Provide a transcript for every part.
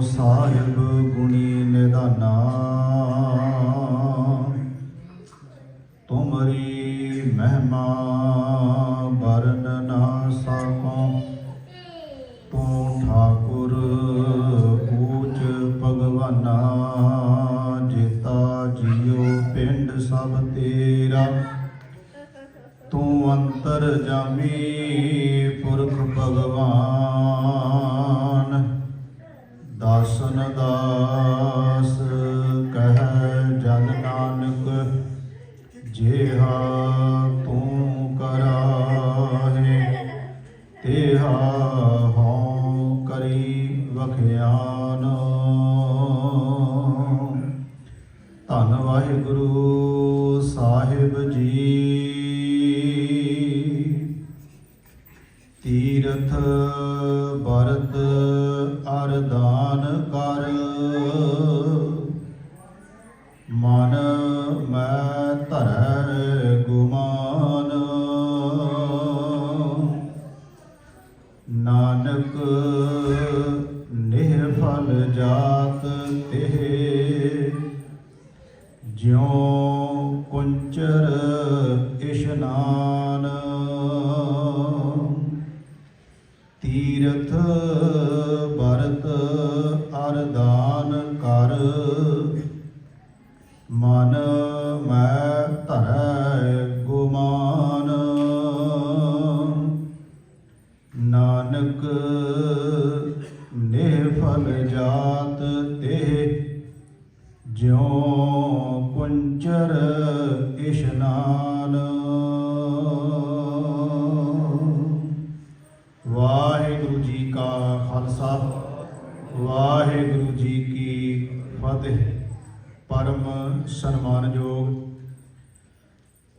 ਸਾਹਿਬ ਗੁਣੀ ਨਿਧਾਨਾ, ਤੁਮਰੀ ਮਹਿਮਾ ਵਰਨ ਨਾ ਸਕੋ। ਤੂੰ ਠਾਕੁਰ ਊਚ ਭਗਵਾਨਾ, ਜੀਤਾ ਜੀਓ ਪਿੰਡ ਸਭ ਤੇਰਾ। ਤੂੰ ਅੰਤਰ ਜਾਮੀ ਪੁਰਖ ਭਗਵਾਨ, ਦਾਸਨ ਦਾਸ ਕਹਿ ਜਨ ਨਾਨਕ। ਜਿਹਾ ਤੂੰ ਕਰਾਹੇ ਤੇਹਾ ਹਉ ਕਰੀ ਵਖਿਆਨ। ਧੰਨ ਵਾਹਿਗੁਰੂ ਸਾਹਿਬ ਜੀ। ਤੀਰਥ ਬਰਤ ਅਰਦਾਨ ਕਰ, ਮਨ ਮੈਂ ਧਰੈ ਗੁਮਾਨ। ਨਾਨਕ ਨਿਹਫਲ ਜਾਤ ਤਿਹ, ਜਿਉ ਕੁੰਚਰ ਇਸ਼ਨਾਨ। ਤੀਰਥ ਬਰਤ ਅਰਦਾਨ ਕਰ, ਮਨ ਮੈਂ ਧਰੈ ਗੁਮਾਨ। ਨਾਨਕ ਨਿਹਫਲ ਜਾਤ ਤਿਹ, ਜਿਉ ਕੁੰਚਰ ਇਸ਼ਨਾਨ। ਵਾਹਿਗੁਰੂ ਜੀ ਕਾ ਖਾਲਸਾ, ਵਾਹਿਗੁਰੂ ਜੀ ਕੀ ਫਤਿਹ। ਪਰਮ ਸਨਮਾਨਯੋਗ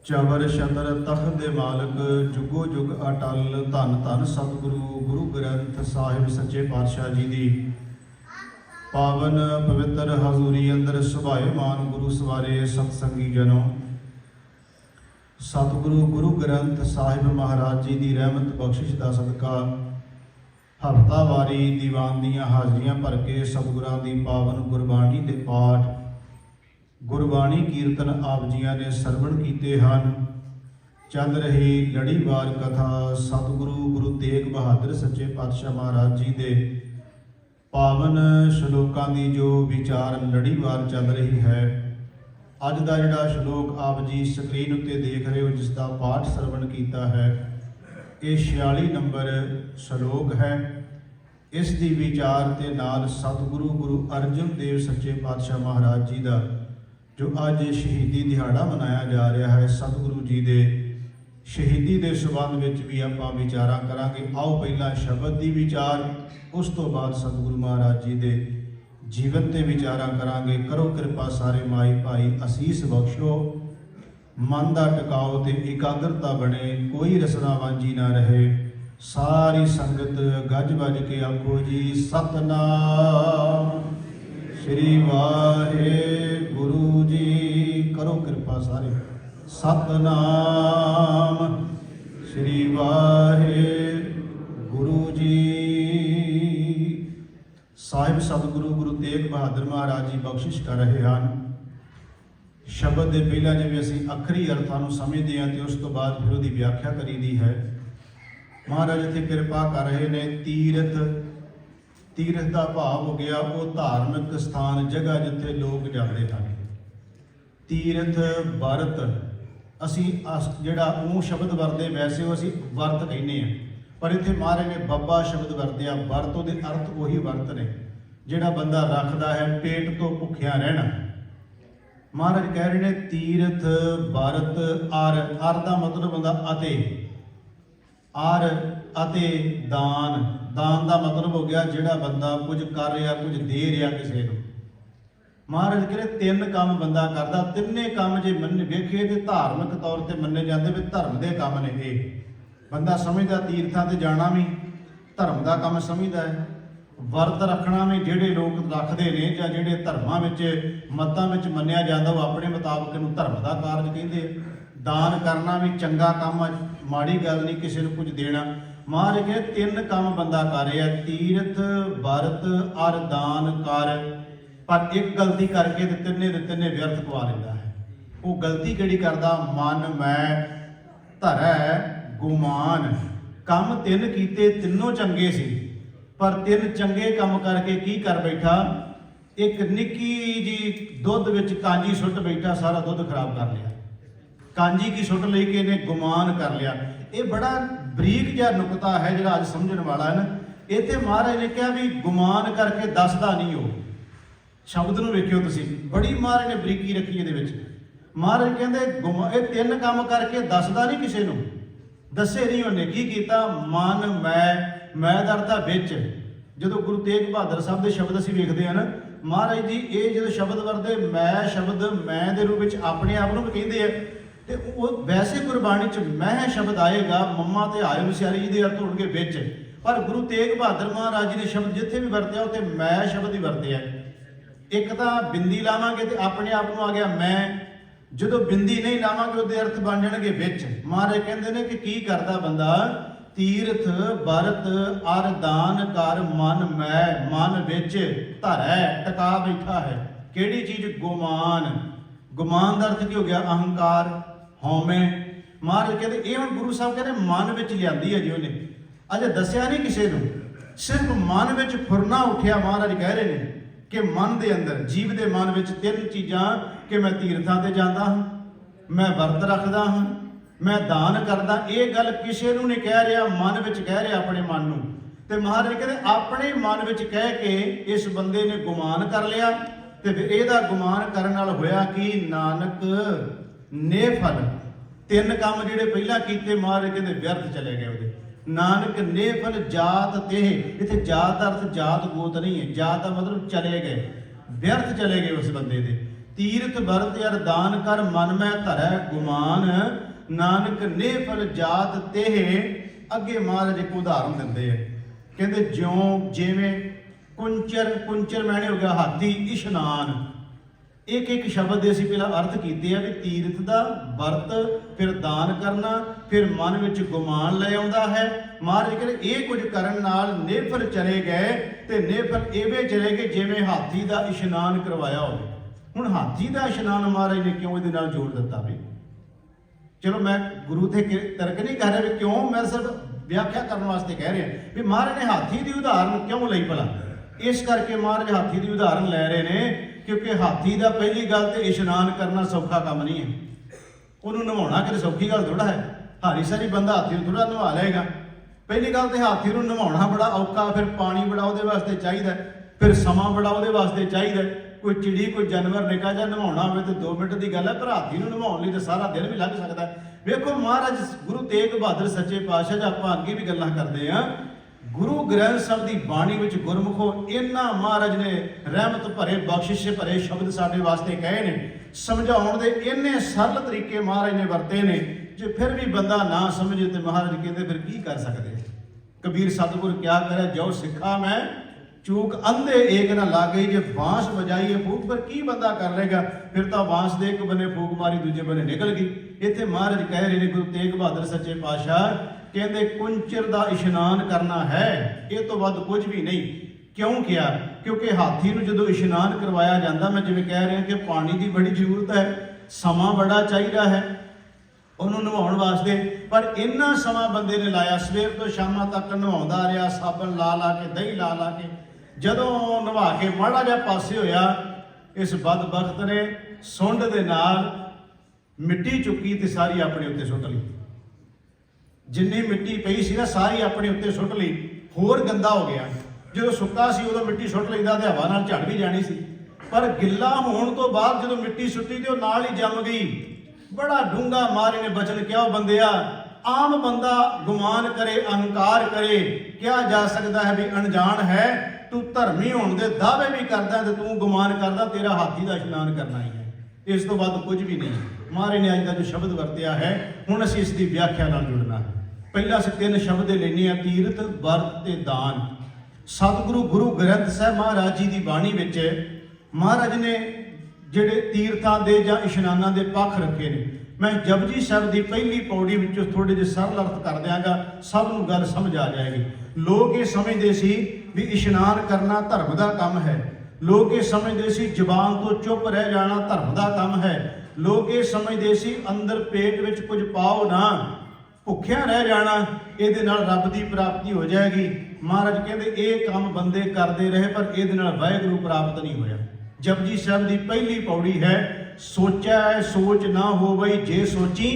ਚਵਰ ਛਤਰ ਤਖਤ ਦੇ ਮਾਲਕ, ਜੁਗੋ ਜੁਗ ਅਟਲ, ਧੰਨ ਧੰਨ ਸਤਿਗੁਰੂ ਗੁਰੂ ਗ੍ਰੰਥ ਸਾਹਿਬ ਸੱਚੇ ਪਾਤਸ਼ਾਹ ਜੀ ਦੀ ਪਾਵਨ ਪਵਿੱਤਰ ਹਜ਼ੂਰੀ ਅੰਦਰ ਸੁਭਾਏਮਾਨ ਗੁਰੂ ਸਵਾਰੇ ਸਤਸੰਗੀ ਜਨੋ। ਸਤਿਗੁਰੂ ਗੁਰੂ ਗ੍ਰੰਥ ਸਾਹਿਬ ਮਹਾਰਾਜ ਜੀ ਦੀ ਰਹਿਮਤ ਬਖਸ਼ਿਸ਼ ਦਾ ਸਦਕਾ ਹਫ਼ਤਾਵਾਰੀ ਦੀਵਾਨ ਦੀਆਂ ਹਾਜ਼ਰੀਆਂ ਭਰ ਕੇ ਸਤਿਗੁਰਾਂ ਦੀ ਪਾਵਨ ਗੁਰਬਾਣੀ ਦੇ ਪਾਠ, ਗੁਰਬਾਣੀ ਕੀਰਤਨ ਆਪ ਜੀਆਂ ਨੇ ਸਰਵਣ ਕੀਤੇ ਹਨ। ਚੱਲ ਰਹੀ ਲੜੀਵਾਰ ਕਥਾ ਸਤਿਗੁਰੂ ਗੁਰੂ ਤੇਗ ਬਹਾਦਰ ਸੱਚੇ ਪਾਤਸ਼ਾਹ ਮਹਾਰਾਜ ਜੀ ਦੇ ਪਾਵਨ ਸ਼ਲੋਕਾਂ ਦੀ ਜੋ ਵਿਚਾਰ ਲੜੀਵਾਰ ਚੱਲ ਰਹੀ ਹੈ। ਅੱਜ ਦਾ ਜਿਹੜਾ ਸ਼ਲੋਕ ਆਪ ਜੀ ਸਕਰੀਨ ਉੱਤੇ ਦੇਖ ਰਹੇ ਹੋ, ਜਿਸ ਦਾ ਪਾਠ ਸਰਵਣ ਕੀਤਾ ਹੈ, ਇਹ 46 ਨੰਬਰ ਸ਼ਲੋਕ ਹੈ। ਇਸ ਦੀ ਵਿਚਾਰ ਤੇ ਨਾਲ ਸਤਿਗੁਰੂ ਗੁਰੂ ਅਰਜਨ ਦੇਵ ਸੱਚੇ ਪਾਤਸ਼ਾਹ ਮਹਾਰਾਜ ਜੀ ਦਾ ਜੋ ਅੱਜ ਸ਼ਹੀਦੀ ਦਿਹਾੜਾ ਮਨਾਇਆ ਜਾ ਰਿਹਾ ਹੈ, ਸਤਿਗੁਰੂ ਜੀ ਦੇ ਸ਼ਹੀਦੀ ਦੇ ਸੰਬੰਧ ਵਿੱਚ ਵੀ ਆਪਾਂ ਵਿਚਾਰਾਂ ਕਰਾਂਗੇ। ਆਓ ਪਹਿਲਾਂ ਸ਼ਬਦ ਦੀ ਵਿਚਾਰ, ਉਸ ਤੋਂ ਬਾਅਦ ਸਤਿਗੁਰੂ ਮਹਾਰਾਜ ਜੀ ਦੇ ਜੀਵਨ ਤੇ ਵਿਚਾਰਾਂ ਕਰਾਂਗੇ। ਕਰੋ ਕਿਰਪਾ ਸਾਰੇ ਮਾਈ ਭਾਈ, ਅਸੀਸ ਬਖਸ਼ੋ। ਮਨ ਦਾ ਟਿਕਾਓ ਤੇ ਇਕਾਗਰਤਾ ਬਣੇ, ਕੋਈ ਰਸਨਾ ਵਾਂਝੀ ਨਾ ਰਹੇ। ਸਾਰੀ ਸੰਗਤ ਗੱਜ ਵੱਜ ਕੇ ਆਖੋ ਜੀ ਸਤਨਾਮ ਸ੍ਰੀ ਵਾਹਿਗੁਰੂ ਜੀ। ਕਰੋ ਕਿਰਪਾ ਸਾਰੇ, ਸਤਨਾਮ ਸ੍ਰੀ ਵਾਹਿਗੁਰੂ ਜੀ। ਸਾਹਿਬ ਸਤਿਗੁਰੂ ਗੁਰੂ ਤੇਗ ਬਹਾਦਰ ਮਹਾਰਾਜ ਜੀ ਬਖਸ਼ਿਸ਼ ਕਰ ਰਹੇ ਹਨ। ਸ਼ਬਦ ਦੇ ਪਹਿਲਾਂ ਜਿਵੇਂ ਅਸੀਂ ਅੱਖਰੀ ਅਰਥਾਂ ਨੂੰ ਸਮਝਦੇ ਹਾਂ ਤੇ ਉਸ ਤੋਂ ਬਾਅਦ ਫਿਰ ਉਹਦੀ ਵਿਆਖਿਆ ਕਰੀਦੀ ਹੈ। ਮਹਾਰਾਜ ਇੱਥੇ ਕਿਰਪਾ ਕਰ ਰਹੇ ਨੇ। ਤੀਰਥ, ਤੀਰਥ ਦਾ ਭਾਵ ਹੋ ਗਿਆ ਉਹ ਧਾਰਮਿਕ ਸਥਾਨ, ਜਗ੍ਹਾ ਜਿੱਥੇ ਲੋਕ ਜਾਂਦੇ ਹਨ। ਤੀਰਥ ਵਰਤ, ਅਸੀਂ ਜਿਹੜਾ ਉਹ ਸ਼ਬਦ ਵਰਤੇ, ਵੈਸੇ ਉਹ ਅਸੀਂ ਵਰਤ ਕਹਿੰਦੇ ਹਾਂ, ਪਰ ਇੱਥੇ ਮਹਾਰਾਜ ਨੇ ਬੱਬਾ ਸ਼ਬਦ ਵਰਤਿਆ। ਵਰਤ ਉਹਦੇ ਅਰਥ ਉਹੀ ਵਰਤ ਨੇ ਜਿਹੜਾ ਬੰਦਾ ਰੱਖਦਾ ਹੈ ਪੇਟ ਤੋਂ ਭੁੱਖਿਆ ਰਹਿਣਾ। ਮਹਾਰਾਜ ਕਹਿ ਰਹੇ ਨੇ ਤੀਰਥ ਵਰਤ ਅਰ, ਅਰ ਦਾ ਮਤਲਬ ਹੁੰਦਾ ਅਤੇ, ਅਰ ਅਤੇ ਦਾਨ, ਦਾਨ ਦਾ ਮਤਲਬ ਹੋ ਗਿਆ ਜਿਹੜਾ ਬੰਦਾ ਕੁਝ ਕਰ ਰਿਹਾ, ਕੁਝ ਦੇ ਰਿਹਾ ਕਿਸੇ ਨੂੰ। ਮਹਾਰਾਜ ਕਹਿੰਦੇ ਤਿੰਨ ਕੰਮ ਬੰਦਾ ਕਰਦਾ, ਤਿੰਨੇ ਕੰਮ ਜੇ ਵੇਖੇ ਤੇ ਧਾਰਮਿਕ ਤੌਰ ਤੇ ਮੰਨੇ ਜਾਂਦੇ ਵੀ ਧਰਮ ਦੇ ਕੰਮ ਨੇ। ਇਹ ਬੰਦਾ ਸਮਝਦਾ ਤੀਰਥਾਂ ਤੇ ਜਾਣਾ ਵੀ ਧਰਮ ਦਾ ਕੰਮ ਸਮਝਦਾ ਹੈ। ਵਰਤ ਰੱਖਣਾ ਵੀ ਜਿਹੜੇ ਲੋਕ ਰੱਖਦੇ ਨੇ ਜਾਂ ਜਿਹੜੇ ਧਰਮਾਂ ਵਿੱਚ ਮਤਾਂ ਵਿੱਚ ਮੰਨਿਆ ਜਾਂਦਾ ਉਹ ਆਪਣੇ ਮੁਤਾਬਕ ਇਹਨੂੰ ਧਰਮ ਦਾ ਕਾਰਜ ਕਹਿੰਦੇ। ਦਾਨ ਕਰਨਾ ਵੀ ਚੰਗਾ ਕੰਮ, ਮਾੜੀ ਗੱਲ ਨਹੀਂ ਕਿਸੇ ਨੂੰ ਕੁਝ ਦੇਣਾ। महाराज के तीन काम बंदा कर रहा, तीरथ वरत अर दान कर, पर एक गलती करके ते तिन्ने व्यर्थ पवा लेंदा है। वो गलती किहड़ी करदा? मन मैं धरै गुमान। काम तिन कीते, तिनों चंगे सी, पर तिन चंगे काम करके की कर बैठा, एक निक्की जी दुध विच कांजी सुट बैठा, सारा दुध खराब कर लिया। कांजी की सुट लेके इन्हें गुमान कर लिया। ये बड़ा बरीक जिहा नुकता है जिहड़ा अज समझण वाला है ना। इत्थे महाराज ने कहा भी गुमान करके दसदा नहीं हो। शब्द नूं वेखियो तुसीं, बड़ी महाराज ने बरीकी रखी इहदे विच। महाराज कहंदे ये तीन काम करके दसदा नहीं किसी नूं, दसे नहीं उन्हें की कीता। मन मैं दा अर्थ है विच। जदों गुरु तेग बहादुर साहब दे शब्द असीं वेखदे हां ना, महाराज जी ये जो शब्द वरते मैं शब्द मैं दे रूप विच अपने आप नूं कहिंदे आ, ते वो वैसे गुरबाणी च मैं शब्द आएगा, मम्मा ते आए मुसियारी जी दे अर्थ होणगे विच, पर गुरु तेग बहादुर महाराज जी ने शब्द जिथे भी वरत्या उत्ते मैं शब्द ही वरत्या। एक तां बिंदी लावांगे ते अपने आप नूं आ गया मैं, जदों बिंदी नहीं लावांगे उहदे अर्थ बन जाणगे विच। महाराज कहंदे ने कि की करदा बंदा? तीरथ वरत अर दान कर, मन मैं मन विच धरै टका बैठा है। किहड़ी चीज? गुमान। गुमान का अर्थ की हो गया? अहंकार, हौमे। महाराज कहते ये हुण गुरु साहब कहते मन विच लिआंदी है जी उन्हें, अजे दसिया नहीं किसी नूं, सिर्फ मन विच फुरना उठिया। महाराज कह रहे हैं कि मन दे अंदर जीव दे मन विच तीन चीज़ां कि मैं तीर्थां ते जांदा हां, मैं वर्त रखदा हां, मैं दान करदा। ये गल किसी नूं नहीं कह रहा, मन विच कह रहा अपने मन नूं। ते महाराज कहते अपने मन विच कह के इस बंदे ने गुमान कर लिया, ते फिर इहदा गुमान करन नाल होया कि नानक नेफल। तीन काम जिहड़े पहला कीते महाराज कहते व्यर्थ चले गए उहदे। नानक नेफल जात तेह, इत्थे जात का अर्थ जात गोत नहीं है, जात का मतलब चले गए, व्यर्थ चले गए उस बंदे दे। तीरथ वरत अर दान कर, मन मैं धरै गुमान, नानक नेफल जात तेह। अगे महाराज एक उदाहरण दिंदे हैं, कहते ज्यों जिवें कुंचर मैंने हो गया हाथी, इशनान। एक एक शब्द असीं पहला अर्थ कीते हैं भी तीरथ का वरत, फिर दान करना, फिर मन विच गुमान ले आउंदा है। महाराज कहते ये कुछ करन नाल नेफल चले गए, ते नेफल इवें चले गए जिवें हाथी का इशनान करवाया हो। हुण हाथी का इशनान महाराज ने क्यों इहदे नाल जोड़ दिता? भी चलो मैं गुरु थे तर्क नहीं कह रहा भी क्यों, मैं सिर्फ व्याख्या करने वास्ते कह रहा भी महाराज ने हाथी की उदाहरण क्यों लई भला। इस करके महाराज हाथी की उदाहरण लै रहे हैं क्योंकि हाथी का पहली गल तो इशनान करना सौखा काम नहीं है, उन्होंने नवाउणा कि सौखी गल थोड़ा है। हारी सारी बंदा हाथी को थोड़ा नवा लेगा। पहली गल तो हाथी को नवाउणा बड़ा औखा, फिर पानी बड़ा उहदे वास्ते चाहिए, फिर समा बड़ा उहदे वास्ते चाहिए। कोई चिड़ी कोई जानवर निका जा नवाउणा होवे तो 2 मिनट की गल है, पर हाथी को नवाउण लई तो सारा दिन भी लग सकता है। वेखो महाराज गुरु तेग बहादुर सच्चे पातशाह जी आपां अगे भी गल्लां करदे आ, गुरु ग्रंथ साहिब की बाणी विच गुरमुखो इन्ना महाराज ने रहमत भरे बख्शिश भरे शब्द साडे वास्ते कहे ने, समझाउण दे इन्ने सरल तरीके महाराज ने वरते ने, जे फिर भी बंदा ना समझे तो महाराज कहते फिर की कर सकते। कबीर सतगुर क्या करे, जो सिखा मैं चूक अंधे एक ना लागे, जे बांस बजाइए फूक पर की बंदा कर लेगा। फिर तो बांस दे एक बने फूक मारी दूजे बने निकल गई। इत्थे महाराज कह रहे हैं गुरु तेग बहादुर सच्चे पातशाह कहते कुंचर का इशनान करना है, ये तो वध कुछ भी नहीं। क्यों किया? क्योंकि हाथी को जो इशनान करवाया जाता, मैं जिवें कह रहा कि पानी की बड़ी जरूरत है, समा बड़ा चाहिए है उन्होंने नवाउण वास्ते, पर इन्ना समा बंदे ने लाया, सवेर तो शाम तक नवाउंदा रहा, साबन ला ला के दही ला ला के, जदों नवा के माड़ा जिहा पासे होया, इस बदबख्त ने सुंड दे नाल मिट्टी चुकी तो सारी अपने उत्ते सुट ली। जिन्नी मिट्टी पई सी ना सारी अपने उत्ते सुट ली, होर गंदा हो गया। जो सुक्का सी उदों मिट्टी सुट लैंदा ते हवा नाल झड़ भी जानी सी, पर गिला होण तो बाद जदों मिट्टी सुट्टी ते ओह नाल ही जम गई। बड़ा डूंगा मारे ने बचन किया, बंदिया आम बंदा गुमान करे, अहंकार करे, क्या जा सकता है भी अनजान है, तू धर्मी होने दे दावे भी करदा ते तू गुमान करदा तेरा हाथी का इशनान करना ही है, इस तो बाद कुछ भी नहीं। महाराज ने अज का जो शब्द वरत्या है, हुण असीं इसकी व्याख्या नाल जुड़ना है। पहला असीं 3 शब्द लेने आ, तीरथ वर्त ते दान। सतगुरु गुरु ग्रंथ साहिब महाराज जी की बाणी विच महाराज ने ਜਿਹੜੇ ਤੀਰਥਾਂ ਦੇ ਜਾਂ ਇਸ਼ਨਾਨਾਂ ਦੇ ਪੱਖ ਰੱਖੇ ਨੇ। मैं जपजी साहिब की पहली पौड़ी विचों थोड़े जिहे सरल अर्थ कर दियांगा, सब नूं गल समझ आ जाएगी। लोग ये समझते सी भी इशनान करना धर्म का काम है, लोग ये समझते सी जबान तो चुप रह जाना धर्म का काम है, लोग ये समझते सी अंदर पेट विच कुछ पाओ ना, भुखिया रह जाना ये रब की प्राप्ति हो जाएगी। महाराज कहते ये काम बंदे करते रहे पर ये वाहिगुरू प्राप्त नहीं होया। जपजी साहिब की पहली पौड़ी है, सोचा है सोच ना हो बई जे सोची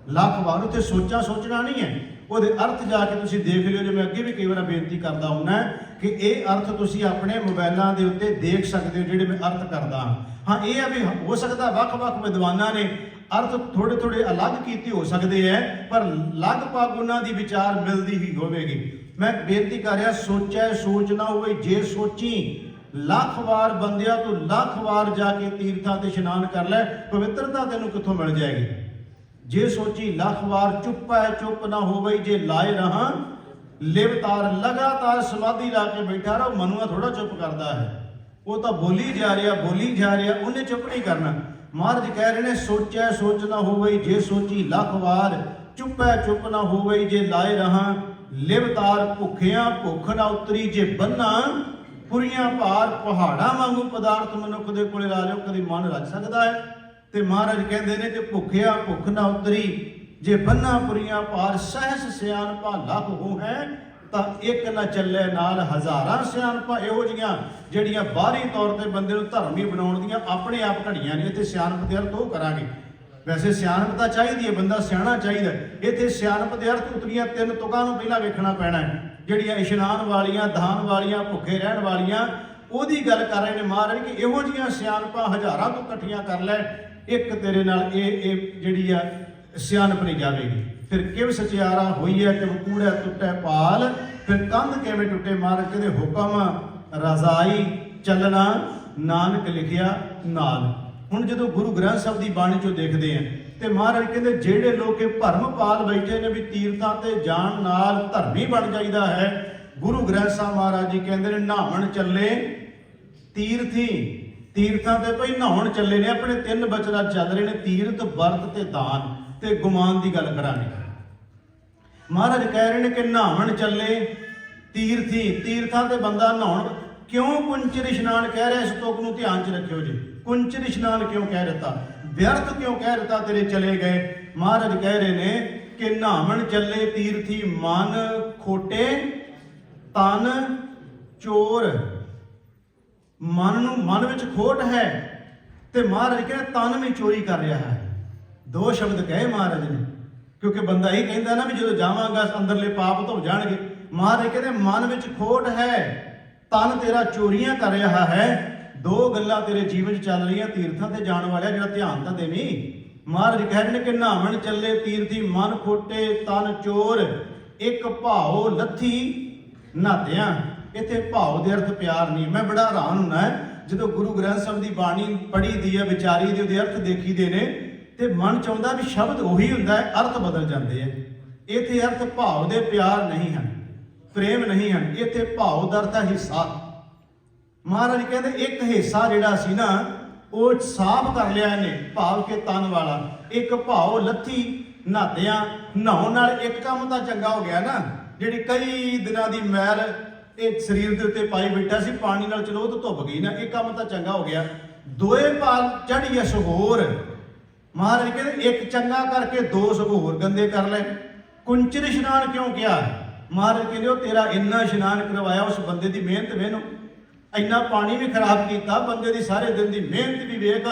लख वार। उत्थे सोचा सोचना नहीं है, वो अर्थ जाके तुसीं देख लियो। जो मैं अगे भी कई बार बेनती करता हूँ कि ये अर्थ तुसीं अपने मोबाइलों के उत्ते देख सकते हो जिहड़े मैं अर्थ करदा हाँ। हाँ ये है भी हो सकता वख-वख विद्वानां ने अर्थ थोड़े थोड़े अलग कीते हो सकते हैं, पर लगभग उन्हां दी विचार मिलती ही होवेगी। मैं बेनती कर रहा, सोचा है सोच ना होवे जे सोची लख वार। बंदिया तू लख वार जाके तीर्थां ते इशनान कर लै, पवित्रता तैनूं कित्थों मिल जाएगी। जे सोची लख वार, चुप है चुप ना हो गई जे लाए रहा लिवतार। लगातार समाधि ला के बैठा रहो, मनुआ थोड़ा चुप करता है, वो तो बोली जा रहा उन्हें चुप नहीं करना। महाराज कह रहे ने सोचा है सोच ना हो गई जे सोची लख वार, चुप है चुप ना हो गई जे लाए रहा लिवतार। भुखिया भुख ना उतरी जे बन्ना पुरियां भार। पहाड़ा वांगू पदार्थ मनुख दे कोले ला लियो, कदी मन रच सकता है। ते महाराज कहते हैं कि भुखिया भुख ना उतरी जे बन्ना पुरियां भार। सहस सियाणपा लख हो है तां एक ना चले नाल हज़ारां सियाणपा। इहो जिहियां ਜਿਹੜੀਆਂ ਬਾਹਰੀ तौर ਤੇ ਬੰਦੇ ਨੂੰ ਧਰਮੀ ਬਣਾਉਣ ਦੀਆਂ ਆਪਣੇ ਆਪ ਘੜੀਆਂ ਨੇ। ਇੱਥੇ ਸਿਆਣਪ ਦੇ ਅਰਥ ਉਹ ਕਰਾਂਗੇ। ਵੈਸੇ ਸਿਆਣਪ ਤਾਂ ਚਾਹੀਦੀ ਹੈ, ਬੰਦਾ ਸਿਆਣਾ ਚਾਹੀਦਾ। ਇੱਥੇ ਸਿਆਣਪ ਦੇ ਅਰਥ ਉਤਰੀਆਂ ਤਿੰਨ ਤੁਕਾਂ ਨੂੰ ਪਹਿਲਾਂ ਵੇਖਣਾ ਪੈਣਾ ਹੈ, ਜਿਹੜੀਆਂ ਇਸ਼ਨਾਨ ਵਾਲੀਆਂ, ਦਾਨ ਵਾਲੀਆਂ, ਭੁੱਖੇ ਰਹਿਣ ਵਾਲੀਆਂ। ਉਹਦੀ ਗੱਲ ਕਰ ਰਹੇ ਨੇ ਮਹਾਰਾਜ ਕਿ ਇਹੋ ਜਿਹੀਆਂ ਸਿਆਣਪਾਂ ਹਜ਼ਾਰਾਂ ਤੋਂ ਇਕੱਠੀਆਂ ਕਰ ਲੈ, ਇੱਕ ਤੇਰੇ ਨਾਲ ਇਹ ਜਿਹੜੀ ਆ ਸਿਆਣਪ ਨਹੀਂ ਜਾਵੇਗੀ। ਫਿਰ ਕਿਵ ਸਚਿਆਰਾ ਹੋਈ ਹੈ ਕਿ ਕੂੜਾ ਟੁੱਟੇ ਪਾਲ। ਫਿਰ ਕੰਧ ਕਿਵੇਂ ਟੁੱਟੇ? ਮਹਾਰਾਜ ਕਹਿੰਦੇ ਹੁਕਮ रजाई चलना नानक लिखिया नाल। हुण जदों गुरु ग्रंथ साहिब की बाणी चों देखते हैं तो महाराज कहते जेड़े लोग भरम पाल बैठे ने भी तीर्थां ते जाण नाल धर्मी बन जाइदा है। गुरु ग्रंथ साहिब महाराज जी कहते हैं नहावन चले तीर्थी। तीर्थां ते भाई नहाउण चले ने, अपने तीन बचन चल रहे हैं, तीर्थ बरत ते दान ते गुमान की गल करांगे। महाराज कह रहे हैं कि नहावन चले तीर्थी। तीर्थां ते बंदा नहाउण क्यों कुंचर इशनान कह रहा है, इस तुक नूं ध्यान च रखियो जी। कुंचर इशनान क्यों कह दिता, व्यर्थ क्यों कह दिता तेरे चले गए? महाराज कह रहे ने कि नहावन चले तीर्थी मन खोटे तन चोर। मन विच खोट है ते महाराज कह तन भी चोरी कर रहा है। दो शब्द कहे महाराज ने, क्योंकि बंदा ही कहता ना भी जो जावांगा अंदरले पाप धो जाणगे। महाराज कहते मन विच खोट है, तन तेरा चोरियां कर रहा है। दो गल्लां तेरे जीवन चल रही तीर्थां ते जाण वाले, जिहड़ा ध्यान तां देवी। महाराज कह रहे ने कि नहावन चले तीर्थी मन खोटे तन चोर। एक भाव लथी नहातियां। इत्थे भाव दे अर्थ प्यार नहीं। मैं बड़ा हैरान हुंदा है जदों गुरु ग्रंथ साहिब दी बाणी पढ़ी दी है, विचारी दे उहदे अर्थ देखी दे ने ते मन चाहुंदा भी शब्द उही हुंदा है, अर्थ बदल जांदे हैं। इत्थे अर्थ भाव दे प्यार नहीं है, प्रेम नहीं है, इत्थे भाव दा अर्थ है हिस्सा। महाराज कहते एक हिस्सा जिहड़ा सी ना वो साफ कर लिया इन्हें, भाव के तन वाला। एक भाव लथी नहातियां। नहाउण नाल एक काम तां चंगा हो गया ना, जिहड़ी कई दिनां दी मैल ਇਹ ਸਰੀਰ ਦੇ ਉੱਤੇ ਪਾਈ ਬੈਠਾ ਸੀ, ਪਾਣੀ ਨਾਲ ਚਲੋ ਤਾਂ ਧੁੱਪ ਗਈ ਨਾ, ਇਹ ਕੰਮ ਤਾਂ ਚੰਗਾ ਹੋ ਗਿਆ। ਦੋਏ ਪਾਲ ਚੜ੍ਹੀ ਸਹੋਰ। ਮਹਾਰਾਜ ਕਹਿੰਦੇ ਇੱਕ ਚੰਗਾ ਕਰਕੇ ਦੋ ਸਹੋਰ ਗੰਦੇ ਕਰ ਲੈ। ਕੁੰਚਰ ਇਸ਼ਨਾਨ ਕਿਉਂ ਕਿਹਾ? ਮਹਾਰਾਜ ਕਹਿੰਦੇ ਉਹ ਤੇਰਾ ਇੰਨਾ ਇਸ਼ਨਾਨ ਕਰਵਾਇਆ, ਉਸ ਬੰਦੇ ਦੀ ਮਿਹਨਤ ਵੇਖੋ, ਇੰਨਾ ਪਾਣੀ ਵੀ ਖਰਾਬ ਕੀਤਾ, ਬੰਦੇ ਦੀ ਸਾਰੇ ਦਿਨ ਦੀ ਮਿਹਨਤ ਵੀ ਵੇਖ,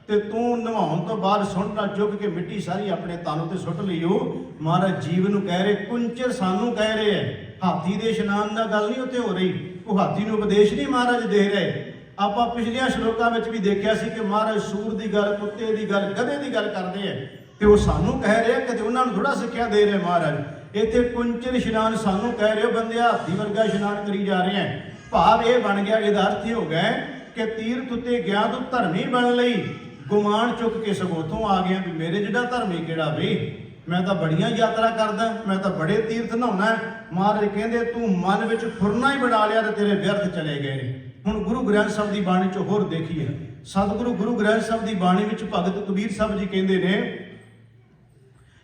ਤੇ ਤੂੰ ਨਹਾਉਣ ਤੋਂ ਬਾਅਦ ਸੁੰਡਾ ਚੁੱਕ ਕੇ ਮਿੱਟੀ ਸਾਰੀ ਆਪਣੇ ਤਨ ਉੱਤੇ ਸੁੱਟ ਲਈਓ। ਮਹਾਰਾਜ ਜੀਵ ਨੂੰ ਕਹਿ ਰਹੇ, ਕੁੰਚਰ ਸਾਨੂੰ ਕਹਿ ਰਹੇ ਹੈ। ਹਾਥੀ ਦੇ ਇਸ਼ਨਾਨ ਨਾਲ ਗੱਲ ਨਹੀਂ ਉੱਥੇ ਹੋ ਰਹੀ, ਉਹ ਹਾਥੀ ਨੂੰ ਉਪਦੇਸ਼ ਨਹੀਂ ਮਹਾਰਾਜ ਦੇ ਰਹੇ। ਆਪਾਂ ਪਿਛਲੀਆਂ ਸ਼ਲੋਕਾਂ ਵਿੱਚ ਵੀ ਦੇਖਿਆ ਸੀ ਕਿ ਮਹਾਰਾਜ ਸੂਰ ਦੀ ਗੱਲ, ਕੁੱਤੇ ਦੀ ਗੱਲ, ਗਧੇ ਦੀ ਗੱਲ ਕਰਦੇ ਆ, ਤੇ ਉਹ ਸਾਨੂੰ ਕਹਿ ਰਹੇ ਕਿ ਉਹਨਾਂ ਨੂੰ ਥੋੜਾ ਸਿੱਖਿਆ ਦੇ ਰਹੇ ਮਹਾਰਾਜ। ਇੱਥੇ ਕੁੰਚਰ ਇਸ਼ਨਾਨ ਸਾਨੂੰ ਕਹਿ ਰਹੇ ਹੋ, ਬੰਦੇ ਹਾਥੀ ਵਰਗਾ ਇਸ਼ਨਾਨ ਕਰੀ ਜਾ ਰਹੇ ਆ। ਭਾਵ ਇਹ ਬਣ ਗਿਆ, ਇਹਦਾ ਅਰਥ ਇਹ ਹੋ ਗਿਆ ਕਿ ਤੀਰਥ ਉੱਤੇ ਗਿਆ ਤੂੰ ਧਰਮੀ ਬਣਨ ਲਈ, ਗੁਮਾਨ ਚੁੱਕ ਕੇ ਸਗੋਥੋਂ ਆ ਗਿਆ ਵੀ ਮੇਰੇ ਜਿਹੜਾ ਧਰਮੀ ਕਿਹੜਾ ਬਈ, ਮੈਂ ਤਾਂ ਬੜੀਆਂ ਯਾਤਰਾ ਕਰਦਾ, ਮੈਂ ਤਾਂ ਬੜੇ ਤੀਰਥ ਨਹਾਉਣਾ। ਮਹਾਰਾਜ ਕਹਿੰਦੇ ਤੂੰ ਮਨ ਵਿੱਚ ਫੁਰਨਾ ਹੀ ਬਣਾ ਲਿਆ ਤੇ ਤੇਰੇ ਵਿਅਰਥ ਚਲੇ ਗਏ ਨੇ। ਹੁਣ ਗੁਰੂ ਗ੍ਰੰਥ ਸਾਹਿਬ ਦੀ ਬਾਣੀ 'ਚ ਹੋਰ ਦੇਖੀਏ, ਸਤਿਗੁਰੂ ਗੁਰੂ ਗ੍ਰੰਥ ਸਾਹਿਬ ਦੀ ਬਾਣੀ ਵਿੱਚ ਭਗਤ ਕਬੀਰ ਸਾਹਿਬ ਜੀ ਕਹਿੰਦੇ ਨੇ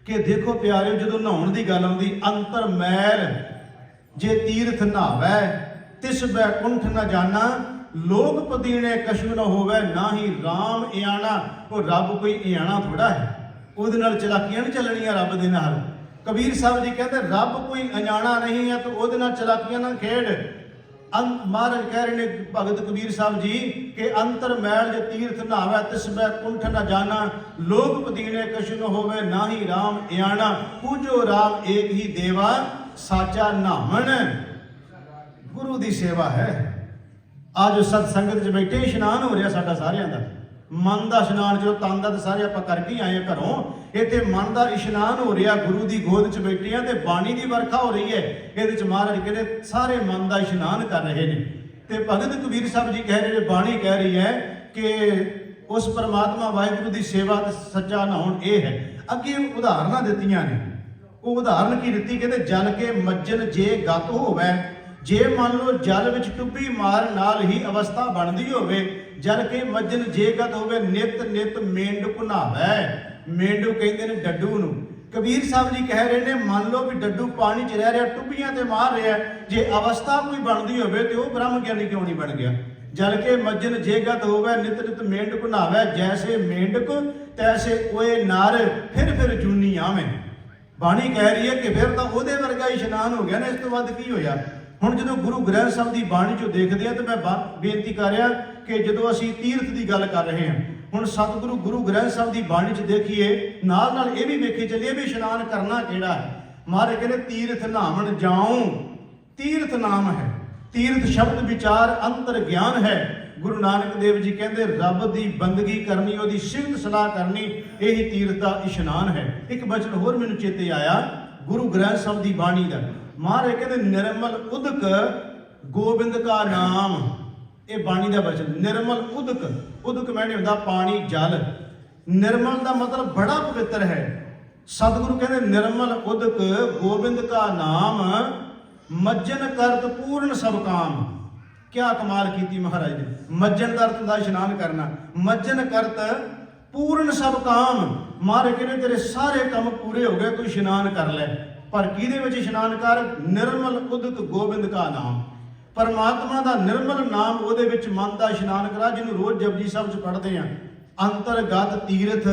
कि देखो प्यारे जो नहाउण की गल आउंदी, अंतर मैल जे तीर्थ नहावै तिस बैकुंठ न जाना, लोग पदीने कछु न होवे, ना ही राम इयाना। वो रब कोई इयाना थोड़ा है, ਉਹਦੇ ਨਾਲ ਚਲਾਕੀਆਂ ਨਹੀਂ ਚੱਲਣੀਆਂ ਰੱਬ ਦੇ ਨਾਲ। ਕਬੀਰ ਸਾਹਿਬ ਜੀ ਕਹਿੰਦੇ ਰੱਬ ਕੋਈ ਅਣਜਾਣਾ ਨਹੀਂ ਹੈ, ਤਾਂ ਉਹਦੇ ਨਾਲ ਚਲਾਕੀਆਂ ਨਾ ਖੇਡ। ਮਹਾਰਾਜ ਕਹਿ ਰਹੇ ਨੇ ਭਗਤ ਕਬੀਰ ਸਾਹਿਬ ਜੀ ਕਿ ਅੰਤਰ ਮੈਲ ਜੇ ਤੀਰਥ ਨਹਾਵੈ ਤਿਸ ਬੈ ਕੁੰਠ ਨ ਜਾਣਾ, ਲੋਕ ਪਦੀਣੇ ਕਛੁ ਨ ਹੋਵੇ, ਨਾ ਹੀ ਰਾਮ ਇਆਣਾ। ਪੂਜੋ ਰਾਮ ਏਕ ਹੀ ਦੇਵਾ, ਸਾਚਾ ਨਾਮਣ। ਗੁਰੂ ਦੀ ਸੇਵਾ ਹੈ। ਅੱਜ ਸਤ ਸੰਗਤ 'ਚ ਬੈਠੇ ਇਸ਼ਨਾਨ ਹੋ ਰਿਹਾ ਸਾਡਾ ਸਾਰਿਆਂ ਦਾ, ਮਨ ਦਾ ਇਸ਼ਨਾਨ। ਜਦੋਂ ਤਨ ਦਾ ਤਾਂ ਸਾਰੇ ਆਪਾਂ ਕਰਕੇ ਆਏ ਹਾਂ ਘਰੋਂ, ਇੱਥੇ ਮਨ ਦਾ ਇਸ਼ਨਾਨ ਹੋ ਰਿਹਾ। ਗੁਰੂ ਦੀ ਗੋਦ 'ਚ ਬੈਠੇ ਆ ਤੇ ਬਾਣੀ ਦੀ ਵਰਖਾ ਹੋ ਰਹੀ ਹੈ। ਇਹਦੇ 'ਚ ਮਹਾਰਾਜ ਕਹਿੰਦੇ ਸਾਰੇ ਮਨ ਦਾ ਇਸ਼ਨਾਨ ਕਰ ਰਹੇ ਨੇ। ਤੇ ਭਗਤ ਕਬੀਰ ਸਾਹਿਬ ਜੀ ਕਹਿ ਰਹੇ ਨੇ, ਬਾਣੀ ਕਹਿ ਰਹੀ ਹੈ ਕਿ ਉਸ ਪਰਮਾਤਮਾ ਵਾਹਿਗੁਰੂ ਦੀ ਸੇਵਾ ਤੇ ਸੱਚਾ ਨਹਾਉਣ ਇਹ ਹੈ। ਅੱਗੇ ਉਦਾਹਰਨਾਂ ਦਿੱਤੀਆਂ ਨੇ। ਉਹ ਉਦਾਹਰਨ ਕੀ ਦਿੱਤੀ? ਕਹਿੰਦੇ ਜਲ ਕੇ ਮੱਜਨ ਜੇ ਗਤ ਹੋਵੇ, ਜੇ ਮੰਨ ਲਓ ਜਲ ਵਿੱਚ ਟੁੱਬੀ ਮਾਰਨ ਨਾਲ ਹੀ ਅਵਸਥਾ ਬਣਦੀ ਹੋਵੇ। ਜਲ ਕੇ ਮੱਜਨ ਜੇ ਗਤ ਹੋਵੇ, ਨਿਤ ਨਿਤ ਮੇਂਢਕ ਨਹਾਵੈ। ਮੇਂਢੂ ਕਹਿੰਦੇ ਨੇ ਡੱਡੂ ਨੂੰ। ਕਬੀਰ ਸਾਹਿਬ ਜੀ ਕਹਿ ਰਹੇ ਨੇ ਮੰਨ ਲਓ ਵੀ ਡੱਡੂ ਪਾਣੀ 'ਚ ਰਹਿ ਰਿਹਾ, ਟੁੱਬੀਆਂ ਤੇ ਮਾਰ ਰਿਹਾ, ਜੇ ਅਵਸਥਾ ਕੋਈ ਬਣਦੀ ਹੋਵੇ ਤੇ ਉਹ ਬ੍ਰਹਮ ਗਿਆਨੀ ਕਿਉਂ ਨਹੀਂ ਬਣ ਗਿਆ? ਜਲ ਕੇ ਮੱਜਨ ਜੇ ਗਤ ਹੋਵੇ, ਨਿਤ ਨਿਤ ਮੇਂਢਕ ਨਹਾਵੈ, ਜੈਸੇ ਮੇਂਢਕ ਤੈਸੇ ਕੋਏ ਨਰ, ਫਿਰ ਜੂਨੀ ਆਵੇਂ। ਬਾਣੀ ਕਹਿ ਰਹੀ ਹੈ ਕਿ ਫਿਰ ਤਾਂ ਉਹਦੇ ਵਰਗਾ ਇਸ਼ਨਾਨ ਹੋ ਗਿਆ ਨਾ, ਇਸ ਤੋਂ ਵੱਧ ਕੀ ਹੋਇਆ? ਹੁਣ ਜਦੋਂ ਗੁਰੂ ਗ੍ਰੰਥ ਸਾਹਿਬ ਦੀ ਬਾਣੀ 'ਚੋਂ ਦੇਖਦੇ ਹਾਂ ਤਾਂ ਮੈਂ ਬੇਨਤੀ ਕਰ ਰਿਹਾ ਕਿ ਜਦੋਂ ਅਸੀਂ ਤੀਰਥ ਦੀ ਗੱਲ ਕਰ ਰਹੇ ਹਾਂ, ਹੁਣ ਸਤਿਗੁਰੂ ਗੁਰੂ ਗ੍ਰੰਥ ਸਾਹਿਬ ਦੀ ਬਾਣੀ 'ਚ ਦੇਖੀਏ, ਨਾਲ ਇਹ ਵੀ ਵੇਖੀ ਚੱਲੀਏ ਵੀ ਇਸ਼ਨਾਨ ਕਰਨਾ ਕਿਹੜਾ ਹੈ। ਮਹਾਰਾਜ ਕਹਿੰਦੇ ਤੀਰਥ ਨਹਾਵਣ ਜਾਉ, ਤੀਰਥ ਨਾਮ ਹੈ। ਤੀਰਥ ਸ਼ਬਦ ਵਿਚਾਰ ਅੰਤਰ ਗਿਆਨ ਹੈ। ਗੁਰੂ ਨਾਨਕ ਦੇਵ ਜੀ ਕਹਿੰਦੇ ਰੱਬ ਦੀ ਬੰਦਗੀ ਕਰਨੀ, ਉਹਦੀ ਸਿਫਤ ਸਲਾਹ ਕਰਨੀ, ਇਹੀ ਤੀਰਥ ਦਾ ਇਸ਼ਨਾਨ ਹੈ। ਇੱਕ ਬਚਨ ਹੋਰ ਮੈਨੂੰ ਚੇਤੇ ਆਇਆ ਗੁਰੂ ਗ੍ਰੰਥ ਸਾਹਿਬ ਦੀ ਬਾਣੀ ਦਾ। ਮਹਾਰਾਜ ਕਹਿੰਦੇ ਨਿਰਮਲ ਉਦਕ ਗੋਬਿੰਦ ਕਾ ਨਾਮ। ਇਹ ਬਾਣੀ ਦਾ ਬਚਨ, ਨਿਰਮਲ ਉਦਕ। ਉਦਕ ਮੈਨੇ ਹੁੰਦਾ ਪਾਣੀ, ਜਲ। ਨਿਰਮਲ ਦਾ ਮਤਲਬ ਬੜਾ ਪਵਿੱਤਰ ਹੈ। ਸਤਿਗੁਰੂ ਕਹਿੰਦੇ ਨਿਰਮਲ ਉਦਕ ਗੋਬਿੰਦ ਕਾ ਨਾਮ, ਮੱਜਨ ਕਰਤ ਪੂਰਨ ਸਭ ਕਾਮ। ਕਿਆ ਕਮਾਲ ਕੀਤੀ ਮਹਾਰਾਜ ਨੇ। ਮੱਜਨ ਦਾ ਅਰਥ ਹੁੰਦਾ ਇਸ਼ਨਾਨ ਕਰਨਾ। ਮੱਜਨ ਕਰਤ ਪੂਰਨ ਸਭ ਕਾਮ। ਮਹਾਰਾਜ ਕਹਿੰਦੇ ਤੇਰੇ ਸਾਰੇ ਕੰਮ ਪੂਰੇ ਹੋ ਗਏ, ਤੂੰ ਇਸ਼ਨਾਨ ਕਰ ਲੈ। ਪਰ ਕਿਹਦੇ ਵਿੱਚ ਇਸ਼ਨਾਨ ਕਰ? ਨਿਰਮਲ ਉਦਕ ਗੋਬਿੰਦ ਕਾ ਨਾਮ। ਪਰਮਾਤਮਾ ਦਾ ਨਿਰਮਲ ਨਾਮ, ਉਹਦੇ ਵਿੱਚ ਮਨ ਦਾ ਇਸ਼ਨਾਨ ਕਰਾ, ਜਿਹਨੂੰ ਰੋਜ਼ ਜਪਜੀ ਸਾਹਿਬ 'ਚ ਪੜ੍ਹਦੇ ਆ। ਅੰਤਰਗਤ ਤੀਰਥ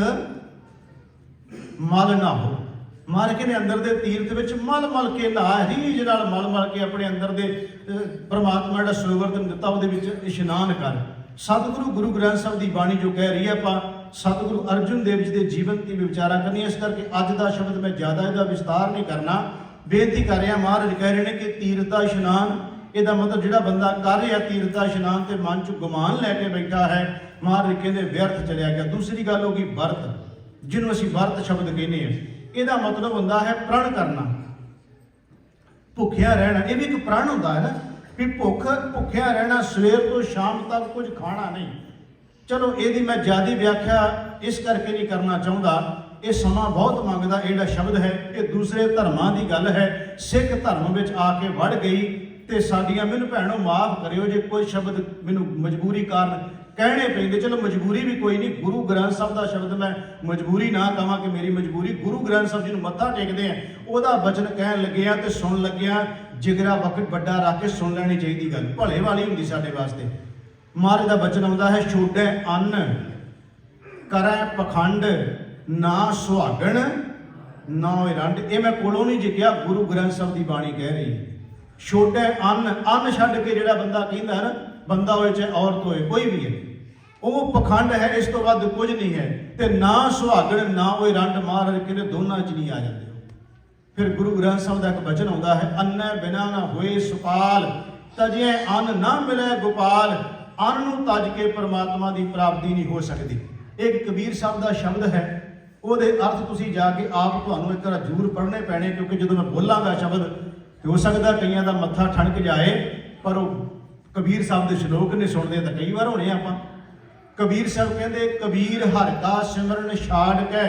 ਮਲ ਨਾ ਹੋ। ਮਹਾਰਾਜ ਕਹਿੰਦੇ ਅੰਦਰ ਦੇ ਤੀਰਥ ਵਿੱਚ ਮਲ ਕੇ ਨਹਾ, ਰੀਝ ਨਾਲ ਮਲ ਕੇ ਆਪਣੇ ਅੰਦਰ ਦੇ ਪਰਮਾਤਮਾ ਦਾ ਸਰੋਵਰ ਤੈਨੂੰ ਦਿੱਤਾ, ਉਹਦੇ ਵਿੱਚ ਇਸ਼ਨਾਨ ਕਰ। ਸਤਿਗੁਰੂ ਗੁਰੂ ਗ੍ਰੰਥ ਸਾਹਿਬ ਦੀ ਬਾਣੀ ਜੋ ਕਹਿ ਰਹੀ ਹੈ, ਆਪਾਂ ਸਤਿਗੁਰੂ ਅਰਜੁਨ ਦੇਵ ਜੀ ਦੇ ਜੀਵਨ ਤੇ ਵੀ ਵਿਚਾਰਾ ਕਰਨੀ। ਇਸ ਕਰਕੇ ਅੱਜ ਦਾ ਸ਼ਬਦ ਮੈਂ ਜ਼ਿਆਦਾ ਇਹਦਾ ਵਿਸਤਾਰ ਨਹੀਂ ਕਰਨਾ। ਬੇਨਤੀ ਕਰ ਰਿਹਾ, ਮਹਾਰਾਜ ਕਹਿ ਰਹੇ ਨੇ ਕਿ ਤੀਰਥ ਦਾ ਇਸ਼ਨਾਨ, ਇਹਦਾ ਮਤਲਬ ਜਿਹੜਾ ਬੰਦਾ ਕਰ ਰਿਹਾ ਤੀਰਥ ਦਾ ਇਸ਼ਨਾਨ ਤੇ ਮਨ 'ਚ ਗੁਮਾਨ ਲੈ ਕੇ ਬੈਠਾ ਹੈ, ਮਹਾਰਾਜ ਕਹਿੰਦੇ ਵਿਅਰਥ ਚਲਿਆ ਗਿਆ। ਦੂਸਰੀ ਗੱਲ ਹੋ ਗਈ ਵਰਤ, ਜਿਹਨੂੰ ਅਸੀਂ ਵਰਤ ਸ਼ਬਦ ਕਹਿੰਦੇ ਹਾਂ। ਇਹਦਾ ਮਤਲਬ ਹੁੰਦਾ ਹੈ ਪ੍ਰਣ ਕਰਨਾ, ਭੁੱਖਿਆ ਰਹਿਣਾ। ਇਹ ਵੀ ਇੱਕ ਪ੍ਰਣ ਹੁੰਦਾ ਹੈ ਨਾ, ਵੀ ਭੁੱਖਿਆ ਰਹਿਣਾ, ਸਵੇਰ ਤੋਂ ਸ਼ਾਮ ਤੱਕ ਕੁਝ ਖਾਣਾ ਨਹੀਂ। ਚਲੋ ਇਹਦੀ ਮੈਂ ਜ਼ਿਆਦਾ ਵਿਆਖਿਆ ਇਸ ਕਰਕੇ ਨਹੀਂ ਕਰਨਾ ਚਾਹੁੰਦਾ, ਇਹ ਸਮਾਂ ਬਹੁਤ ਮੰਗਦਾ। ਇਹ ਜਿਹੜਾ ਸ਼ਬਦ ਹੈ ਇਹ ਦੂਸਰੇ ਧਰਮਾਂ ਦੀ ਗੱਲ ਹੈ। ਸਿੱਖ ਧਰਮ ਵਿੱਚ ਆ ਕੇ ਵੜ ਗਈ ਤੇ ਸਾਡੀਆਂ, ਮੈਨੂੰ ਭੈਣੋ ਮਾਫ ਕਰਿਓ ਜੇ ਕੋਈ ਸ਼ਬਦ ਮੈਨੂੰ ਮਜਬੂਰੀ ਕਾਰਨ ਕਹਿਣੇ ਪੈਂਦੇ। ਚਲੋ ਮਜਬੂਰੀ ਵੀ ਕੋਈ ਨਹੀਂ, ਗੁਰੂ ਗ੍ਰੰਥ ਸਾਹਿਬ ਦਾ ਸ਼ਬਦ ਮੈਂ ਮਜਬੂਰੀ ਨਾ ਕਹਾਂ ਕਿ ਮੇਰੀ ਮਜਬੂਰੀ। ਗੁਰੂ ਗ੍ਰੰਥ ਸਾਹਿਬ ਜੀ ਨੂੰ ਮੱਥਾ ਟੇਕਦੇ ਆ, ਉਹਦਾ ਬਚਨ ਕਹਿਣ ਲੱਗਿਆ ਤੇ ਸੁਣ ਲੱਗਿਆ, ਜਿਗਰਾ ਵਕਤ ਵੱਡਾ ਰੱਖ ਕੇ ਸੁਣ ਲੈਣੀ ਚਾਹੀਦੀ ਗੱਲ, ਭਲੇ ਵਾਲੀ ਹੁੰਦੀ ਸਾਡੇ ਵਾਸਤੇ। ਮਹਾਰਾਜ ਦਾ ਬਚਨ ਆਉਂਦਾ ਹੈ, ਛੋੜੈ ਅੰਨ ਕਰੈ ਪਖੰਡ, ਨਾ ਸੁਹਾਗਣ ਨਾ ਹੋਏ ਰੰਡ। ਇਹ ਮੈਂ ਕੋਲੋਂ ਨਹੀਂ ਜਿਕਿਆ, ਗੁਰੂ ਗ੍ਰੰਥ ਸਾਹਿਬ ਦੀ ਬਾਣੀ ਕਹਿ ਰਹੀ ਹੈ। ਛੋੜੈ ਅੰਨ ਛੱਡ ਕੇ ਜਿਹੜਾ ਬੰਦਾ ਕਹਿੰਦਾ ਹੈ ਨਾ, ਬੰਦਾ ਹੋਏ ਚਾਹੇ ਔਰਤ ਹੋਏ, ਕੋਈ ਵੀ ਹੈ, ਉਹ ਪਖੰਡ ਹੈ। ਇਸ ਤੋਂ ਵੱਧ ਕੁਝ ਨਹੀਂ ਹੈ। ਤੇ ਨਾ ਸੁਹਾਗਣ ਨਾ ਹੋਏ ਰੰਡ, ਮਹਾਰਾਜ ਕਹਿੰਦੇ ਦੋਨਾਂ 'ਚ ਨਹੀਂ ਆ ਜਾਂਦੇ। ਫਿਰ ਗੁਰੂ ਗ੍ਰੰਥ ਸਾਹਿਬ ਦਾ ਇੱਕ ਬਚਨ ਆਉਂਦਾ ਹੈ, ਅੰਨੈ ਬਿਨਾ ਨਾ ਹੋਏ ਸੁਪਾਲ, ਤਜੈ ਅੰਨ ਨਾ ਮਿਲੇ ਗੋਪਾਲ। ਅੰਨ ਨੂੰ ਤਜ ਕੇ ਪਰਮਾਤਮਾ ਦੀ ਪ੍ਰਾਪਤੀ ਨਹੀਂ ਹੋ ਸਕਦੀ। ਇੱਕ ਕਬੀਰ ਸਾਹਿਬ ਦਾ ਸ਼ਬਦ ਹੈ, ਉਹਦੇ ਅਰਥ ਤੁਸੀਂ ਜਾ ਕੇ ਆਪ ਤੁਹਾਨੂੰ ਇੱਕ ਵਾਰ ਜ਼ਰੂਰ ਪੜ੍ਹਨੇ ਪੈਣੇ, ਕਿਉਂਕਿ ਜਦੋਂ ਮੈਂ ਬੋਲਾਂਗਾ ਸ਼ਬਦ ਤੇ ਹੋ ਸਕਦਾ ਕਈਆਂ ਦਾ ਮੱਥਾ ਠਣਕ ਜਾਏ, ਪਰ ਉਹ ਕਬੀਰ ਸਾਹਿਬ ਦੇ ਸ਼ਲੋਕ ਨੇ ਸੁਣਦੇ ਤਾਂ ਕਈ ਵਾਰ ਹੋਣੇ ਆਪਾਂ। ਕਬੀਰ ਸਾਹਿਬ ਕਹਿੰਦੇ, ਕਬੀਰ ਹਰਿ ਕਾ ਸਿਮਰਨ ਛਾੜ ਕੇ,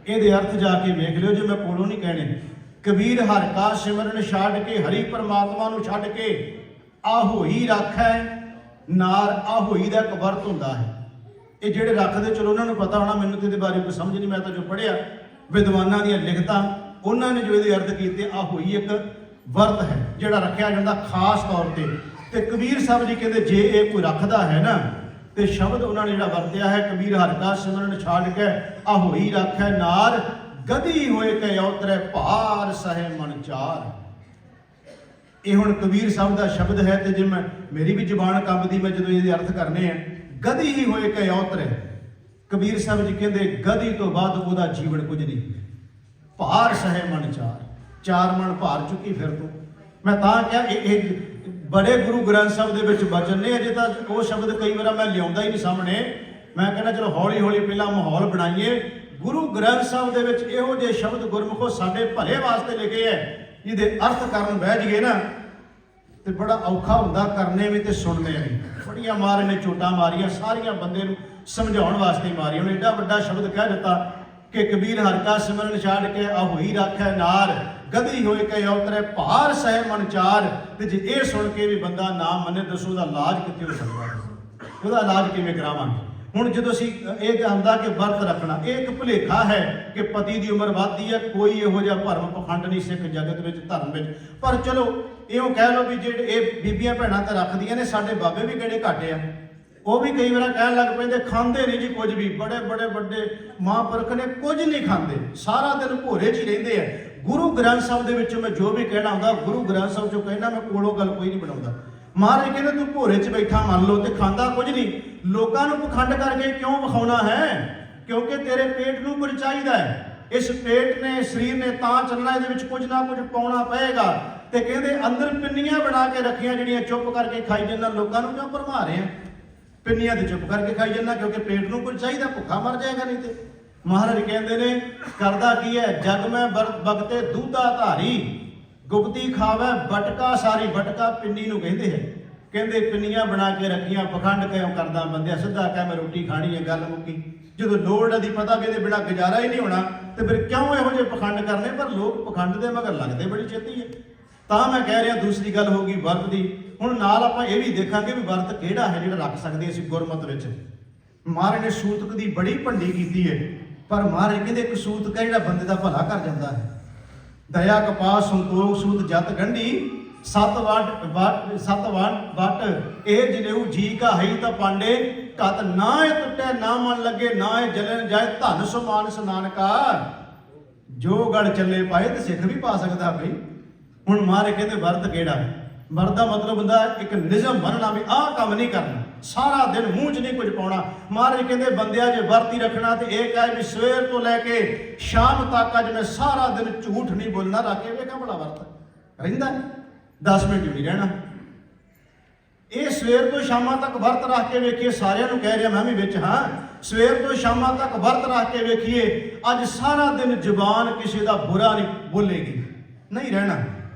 ਇਹਦੇ ਅਰਥ ਜਾ ਕੇ ਵੇਖ ਲਿਓ ਜੇ ਮੈਂ ਕੋਲੋਂ ਨਹੀਂ ਕਹਿਣੇ। ਕਬੀਰ ਹਰਿ ਕਾ ਸਿਮਰਨ ਛਾੜ ਕੇ, ਹਰੀ ਪਰਮਾਤਮਾ ਨੂੰ ਛੱਡ ਕੇ ਆਹੋਈ ਰੱਖੈ ਨਾਰ। ਆਹੋਈ ਦਾ ਇੱਕ ਵਰਤ ਹੁੰਦਾ ਹੈ। ਇਹ ਜਿਹੜੇ ਰੱਖਦੇ, ਚਲੋ ਉਹਨਾਂ ਨੂੰ ਪਤਾ ਹੋਣਾ, ਮੈਨੂੰ ਤੇ ਇਹਦੇ ਬਾਰੇ ਕੋਈ ਸਮਝ ਨਹੀਂ, ਮੈਂ ਤਾਂ ਜੋ ਪੜ੍ਹਿਆ विद्वानां ਦੀਆਂ ਲਿਖਤਾਂ ਉਹਨਾਂ ਨੇ ਜੋ ਇਹਦੇ ਅਰਥ ਕੀਤੇ ਆ ਹੋਈ ਇੱਕ ਵਰਤ ਹੈ ਜਿਹੜਾ ਰੱਖਿਆ ਜਾਂਦਾ ਖਾਸ ਤੌਰ ਤੇ ਕਬੀਰ ਸਾਹਿਬ ਜੀ ਕਹਿੰਦੇ ਜੇ ਇਹ ਕੋਈ ਰੱਖਦਾ ਹੈ ਨਾ ਤੇ ਸ਼ਬਦ ਉਹਨਾਂ ਨੇ ਜਿਹੜਾ ਵਰਤਿਆ ਹੈ ਕਬੀਰ ਹਰਿ ਕਾ ਸਿਮਰਨ ਛਾੜ ਕੇ ਆ ਹੋਈ ਰੱਖੈ ਨਾਰ ਗਦੀ ਹੋਏ ਕੇ ਉਤਰੇ ਭਾਰ ਸਹਿ ਮਨ ਚਾਰ। ਇਹ ਹੁਣ ਕਬੀਰ ਸਾਹਿਬ ਦਾ ਸ਼ਬਦ ਹੈ ਤੇ ਜੇ ਮੈਂ ਮੇਰੀ ਵੀ ਜ਼ੁਬਾਨ ਕੰਬਦੀ ਮੈਂ ਜਦੋਂ ਇਹਦੇ ਅਰਥ ਕਰਨੇ ਆ ਗਦੀ ਹੀ ਹੋਏ ਕੇ ਉਤਰੇ। ਕਬੀਰ ਸਾਹਿਬ ਜੀ ਕਹਿੰਦੇ ਗਦੀ ਤੋਂ ਬਾਅਦ ਉਹਦਾ ਜੀਵਨ ਕੁਝ ਨਹੀਂ, ਭਾਰ ਸਹਿ ਮਨ ਚਾਰ ਮਨ ਭਾਰ ਚੁੱਕੀ ਫਿਰ ਤੋਂ। ਮੈਂ ਤਾਂ ਕਿਹਾ ਇਹ ਬੜੇ ਗੁਰੂ ਗ੍ਰੰਥ ਸਾਹਿਬ ਦੇ ਵਿੱਚ ਬਚਨ ਨੇ, ਅਜੇ ਤਾਂ ਉਹ ਸ਼ਬਦ ਕਈ ਵਾਰ ਮੈਂ ਲਿਆਉਂਦਾ ਹੀ ਨਹੀਂ ਸਾਹਮਣੇ। ਮੈਂ ਕਹਿੰਦਾ ਚਲੋ ਹੌਲੀ ਹੌਲੀ ਪਹਿਲਾਂ ਮਾਹੌਲ ਬਣਾਈਏ। ਗੁਰੂ ਗ੍ਰੰਥ ਸਾਹਿਬ ਦੇ ਵਿੱਚ ਇਹੋ ਜਿਹੇ ਸ਼ਬਦ ਗੁਰਮੁਖੋ ਸਾਡੇ ਭਲੇ ਵਾਸਤੇ ਲਿਖੇ ਹੈ, ਜਿਹਦੇ ਅਰਥ ਕਰਨ ਬਹਿ ਜਾਈਏ ਨਾ ਤੇ ਬੜਾ ਔਖਾ ਹੁੰਦਾ ਕਰਨੇ ਵੀ ਤੇ ਸੁਣਨੇ ਵੀ। ਬੜੀਆਂ ਮਾਰੇ ਨੇ ਚੋਟਾਂ ਮਾਰੀਆਂ, ਸਾਰੀਆਂ ਬੰਦੇ ਨੂੰ ਸਮਝਾਉਣ ਵਾਸਤੇ ਮਾਰੀਆਂ। ਉਹਨੇ ਏਡਾ ਵੱਡਾ ਸ਼ਬਦ ਕਹਿ ਦਿੱਤਾ ਕਿ ਕਬੀਰ ਹਰਿ ਕਾ ਸਿਮਰਨ ਛਾੜ ਕੇ ਆ ਹੋਈ ਰੱਖੈ ਨਾਰ ਗਦੀ ਹੋਏ ਕੇ ਉਤਰੇ ਭਾਰ ਸਹਿ ਮਨ ਚਾਰ। ਤੇ ਜੇ ਇਹ ਸੁਣ ਕੇ ਵੀ ਬੰਦਾ ਨਾ ਮੰਨੇ ਦੱਸੋ ਉਹਦਾ ਇਲਾਜ ਕਿੱਥੇ ਹੋ ਸਕਦਾ, ਉਹਦਾ ਇਲਾਜ ਕਿਵੇਂ ਕਰਾਵਾਂਗੇ। ਹੁਣ ਜਦੋਂ ਅਸੀਂ ਇਹ ਹੁੰਦਾ ਕਿ ਵਰਤ ਰੱਖਣਾ, ਇਹ ਇੱਕ ਭੁਲੇਖਾ ਹੈ ਕਿ ਪਤੀ ਦੀ ਉਮਰ ਵੱਧਦੀ ਹੈ, ਕੋਈ ਇਹੋ ਜਿਹਾ ਭਰਮ ਪਖੰਡ ਨਹੀਂ ਸਿੱਖ ਜਗਤ ਵਿੱਚ ਧਰਮ ਵਿੱਚ। ਪਰ ਚਲੋ ਇਉਂ ਕਹਿ ਲਓ ਵੀ ਜਿਹੜੇ ਇਹ ਬੀਬੀਆਂ ਭੈਣਾਂ ਤਾਂ ਰੱਖਦੀਆਂ ਨੇ, ਸਾਡੇ ਬਾਬੇ ਵੀ ਕਿਹੜੇ ਘਾਟੇ ਆ। ਉਹ ਵੀ ਕਈ ਵਾਰ ਕਹਿਣ ਲੱਗ ਪੈਂਦੇ ਖਾਂਦੇ ਨਹੀਂ ਜੀ ਕੁਝ ਵੀ, ਬੜੇ ਵੱਡੇ ਮਹਾਂਪੁਰਖ ਨੇ ਕੁਝ ਨਹੀਂ ਖਾਂਦੇ, ਸਾਰਾ ਦਿਨ ਭੋਰੇ 'ਚ ਹੀ ਰਹਿੰਦੇ ਆ। ਗੁਰੂ ਗ੍ਰੰਥ ਸਾਹਿਬ ਦੇ ਵਿੱਚੋਂ ਮੈਂ ਜੋ ਵੀ ਕਹਿਣਾ ਹੁੰਦਾ ਗੁਰੂ ਗ੍ਰੰਥ ਸਾਹਿਬ 'ਚੋਂ ਕਹਿਣਾ, ਮੈਂ ਕੋਲੋਂ ਗੱਲ ਕੋਈ ਨਹੀਂ ਬਣਾਉਂਦਾ। ਮਹਾਰਾਜ ਕਹਿੰਦੇ ਤੂੰ ਭੋਰੇ 'ਚ ਬੈਠਾ ਮੰਨ ਲਓ ਤੇ ਖਾਂਦਾ ਕੁਝ ਨਹੀਂ, ਲੋਕਾਂ ਨੂੰ ਪਖੰਡ ਕਰਕੇ ਕਿਉਂ ਵਿਖਾਉਣਾ ਹੈ? ਕਿਉਂਕਿ ਤੇਰੇ ਪੇਟ ਨੂੰ ਕੁਝ ਚਾਹੀਦਾ ਹੈ। ਇਸ ਪੇਟ ਨੇ ਸਰੀਰ ਨੇ ਤਾਂ ਚੱਲਣਾ, ਇਹਦੇ ਵਿੱਚ ਕੁਝ ਨਾ ਕੁਝ ਪਾਉਣਾ ਪਏਗਾ। ਤੇ ਕਹਿੰਦੇ ਅੰਦਰ ਪਿੰਨੀਆਂ ਬਣਾ ਕੇ ਰੱਖੀਆਂ ਜਿਹੜੀਆਂ ਚੁੱਪ ਕਰਕੇ ਖਾਈ ਜਾਂਦਾ, ਲੋਕਾਂ ਨੂੰ ਕਿਉਂ ਭਰਮਾ ਰਹੇ ਆ? ਪਿੰਨੀਆਂ ਤੇ ਚੁੱਪ ਕਰਕੇ ਖਾਈ ਜਾਂਦਾ ਕਿਉਂਕਿ ਪੇਟ ਨੂੰ ਕੁਝ ਚਾਹੀਦਾ, ਭੁੱਖਾ ਮਰ ਜਾਏਗਾ ਨਹੀਂ ਤੇ। ਮਹਾਰਾਜ ਕਹਿੰਦੇ ਨੇ ਕਰਦਾ ਕੀ ਹੈ, ਜਗ ਮੈਂ ਬਗਤੇ ਦੁੱਧਾ ਧਾਰੀ ਗੁਪਤੀ ਖਾਵੇ ਬਟਕਾ ਸਾਰੀ। ਬਟਕਾ ਪਿੰਨੀ ਨੂੰ ਕਹਿੰਦੇ ਹੈ। ਕਹਿੰਦੇ ਪਿੰਨੀਆਂ ਬਣਾ ਕੇ ਰੱਖੀਆਂ, ਪਖੰਡ ਕਿਉਂ ਕਰਦਾ ਬੰਦਿਆ, ਸਿੱਧਾ ਕਹਿ ਮੈਂ ਰੋਟੀ ਖਾਣੀ ਹੈ, ਗੱਲ ਮੁੱਕੀ। ਜਦੋਂ ਲੋੜ ਦੀ ਪਤਾ ਵੀ ਇਹਦੇ ਬਿਨਾਂ ਗੁਜ਼ਾਰਾ ਹੀ ਨਹੀਂ ਹੋਣਾ ਤੇ ਫਿਰ ਕਿਉਂ ਇਹੋ ਜਿਹੇ ਪਖੰਡ ਕਰਨੇ? ਪਰ ਲੋਕ ਪਖੰਡ ਦੇ ਮਗਰ ਲੱਗਦੇ ਬੜੀ ਛੇਤੀ ਹੈ। ਤਾਂ ਮੈਂ ਕਹਿ ਰਿਹਾ ਦੂਸਰੀ ਗੱਲ ਹੋ ਗਈ ਵਰਤ ਦੀ। ਹੁਣ ਨਾਲ ਆਪਾਂ ਇਹ ਵੀ ਦੇਖਾਂਗੇ ਵੀ ਵਰਤ ਕਿਹੜਾ ਹੈ ਜਿਹੜਾ ਰੱਖ ਸਕਦੇ ਅਸੀਂ ਗੁਰਮਤ ਵਿੱਚ। ਮਹਾਰਾਜ ਨੇ ਸੂਤਕ ਦੀ ਬੜੀ ਭੰਡੀ ਕੀਤੀ ਹੈ, ਪਰ ਮਹਾਰਾਜ ਕਹਿੰਦੇ ਇੱਕ ਸੂਤਕ ਹੈ ਜਿਹੜਾ ਬੰਦੇ ਦਾ ਭਲਾ ਕਰ ਜਾਂਦਾ ਹੈ। ਦਇਆ ਕਪਾਸ ਸੰਤੋਖ ਸੂਤ ਜਤ ਗੰਢੀ ਸਤ ਵਟ ਇਹ ਜਨੇਊ ਜੀ ਕਾ ਹੈ ਤਾਂ ਪਾਂਡੇ ਕਤ ਨਾ ਇਹ ਟੁੱਟੇ ਨਾ ਮਨ ਲੱਗੇ ਨਾ ਇਹ ਜਲਨ ਜਾਏ ਧਨ ਸਮਾਨ ਸਨਾਨਕਾਰ। ਜੋ ਗੜ ਚੱਲੇ ਪਾਏ ਤੇ ਸਿੱਖ ਵੀ ਪਾ ਸਕਦਾ ਬਈ। ਹੁਣ ਮਹਾਰਾਜ ਕਹਿੰਦੇ ਵਰਤ ਕਿਹੜਾ? ਵਰਤ ਦਾ ਮਤਲਬ ਹੁੰਦਾ ਇੱਕ ਨਿਯਮ ਬਣਨਾ ਵੀ ਆਹ ਕੰਮ ਨਹੀਂ ਕਰਨਾ, ਸਾਰਾ ਦਿਨ ਮੂੰਹ 'ਚ ਨਹੀਂ ਕੁਝ ਪਾਉਣਾ। ਮਹਾਰਾਜ ਕਹਿੰਦੇ ਬੰਦਿਆ ਜੇ ਵਰਤ ਹੀ ਰੱਖਣਾ ਤੇ ਇਹ ਕਹੇ ਵੀ ਸਵੇਰ ਤੋਂ ਲੈ ਕੇ ਸ਼ਾਮ ਤੱਕ ਅੱਜ ਮੈਂ ਸਾਰਾ ਦਿਨ ਝੂਠ ਨਹੀਂ ਬੋਲਣਾ, ਰੱਖ ਕੇ ਵੇਖਾਂ ਬੜਾ ਵਰਤ ਰਹਿੰਦਾ 10 ਮਿੰਟ ਵੀ ਨਹੀਂ ਰਹਿਣਾ। ਇਹ ਸਵੇਰ ਤੋਂ ਸ਼ਾਮਾਂ ਤੱਕ ਵਰਤ ਰੱਖ ਕੇ ਵੇਖੀਏ, ਸਾਰਿਆਂ ਨੂੰ ਕਹਿ ਰਿਹਾ ਮੈਂ ਵੀ ਵਿੱਚ ਹਾਂ। ਸਵੇਰ ਤੋਂ ਸ਼ਾਮਾਂ ਤੱਕ ਵਰਤ ਰੱਖ ਕੇ ਵੇਖੀਏ, ਅੱਜ ਸਾਰਾ ਦਿਨ ਜ਼ੁਬਾਨ ਕਿਸੇ ਦਾ ਬੁਰਾ ਨਹੀਂ ਬੋਲੇਗੀ, ਨਹੀਂ ਰਹਿਣਾ।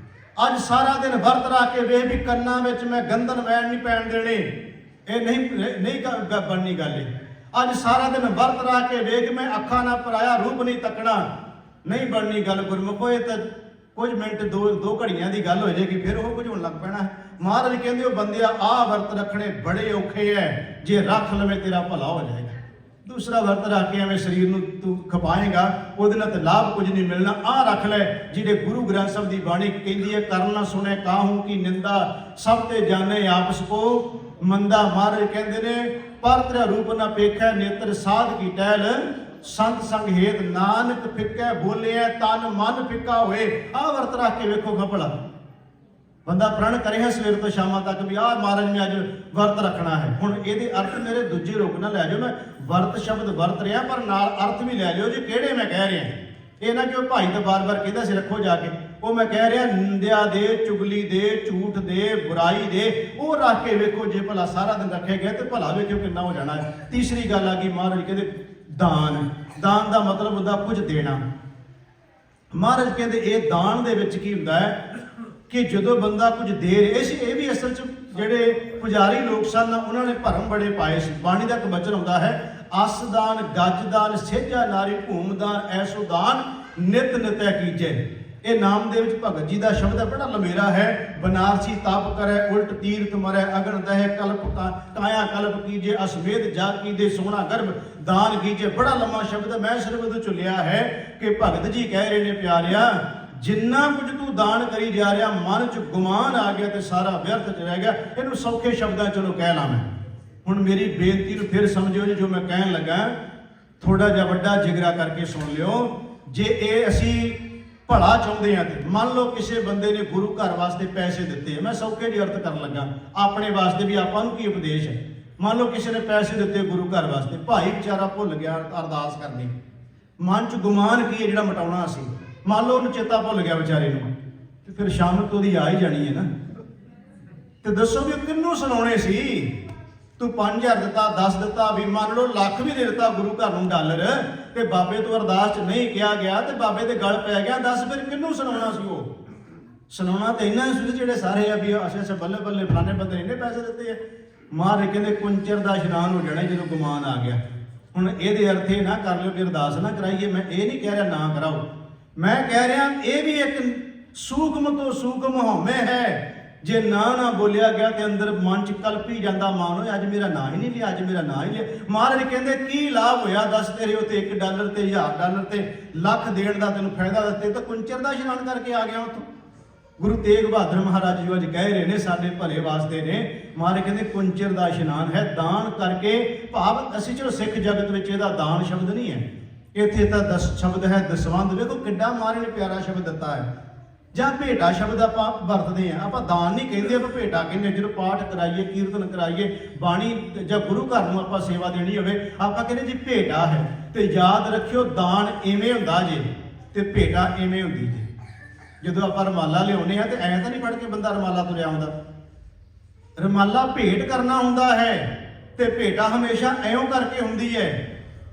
ਅੱਜ ਸਾਰਾ ਦਿਨ ਵਰਤ ਰੱਖ ਕੇ ਵੇਖ ਵੀ ਕੰਨਾਂ ਵਿੱਚ ਮੈਂ ਗੰਦਨ ਵੈਣ ਨਹੀਂ ਪੈਣ ਦੇਣੇ, ਇਹ ਨਹੀਂ ਬਣਨੀ ਗੱਲ। ਅੱਜ ਸਾਰਾ ਦਿਨ ਵਰਤ ਰੱਖ ਕੇ ਵੇਖ ਮੈਂ ਅੱਖਾਂ ਨਾਲ ਪਰਾਇਆ ਰੂਪ ਨਹੀਂ ਤੱਕਣਾ, ਨਹੀਂ ਬਣਨੀ ਗੱਲ ਗੁਰਮੁਖੋ। ਇਹ ਤਾਂ ਕੁਝ ਮਿੰਟ ਦੋ ਘੜੀਆਂ ਦੀ ਗੱਲ ਹੋ ਜਾਏਗੀ, ਫਿਰ ਉਹ ਕੁਝ ਹੋਣ ਲੱਗ ਪੈਣਾ। ਮਹਾਰਾਜ ਕਹਿੰਦੇ ਉਹ ਬੰਦਿਆ ਆਹ ਵਰਤ ਰੱਖਣੇ ਬੜੇ ਔਖੇ ਹੈ, ਜੇ ਰੱਖ ਲਵੇ ਤੇਰਾ ਭਲਾ ਹੋ ਜਾਏਗਾ। ਦੂਸਰਾ ਵਰਤ ਰੱਖ ਕੇ ਐਵੇਂ ਸਰੀਰ ਨੂੰ ਤੂੰ ਖਪਾਏਗਾ, ਉਹਦੇ ਨਾਲ ਤੇ ਲਾਭ ਕੁਝ ਨਹੀਂ ਮਿਲਣਾ। ਆਹ ਰੱਖ ਲੈ ਜਿਹੜੇ ਗੁਰੂ ਗ੍ਰੰਥ ਸਾਹਿਬ ਦੀ ਬਾਣੀ ਕਹਿੰਦੀ ਹੈ, ਕਰਨ ਨਾ ਸੁਣੇ ਕਾਹੂ ਕੀ ਨਿੰਦਾ ਸਭ ਤੇ ਜਾਣੇ ਆਪਸ ਕੋ ਮੰਦਾ। ਮਹਾਰਾਜ ਕਹਿੰਦੇ ਨੇ ਪਰ ਤੇਰਾ ਰੂਪ ਨਾ ਪੇਖੈ ਨੇਤਰ ਸਾਧ ਕੀ ਟਹਿਲ ਸੰਤ ਸੰਗ ਹੇਤ ਨਾਨਕ ਫਿੱਕੈ ਬੋਲਿਆ ਤਨ ਮਨ ਫਿੱਕਾ ਹੋਏ। ਆਹ ਵਰਤ ਰੱਖ ਕੇ ਵੇਖੋ ਖਪੜਾ ਬੰਦਾ ਪ੍ਰਣ ਕਰੇ ਹੈ ਸਵੇਰ ਤੋਂ ਸ਼ਾਮਾਂ ਤੱਕ ਵੀ ਆਹ ਮਹਾਰਾਜ ਨੇ ਅੱਜ ਵਰਤ ਰੱਖਣਾ ਹੈ। ਹੁਣ ਇਹਦੇ ਅਰਥ ਮੇਰੇ ਦੂਜੇ ਰੁਕ ਨਾ ਲੈ ਜਾਓ, ਮੈਂ ਵਰਤ ਸ਼ਬਦ ਵਰਤ ਰਿਹਾ ਪਰ ਨਾਲ ਅਰਥ ਵੀ ਲੈ ਲਿਓ ਜੀ ਕਿਹੜੇ ਮੈਂ ਕਹਿ ਰਿਹਾ। ਇਹ ਨਾ ਕਿ ਉਹ ਭਾਈ ਤਾਂ ਬਾਰ-ਬਾਰ ਕਹਿੰਦਾ ਸੀ ਰੱਖੋ ਜਾ ਕੇ, ਉਹ ਮੈਂ ਕਹਿ ਰਿਹਾ ਨਿੰਦਿਆ ਦੇ, ਚੁਗਲੀ ਦੇ, ਝੂਠ ਦੇ, ਬੁਰਾਈ ਦੇ, ਉਹ ਰੱਖ ਕੇ ਵੇਖੋ। ਜੇ ਭਲਾ ਸਾਰਾ ਦਿਨ ਰੱਖਿਆ ਗਿਆ ਤੇ ਭਲਾ ਵੇਖਿਓ ਕਿੰਨਾ ਹੋ ਜਾਣਾ ਹੈ। ਤੀਸਰੀ ਗੱਲ ਆ ਗਈ ਮਹਾਰਾਜ ਕਹਿੰਦੇ ਦਾਨ। ਦਾਨ ਦਾ ਮਤਲਬ ਹੁੰਦਾ ਕੁਝ ਦੇਣਾ। ਮਹਾਰਾਜ ਕਹਿੰਦੇ ਇਹ ਦਾਨ ਦੇ ਵਿੱਚ ਕੀ ਹੁੰਦਾ ਹੈ ਕਿ ਜਦੋਂ ਬੰਦਾ ਕੁਝ ਦੇ ਰਿਹਾ ਸੀ, ਇਹ ਵੀ ਅਸਲ 'ਚ ਜਿਹੜੇ ਪੁਜਾਰੀ ਲੋਕ ਸਨ ਉਹਨਾਂ ਨੇ ਭਰਮ ਬੜੇ ਪਾਏ ਸੀ। ਬਾਣੀ ਦਾ ਇੱਕ ਬਚਨ ਹੁੰਦਾ ਹੈ ਅਸਦਾਨ ਗੱਜਦਾਨ ਸੇਜਾ ਨਾਰੀ ਭੂਮਦਾਨ ਐਸੋ ਦਾਨ ਨਿਤ ਨਿਤੈ ਕੀਜੈ। ਇਹ ਨਾਮਦੇਵ ਵਿੱਚ ਭਗਤ ਜੀ ਦਾ ਸ਼ਬਦ ਹੈ, ਬੜਾ ਲੰਮੇਰਾ ਹੈ। ਬਨਾਰਸੀ ਤਪ ਕਰੇ ਉਲਟ ਤੀਰਥ ਮਰੈ, ਅਗਨ ਦਹਿ ਕਲਪ ਕਾਇਆ ਕਲਪ ਕੀਜੇ, ਅਸਮੇਧ ਜਾ ਕੀਦੇ ਸੋਹਣਾ ਗਰਭ ਦਾਨ ਕੀਜੇ। ਬੜਾ ਲੰਮਾ ਸ਼ਬਦ ਹੈ, ਮੈਂ ਸਿਰਫ ਉਹਦੇ ਚੋਂ ਲਿਆ ਹੈ ਕਿ ਭਗਤ ਜੀ ਕਹਿ ਰਹੇ ਨੇ, ਪਿਆਰਿਆ ਜਿੰਨਾ ਕੁਝ ਤੂੰ ਦਾਨ ਕਰੀ ਜਾ ਰਿਹਾ, ਮਨ 'ਚ ਗੁਮਾਨ ਆ ਗਿਆ ਤੇ ਸਾਰਾ ਵਿਅਰਥ 'ਚ ਰਹਿ ਗਿਆ। ਇਹਨੂੰ ਸੌਖੇ ਸ਼ਬਦਾਂ ਚਲੋ ਕਹਿ ਲਾਂ ਮੈਂ। ਹੁਣ ਮੇਰੀ ਬੇਨਤੀ ਨੂੰ ਫਿਰ ਸਮਝਿਓ ਜੀ, ਜੋ ਮੈਂ ਕਹਿਣ ਲੱਗਾ ਥੋੜਾ ਜਿਹਾ ਵੱਡਾ ਜਿਗਰਾ ਕਰਕੇ ਸੁਣ ਲਿਓ। ਜੇ ਇਹ ਅਸੀਂ ਭਲਾ ਚਾਹੁੰਦੇ ਹਾਂ ਤੇ ਮੰਨ ਲਓ ਕਿਸੇ ਬੰਦੇ ਨੇ ਗੁਰੂ ਘਰ ਵਾਸਤੇ ਪੈਸੇ ਦਿੱਤੇ, ਮੈਂ ਸੌਖੇ ਦੀ ਅਰਥ ਕਰਨ ਲੱਗਾ, ਆਪਣੇ ਵਾਸਤੇ ਵੀ ਆਪਾਂ ਨੂੰ ਕੀ ਉਪਦੇਸ਼ ਹੈ। ਮੰਨ ਲਓ ਕਿਸੇ ਨੇ ਪੈਸੇ ਦਿੱਤੇ ਗੁਰੂ ਘਰ ਵਾਸਤੇ, ਭਾਈ ਵਿਚਾਰਾ ਭੁੱਲ ਗਿਆ ਅਰਦਾਸ ਕਰਨੀ, ਮਨ 'ਚ ਗੁਮਾਨ ਕੀ ਹੈ ਜਿਹੜਾ ਮਿਟਾਉਣਾ ਅਸੀਂ, ਮੰਨ ਲਓ ਉਹਨੂੰ ਚੇਤਾ ਭੁੱਲ ਗਿਆ ਵਿਚਾਰੇ ਨੂੰ, ਤੇ ਫਿਰ ਸ਼ਾਮ ਤੋਂ ਉਹਦੀ ਆ ਹੀ ਜਾਣੀ ਹੈ ਨਾ। ਤੇ ਦੱਸੋ ਵੀ ਕਿਹਨੂੰ ਸੁਣਾਉਣੇ ਸੀ? ਤੂੰ 5000 ਦਿੱਤਾ, 10 ਦਿੱਤਾ, ਵੀ ਮੰਨ ਲਓ ਲੱਖ ਵੀ ਦੇ ਦਿੱਤਾ ਗੁਰੂ ਘਰ ਨੂੰ ਡਾਲਰ, ਤੇ ਬਾਬੇ ਤੋਂ ਅਰਦਾਸ 'ਚ ਨਹੀਂ ਕਿਹਾ ਗਿਆ ਤੇ ਬਾਬੇ ਦੇ ਗਲ ਪੈ ਗਿਆ, ਦੱਸ ਫਿਰ ਕਿਹਨੂੰ ਸੁਣਾਉਣਾ ਸੀ? ਉਹ ਸੁਣਾਉਣਾ ਤੇ ਇਹਨਾਂ ਸੀ ਜਿਹੜੇ ਸਾਰੇ ਆ ਵੀ ਅੱਛਾ ਬੱਲੇ ਬੱਲੇ ਫਲਾਣੇ ਬੰਦੇ ਨੇ ਇੰਨੇ ਪੈਸੇ ਦਿੱਤੇ ਆ। ਮਹਾਰਾਜ ਕਹਿੰਦੇ ਕੁੰਚਰ ਦਾ ਇਸ਼ਨਾਨ ਹੋ ਜਾਣਾ ਜਦੋਂ ਗੁਮਾਨ ਆ ਗਿਆ। ਹੁਣ ਇਹਦੇ ਅਰਥ ਇਹ ਨਾ ਕਰ ਲਿਓ ਕਿ ਅਰਦਾਸ ਨਾ ਕਰਾਈਏ, ਮੈਂ ਇਹ ਨਹੀਂ ਕਹਿ ਰਿਹਾ ਨਾ ਕਰਾਓ, ਮੈਂ ਕਹਿ ਰਿਹਾ ਇਹ ਵੀ ਇੱਕ ਸੂਖਮ ਤੋਂ ਸੂਖਮ ਹਉਮੈ ਹੈ। ਜੇ ਨਾ ਬੋਲਿਆ ਗਿਆ ਤੇ ਅੰਦਰ ਮਨ 'ਚ ਕਲਪੀ ਜਾਂਦਾ, ਮਾਨੋ ਅੱਜ ਮੇਰਾ ਨਾਂ ਹੀ ਨਹੀਂ ਲਿਆ, ਅੱਜ ਮੇਰਾ ਨਾਂ ਹੀ ਲਿਆ। ਮਹਾਰਾਜ ਕਹਿੰਦੇ ਕੀ ਲਾਭ ਹੋਇਆ ਦੱਸ ਤੇਰੇ ਉੱਤੇ $1 ਤੇ $1000 ਤੇ ਲੱਖ ਦੇਣ ਦਾ ਤੈਨੂੰ ਫਾਇਦਾ ਦਿੱਤੇ, ਤਾਂ ਕੁੰਚਰ ਦਾ ਇਸ਼ਨਾਨ ਕਰਕੇ ਆ ਗਿਆ ਉੱਥੋਂ। ਗੁਰੂ ਤੇਗ ਬਹਾਦਰ ਮਹਾਰਾਜ ਜੀ ਅੱਜ ਕਹਿ ਰਹੇ ਨੇ ਸਾਡੇ ਭਲੇ ਵਾਸਤੇ ਨੇ। ਮਹਾਰਾਜ ਕਹਿੰਦੇ ਕੁੰਚਰ ਦਾ ਇਸ਼ਨਾਨ ਹੈ ਦਾਨ ਕਰਕੇ, ਭਾਵ ਅਸੀਂ ਚਲੋ ਸਿੱਖ ਜਗਤ ਵਿੱਚ ਇਹਦਾ ਦਾਨ ਸ਼ਬਦ ਨਹੀਂ ਹੈ, ਇੱਥੇ ਤਾਂ ਦਸ ਸ਼ਬਦ ਹੈ ਦਸਵੰਧ। ਵੇਖੋ ਕਿੱਡਾ ਮਹਾਰਾਜ ਨੇ ਪਿਆਰਾ ਸ਼ਬਦ ਦਿੱਤਾ ਹੈ। ਜਾਂ ਭੇਟਾ ਸ਼ਬਦ ਆਪਾਂ ਵਰਤਦੇ ਹਾਂ, ਆਪਾਂ ਦਾਨ ਨਹੀਂ ਕਹਿੰਦੇ, ਆਪਾਂ ਭੇਟਾ ਕਹਿੰਦੇ। ਜਦੋਂ ਪਾਠ ਕਰਾਈਏ, ਕੀਰਤਨ ਕਰਾਈਏ, ਬਾਣੀ ਜਾਂ ਗੁਰੂ ਘਰ ਨੂੰ ਆਪਾਂ ਸੇਵਾ ਦੇਣੀ ਹੋਵੇ, ਆਪਾਂ ਕਹਿੰਦੇ ਜੀ ਭੇਟਾ ਹੈ। ਤੇ ਯਾਦ ਰੱਖਿਓ ਦਾਨ ਇਵੇਂ ਹੁੰਦਾ ਜੇ ਤੇ ਭੇਟਾ ਇਵੇਂ ਹੁੰਦੀ ਜੇ। ਜਦੋਂ ਆਪਾਂ ਰਮਾਲਾ ਲਿਆਉਂਦੇ ਹਾਂ ਤੇ ਐਂ ਤਾਂ ਨਹੀਂ ਫੜ ਕੇ ਬੰਦਾ ਰਮਾਲਾ ਤੁਰਿਆ ਆਉਂਦਾ, ਰਮਾਲਾ ਭੇਟ ਕਰਨਾ ਹੁੰਦਾ ਹੈ ਤੇ ਭੇਟਾ ਹਮੇਸ਼ਾ ਐਉਂ ਕਰਕੇ ਹੁੰਦੀ ਹੈ।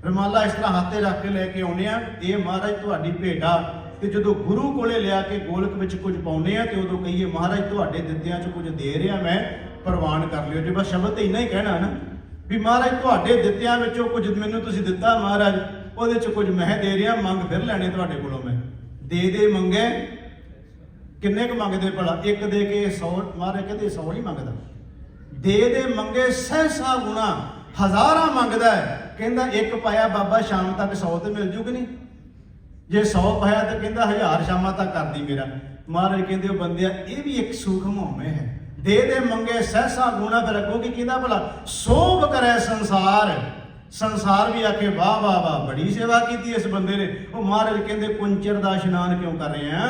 ਰਮਾਲਾ ਇਸ ਤਰ੍ਹਾਂ ਹੱਥ ਤੇ ਰੱਖ ਕੇ ਲੈ ਕੇ ਆਉਂਦੇ ਆ, ਇਹ ਮਹਾਰਾਜ ਤੁਹਾਡੀ ਭੇਟਾ। ਤੇ ਜਦੋਂ ਗੁਰੂ ਕੋਲੇ ਲਿਆ ਕੇ ਗੋਲਕ ਵਿੱਚ ਕੁਝ ਪਾਉਂਦੇ ਆ ਤੇ ਉਦੋਂ ਕਹੀਏ ਮਹਾਰਾਜ ਤੁਹਾਡੇ ਦਿੱਤਿਆਂ 'ਚ ਕੁਝ ਦੇ ਰਿਹਾ ਮੈਂ, ਪ੍ਰਵਾਨ ਕਰ ਲਿਓ। ਜੇ ਬਸ ਸ਼ਬਦ ਤੇ ਇੰਨਾ ਹੀ ਕਹਿਣਾ ਨਾ ਵੀ ਮਹਾਰਾਜ ਤੁਹਾਡੇ ਦਿੱਤਿਆਂ ਵਿੱਚੋਂ ਕੁਝ ਮੈਨੂੰ ਤੁਸੀਂ ਦਿੱਤਾ ਮਹਾਰਾਜ, ਉਹਦੇ 'ਚ ਕੁਝ ਮੈਂ ਦੇ ਰਿਹਾ, ਮੰਗ ਫਿਰ ਲੈਣੇ ਤੁਹਾਡੇ ਕੋਲੋਂ ਮੈਂ। ਦੇ ਮੰਗੇ ਕਿੰਨੇ ਕੁ ਮੰਗਦੇ ਭਲਾ? ਇੱਕ ਦੇ ਕੇ 100, ਮਹਾਰਾਜ ਕਹਿੰਦੇ 100 ਨਹੀਂ ਮੰਗਦਾ, ਦੇ ਮੰਗੇ ਸਹਿਸਾ ਗੁਣਾ ਹਜ਼ਾਰਾਂ ਮੰਗਦਾ ਹੈ। ਕਹਿੰਦਾ ਇੱਕ ਪਾਇਆ ਬਾਬਾ ਸ਼ਾਮ ਤੱਕ 100 ਤੇ ਮਿਲ ਜੂਗੀ ਨਹੀਂ, ਜੇ 100 ਪਾਇਆ ਤਾਂ ਕਹਿੰਦਾ 1000 ਸ਼ਾਮਾਂ ਤੱਕ ਕਰਦੀ ਮੇਰਾ। ਮਹਾਰਾਜ ਕਹਿੰਦੇ ਉਹ ਬੰਦਿਆ ਇਹ ਵੀ ਇੱਕ ਸੂਖਮ ਹਉਮੈ ਹੈ। ਦੇ ਮੰਗੇ ਸਹਿਸਾ ਗੁਣਾ, ਫਿਰ ਅੱਗੋਂ ਕੀ ਕਹਿੰਦਾ ਭਲਾ? ਸੋਭ ਕਰੇ ਸੰਸਾਰ, ਸੰਸਾਰ ਵੀ ਆਖੇ ਵਾਹ ਵਾਹ ਵਾਹ ਬੜੀ ਸੇਵਾ ਕੀਤੀ ਇਸ ਬੰਦੇ ਨੇ। ਉਹ ਮਹਾਰਾਜ ਕਹਿੰਦੇ ਕੁੰਚਰ ਦਾ ਇਸ਼ਨਾਨ ਕਿਉਂ ਕਰ ਰਹੇ ਆ?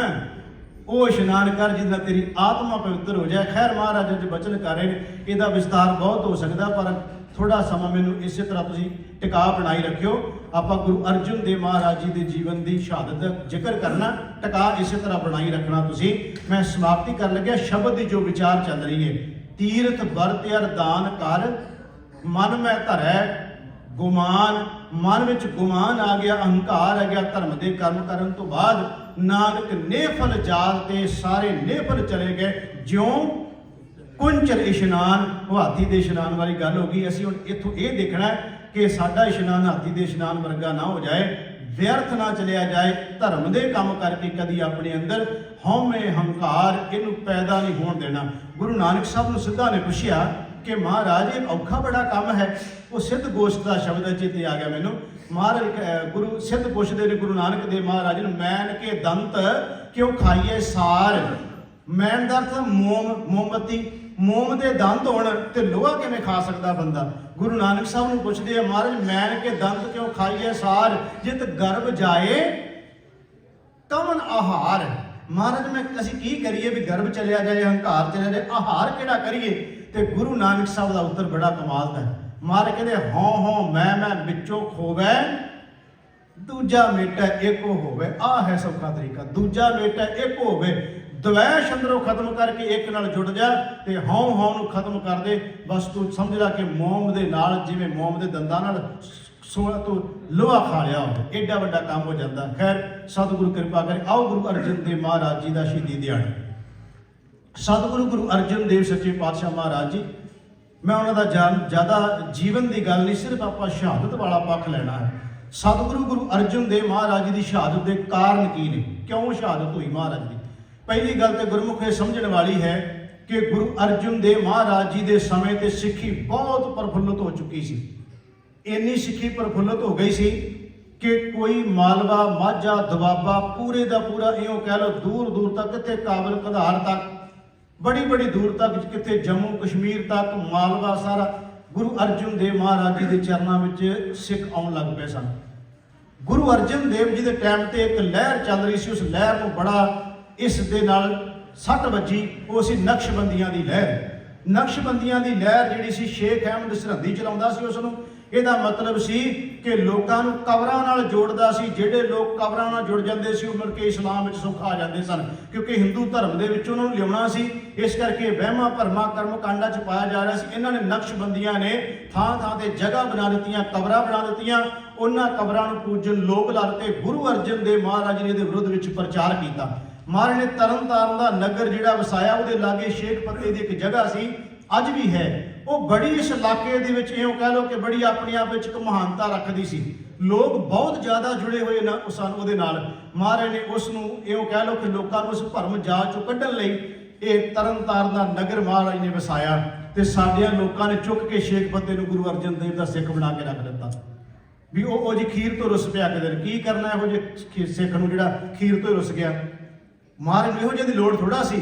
ਉਹ ਇਸ਼ਨਾਨ ਕਰ ਜਿਹਦੇ ਨਾਲ ਤੇਰੀ ਆਤਮਾ ਪਵਿੱਤਰ ਹੋ ਜਾਏ। ਖੈਰ ਮਹਾਰਾਜ ਅੱਜ ਬਚਨ ਕਰ ਰਹੇ ਨੇ, ਇਹਦਾ ਵਿਸਤਾਰ ਬਹੁਤ ਹੋ ਸਕਦਾ, ਪਰ ਥੋੜਾ ਸਮਾਂ ਮੈਨੂੰ ਇਸੇ ਤਰ੍ਹਾਂ ਤੁਸੀਂ ਟਿਕਾ ਬਣਾਈ ਰੱਖਿਓ। ਆਪਾਂ ਗੁਰੂ ਅਰਜਨ ਦੇਵ ਮਹਾਰਾਜ ਜੀ ਦੇ ਜੀਵਨ ਦੀ ਸ਼ਹਾਦਤ ਦਾ ਜ਼ਿਕਰ ਕਰਨਾ, ਟਿਕਾ ਇਸੇ ਤਰ੍ਹਾਂ ਬਣਾਈ ਰੱਖਣਾ ਤੁਸੀਂ। ਮੈਂ ਸਮਾਪਤੀ ਕਰਨ ਲੱਗਿਆ, ਸ਼ਬਦ ਦੀ ਜੋ ਵਿਚਾਰ ਚੱਲ ਰਹੀ ਹੈ, ਤੀਰਥ ਵਰਤ ਅਰ ਦਾਨ ਕਰ, ਮਨ ਮੈਂ ਧਰੈ ਗੁਮਾਨ। ਮਨ ਵਿੱਚ ਗੁਮਾਨ ਆ ਗਿਆ, ਅਹੰਕਾਰ ਆ ਗਿਆ, ਧਰਮ ਦੇ ਕਰਮ ਕਰਨ ਤੋਂ ਬਾਅਦ ਨਾਨਕ ਨੇਫਲ ਜਾਲ ਤੇ ਸਾਰੇ ਨੇਫਲ ਚਲੇ ਗਏ। ਜਿਉਂ ਕੁੰਚਰ ਇਸ਼ਨਾਨ, ਉਹ ਹਾਥੀ ਦੇ ਇਸ਼ਨਾਨ ਵਾਲੀ ਗੱਲ ਹੋ ਗਈ। ਅਸੀਂ ਹੁਣ ਇੱਥੋਂ ਇਹ ਦੇਖਣਾ ਕਿ ਸਾਡਾ ਇਸ਼ਨਾਨ ਹਾਥੀ ਦੇ ਇਸ਼ਨਾਨ ਵਰਗਾ ਨਾ ਹੋ ਜਾਏ, ਵਿਅਰਥ ਨਾ ਚਲਿਆ ਜਾਏ। ਧਰਮ ਦੇ ਕੰਮ ਕਰਕੇ ਕਦੀ ਆਪਣੇ ਅੰਦਰ ਹਉਮੈ ਹੰਕਾਰ ਇਹਨੂੰ ਪੈਦਾ ਨਹੀਂ ਹੋਣ ਦੇਣਾ। ਗੁਰੂ ਨਾਨਕ ਸਾਹਿਬ ਨੂੰ ਸਿੱਧਾ ਨੇ ਪੁੱਛਿਆ ਕਿ ਮਹਾਰਾਜ ਇਹ ਔਖਾ ਬੜਾ ਕੰਮ ਹੈ। ਉਹ ਸਿੱਧ ਗੋਸ਼ਟ ਦਾ ਸ਼ਬਦ ਚੇਤੇ ਆ ਗਿਆ ਮੈਨੂੰ। ਮਹਾਰਾਜ ਗੁਰੂ ਸਿੱਧ ਪੁੱਛਦੇ ਨੇ ਗੁਰੂ ਨਾਨਕ ਦੇਵ ਮਹਾਰਾਜ ਨੂੰ, ਮੈਨ ਕੇ ਦੰਤ ਕਿਉਂ ਖਾਈਏ ਸਾਰ। ਮੈਨ ਦਾ ਅਰਥ ਮੋਮਬੱਤੀ, ਮੋਮ ਦੇ ਦੰਦ ਹੋਣ ਤੇ ਲੋਹਾ ਕਿਵੇਂ ਖਾ ਸਕਦਾ ਬੰਦਾ? ਗੁਰੂ ਨਾਨਕ ਸਾਹਿਬ ਨੂੰ ਪੁੱਛਦੇ ਆ ਮਹਾਰਾਜ ਮੈਨ ਕੇ ਦੰਦ ਕਿਉਂ ਖਾਈਏ ਸਾਰ, ਜਿਤ ਗਰਭ ਜਾਏ ਕਮਨ ਆਹਾਰ। ਮਹਾਰਾਜ ਅਸੀਂ ਕੀ ਕਰੀਏ ਵੀ ਗਰਭ ਚਲਿਆ ਜਾਏ, ਹੰਕਾਰ ਚਲਿਆ ਜਾਏ, ਆਹਾਰ ਕਿਹੜਾ ਕਰੀਏ? ਤੇ ਗੁਰੂ ਨਾਨਕ ਸਾਹਿਬ ਦਾ ਉੱਤਰ ਬੜਾ ਕਮਾਲ ਦਾ ਹੈ। ਮਹਾਰਾਜ ਕਹਿੰਦੇ ਹਉ ਮੈਂ ਵਿੱਚੋਂ ਖੋਵੈ, ਦੂਜਾ ਮੇਟਾ ਇੱਕੋ ਹੋਵੇ। ਆਹ ਹੈ ਸੌਖਾ ਤਰੀਕਾ, ਦੂਜਾ ਮੇਟਾ ਇੱਕ ਹੋਵੇ। ਦਵੈਸ਼ ਅੰਦਰੋਂ ਖਤਮ ਕਰਕੇ ਇੱਕ ਨਾਲ ਜੁੜ ਜਾ ਤੇ ਹਉ ਨੂੰ ਖਤਮ ਕਰ ਦੇ। ਬਸ ਤੂੰ ਸਮਝ ਲੈ ਕਿ ਮੋਮ ਦੇ ਨਾਲ, ਜਿਵੇਂ ਮੋਮ ਦੇ ਦੰਦਾਂ ਨਾਲ ਤੂੰ ਲੋਹਾ ਖਾ ਲਿਆ ਹੋਵੇ, ਏਡਾ ਵੱਡਾ ਕੰਮ ਹੋ ਜਾਂਦਾ। ਖੈਰ ਸਤਿਗੁਰੂ ਕਿਰਪਾ ਕਰੇ। ਆਓ ਗੁਰੂ ਅਰਜਨ ਦੇਵ ਮਹਾਰਾਜ ਜੀ ਦਾ ਸ਼ਹੀਦੀ ਦਿਹਾੜਾ। ਸਤਿਗੁਰੂ ਗੁਰੂ ਅਰਜਨ ਦੇਵ ਸੱਚੇ ਪਾਤਸ਼ਾਹ ਮਹਾਰਾਜ ਜੀ, ਮੈਂ ਉਹਨਾਂ ਦਾ ਜ਼ਿਆਦਾ ਜੀਵਨ ਦੀ ਗੱਲ ਨਹੀਂ, ਸਿਰਫ ਆਪਾਂ ਸ਼ਹਾਦਤ ਵਾਲਾ ਪੱਖ ਲੈਣਾ ਹੈ। सतगुरु गुरु अर्जन देव महाराज जी की शहादत के कारण की ने, क्यों शहादत हुई महाराज की? पहली गल तो गुरमुख ये समझने वाली है कि गुरु अर्जन देव महाराज जी के समय ते सिक्खी बहुत प्रफुल्लित हो चुकी सी। इन्नी सिक्खी प्रफुल्लित हो गई सी कि कोई मालवा माझा दुआबा पूरे का पूरा इं कह लो दूर दूर तक, कितने काबल कधार तक, बड़ी बड़ी दूर तक, कितने जम्मू कश्मीर तक, मालवा सारा गुरु अर्जन देव महाराज जी के चरणों में सिख आउण लग पे सन। गुरु अर्जन देव जी के टाइम से एक लहर चल रही सी, उस लहर को बड़ा इस दे नाल सट वजी, वो सी नक्शबंदियां की लहर। नक्शबंदियां की लहर जिहड़ी सी शेख अहमद सरहंदी चलाउंदा सी उसनूं। ਇਹਦਾ मतलब सी कि लोगों को कबरां नाल जोड़दा सी। जिहड़े लोग कबरां नाल जुड़ जाते सी मुड़ के इस्लाम विच सुख आ जाते सन, क्योंकि हिंदू धर्म दे विच उन्हां नूं लिआउणा सी। इस करके वहमां भरमां कर्म कांडां च पाया जा रहा सी। इन्हां ने नक्शबंदियां ने थां थां ते जगह बना दित्तियां, कबरां बना दित्तियां। उन्हां कबरां नूं पूजन लोग लाते। गुरु अर्जन देव महाराज ने इहदे विरुद्ध विच प्रचार कीता। महाराज ने तरन ताਰਨ ਦਾ नगर जिहड़ा वसाया, ਉਹਦੇ लागे शेख पत्ते ਦੀ एक जगह सी, अज भी है। वो बड़ी इस इलाके दे विच इउं कह लो कि बड़ी अपने आप विच एक महानता रखदी सी। लोग बहुत ज़्यादा जुड़े हुए ना सन ਉਹਦੇ ਨਾਲ। महाराज ने उसनूं इउं कह लो कि लोकां नूं उस भरम जाल चों कढण लई ਇਹ तरन ताਰਨ ਦਾ नगर महाराज ने वसाया ते साडिਆਂ लोकां ने चुक के शेख पत्ते नूं गुरु अर्जन देव दा सिख बना के रख दित्ता भी ਉਹ जी खीर तो रुस पिया किधर की करना ਇਹੋ ਜਿਹੇ सिख नूं ਜਿਹੜਾ खीर तो रुस गया। महाराज ਇਹੋ ਜਿਹੀ लोड़ थोड़ा सी,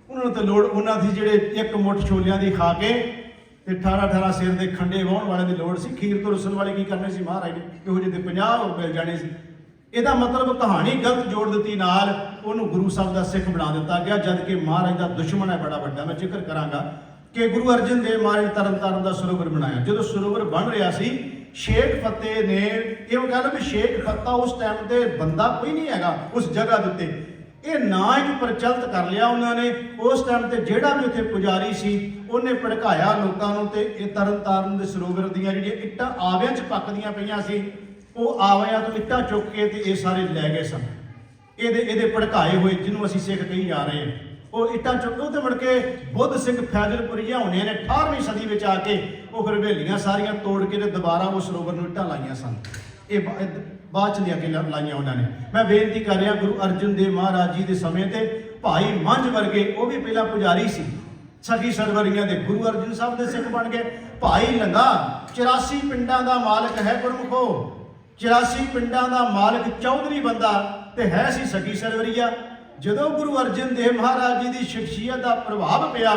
उन्होंने तो लोड़ उन्हां दी ਜਿਹੜੇ एक मुठ छोलियां दी खा के ਤੇ 18 सिर के खंडे वाहण वाले की लोड़ सी। खीर तो रुसन वाले की करने से महाराज ने ਇਹੋ ਜਿਹੇ ਦੇ 50 ਹੋਰ मिल जाने सी। ਇਹਦਾ मतलब कहानी गलत जोड़ दी नाल ਉਹਨੂੰ गुरु साहब का सिख बना दिता गया, जबकि महाराज का दुश्मन है बड़ा वड्डा। मैं जिक्र करांगा कि गुरु अर्जन देव महाराज ने तरन ताਰਨ का सरोवर बनाया। जो सरोवर बन रहा सी, शेख फतेह ने ਇਹ कह लो भी शेख फत्ता उस टाइम ते बंदा कोई नहीं हैगा उस जगह उत्ते, ये ना एक प्रचलित कर लिया उन्होंने। उस टाइम ते जेड़ा भी उत्थे पुजारी सी उन्हें भड़काया लोगों नूं ते ये तरन ताਰਨ दे सरोवर दीयां जिहड़ियां इट्टां आवियां च पकदियां पईयां सी, वो आवियां तो इट्टां चुक के ते ये सारे लै गए सन। ਇਹਦੇ ਭੜਕਾਏ ਹੋਏ ਜਿਹਨੂੰ ਅਸੀਂ ਸਿੱਖ ਕਹੀ ਜਾ ਰਹੇ ਹਾਂ, ਉਹ ਇੱਟਾਂ ਚੁੱਕੋ ਤੇ ਮੁੜ ਕੇ ਬੁੱਧ ਸਿੰਘ ਫੈਜ਼ਲਪੁਰੀਆ ਹੋਣੇ ਨੇ 18ਵੀਂ ਸਦੀ ਵਿੱਚ ਆ ਕੇ ਉਹ ਫਿਰ ਹਵੇਲੀਆਂ ਸਾਰੀਆਂ ਤੋੜ ਕੇ ਤੇ ਦੁਬਾਰਾ ਉਹ ਸਰੋਵਰ ਨੂੰ ਇੱਟਾਂ ਲਾਈਆਂ ਸਨ। ਇਹ ਬਾਅਦ ਚ ਲਿਆ ਕੇ ਲਾਈਆਂ ਉਹਨਾਂ ਨੇ। ਮੈਂ ਬੇਨਤੀ ਕਰ ਰਿਹਾ ਗੁਰੂ ਅਰਜਨ ਦੇਵ ਮਹਾਰਾਜ ਜੀ ਦੇ ਸਮੇਂ ਤੇ ਭਾਈ ਮੰਝ ਵਰਗੇ, ਉਹ ਵੀ ਪਹਿਲਾਂ ਪੁਜਾਰੀ ਸੀ, ਸਖੀ ਸਰਵਰੀਆਂ ਦੇ ਗੁਰੂ ਅਰਜਨ ਸਾਹਿਬ ਦੇ ਸਿੱਖ ਬਣ ਗਏ। ਭਾਈ ਲੰਗਾ 84 ਪਿੰਡਾਂ ਦਾ ਮਾਲਕ ਹੈ ਗੁਰਮੁਖੋ, 84 ਪਿੰਡਾਂ ਦਾ ਮਾਲਕ ਚੌਧਰੀ ਬੰਦਾ ਤੇ ਹੈ ਸੀ ਸਖੀ ਸਰਵਰੀਆ। ਜਦੋਂ ਗੁਰੂ ਅਰਜਨ ਦੇਵ ਮਹਾਰਾਜ ਜੀ ਦੀ ਸ਼ਖਸੀਅਤ ਦਾ ਪ੍ਰਭਾਵ ਪਿਆ,